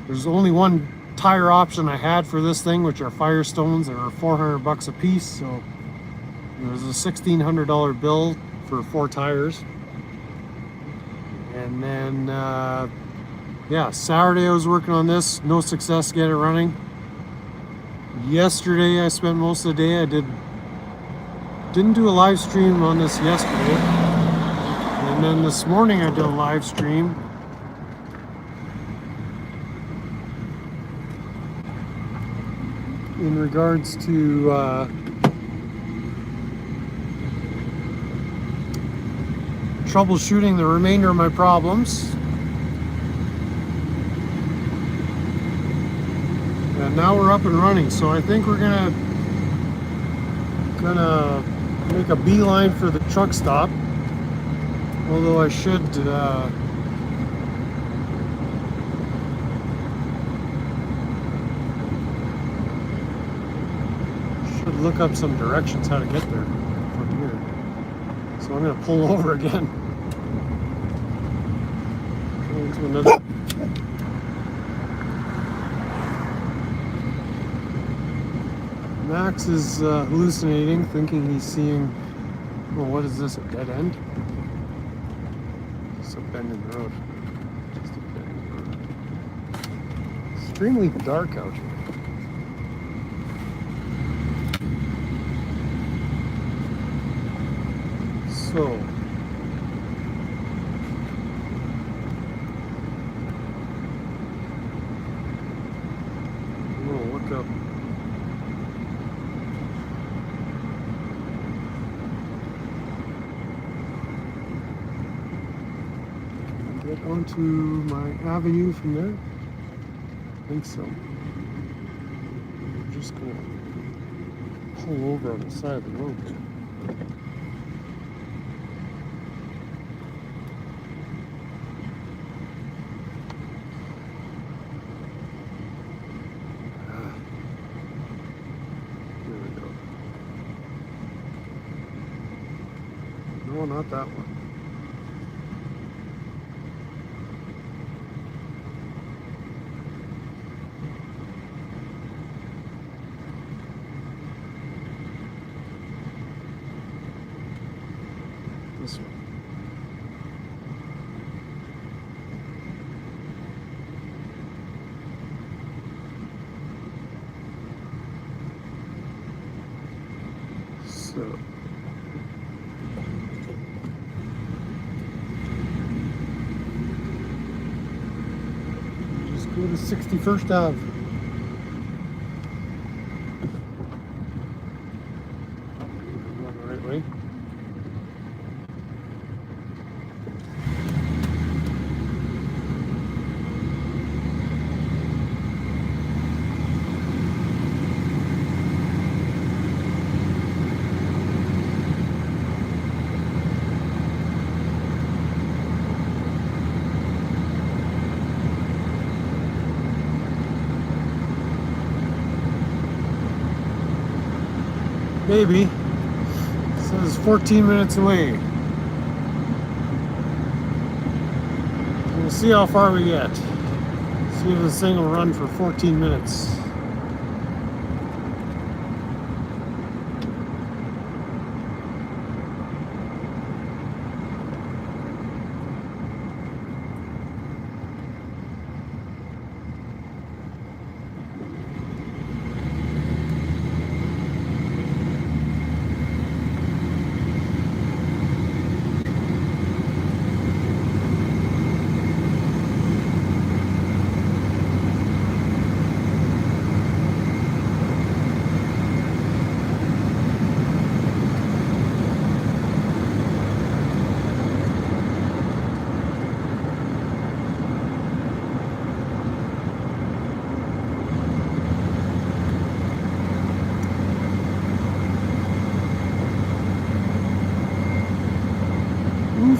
There's only one tire option I had for this thing, which are Firestones. They were $400 a piece. So it was a $1,600 bill for 4 tires. And then, yeah, Saturday I was working on this. No success to get it running. Yesterday I spent most of the day. I didn't do a live stream on this yesterday. And then this morning I did a live stream. In regards to troubleshooting the remainder of my problems. And now we're up and running. So I think we're gonna make a beeline for the truck stop. Although I should look up some directions how to get there from here. So I'm gonna pull over again. Go into another. Max is hallucinating, thinking he's seeing. Well, what is this? A dead end? Just a bend in the road. Just a bend in the road. Extremely dark out here. So, we'll look up. Get onto my avenue from there. I think so. I'm just gonna pull over on the side of the road. No, not that one. This one. So. Go to 61st Ave. Going the right way. Maybe. It says 14 minutes away. We'll see how far we get. See if this thing will run for 14 minutes.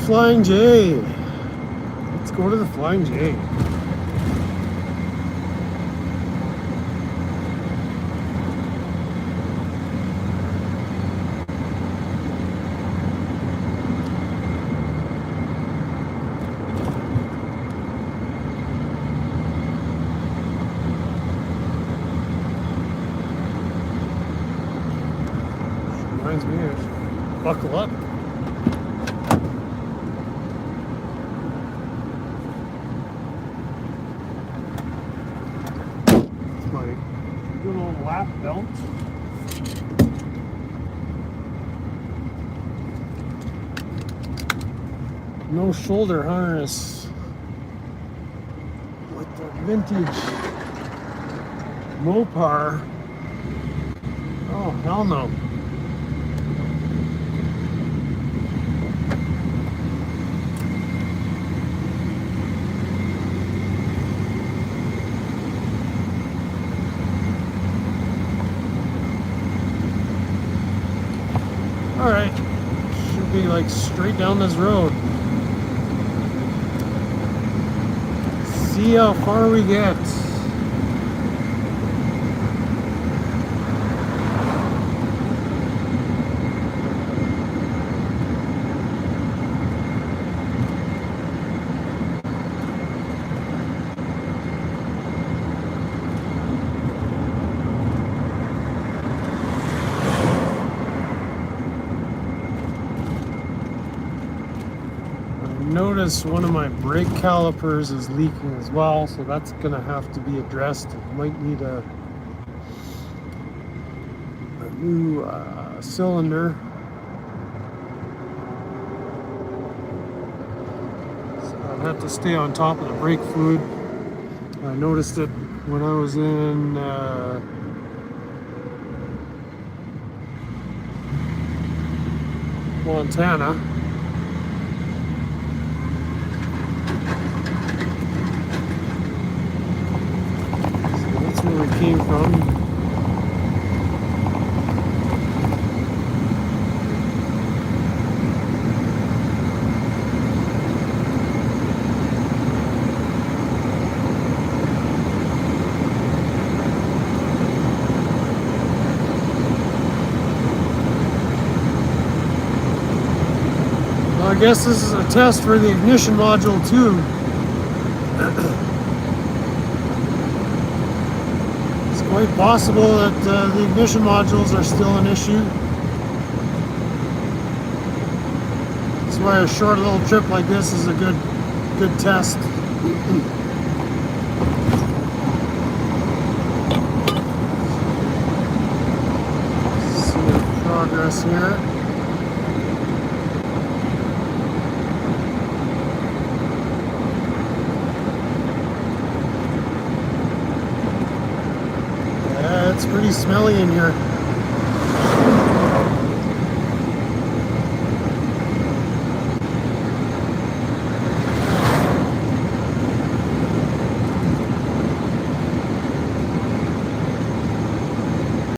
Flying J. Let's go to the Flying J. Reminds me of buckle up. Good old lap belt. No shoulder harness with the vintage Mopar. Oh, hell no. Alright, should be like straight down this road. See how far we get. Notice one of my brake calipers is leaking as well, so that's gonna have to be addressed. It might need a new cylinder. So I'll have to stay on top of the brake fluid. I noticed it when I was in Montana. Where we came from. Well, I guess this is a test for the ignition module too. Quite possible that the ignition modules are still an issue. That's why a short little trip like this is a good test. See the progress here. It's pretty smelly in here.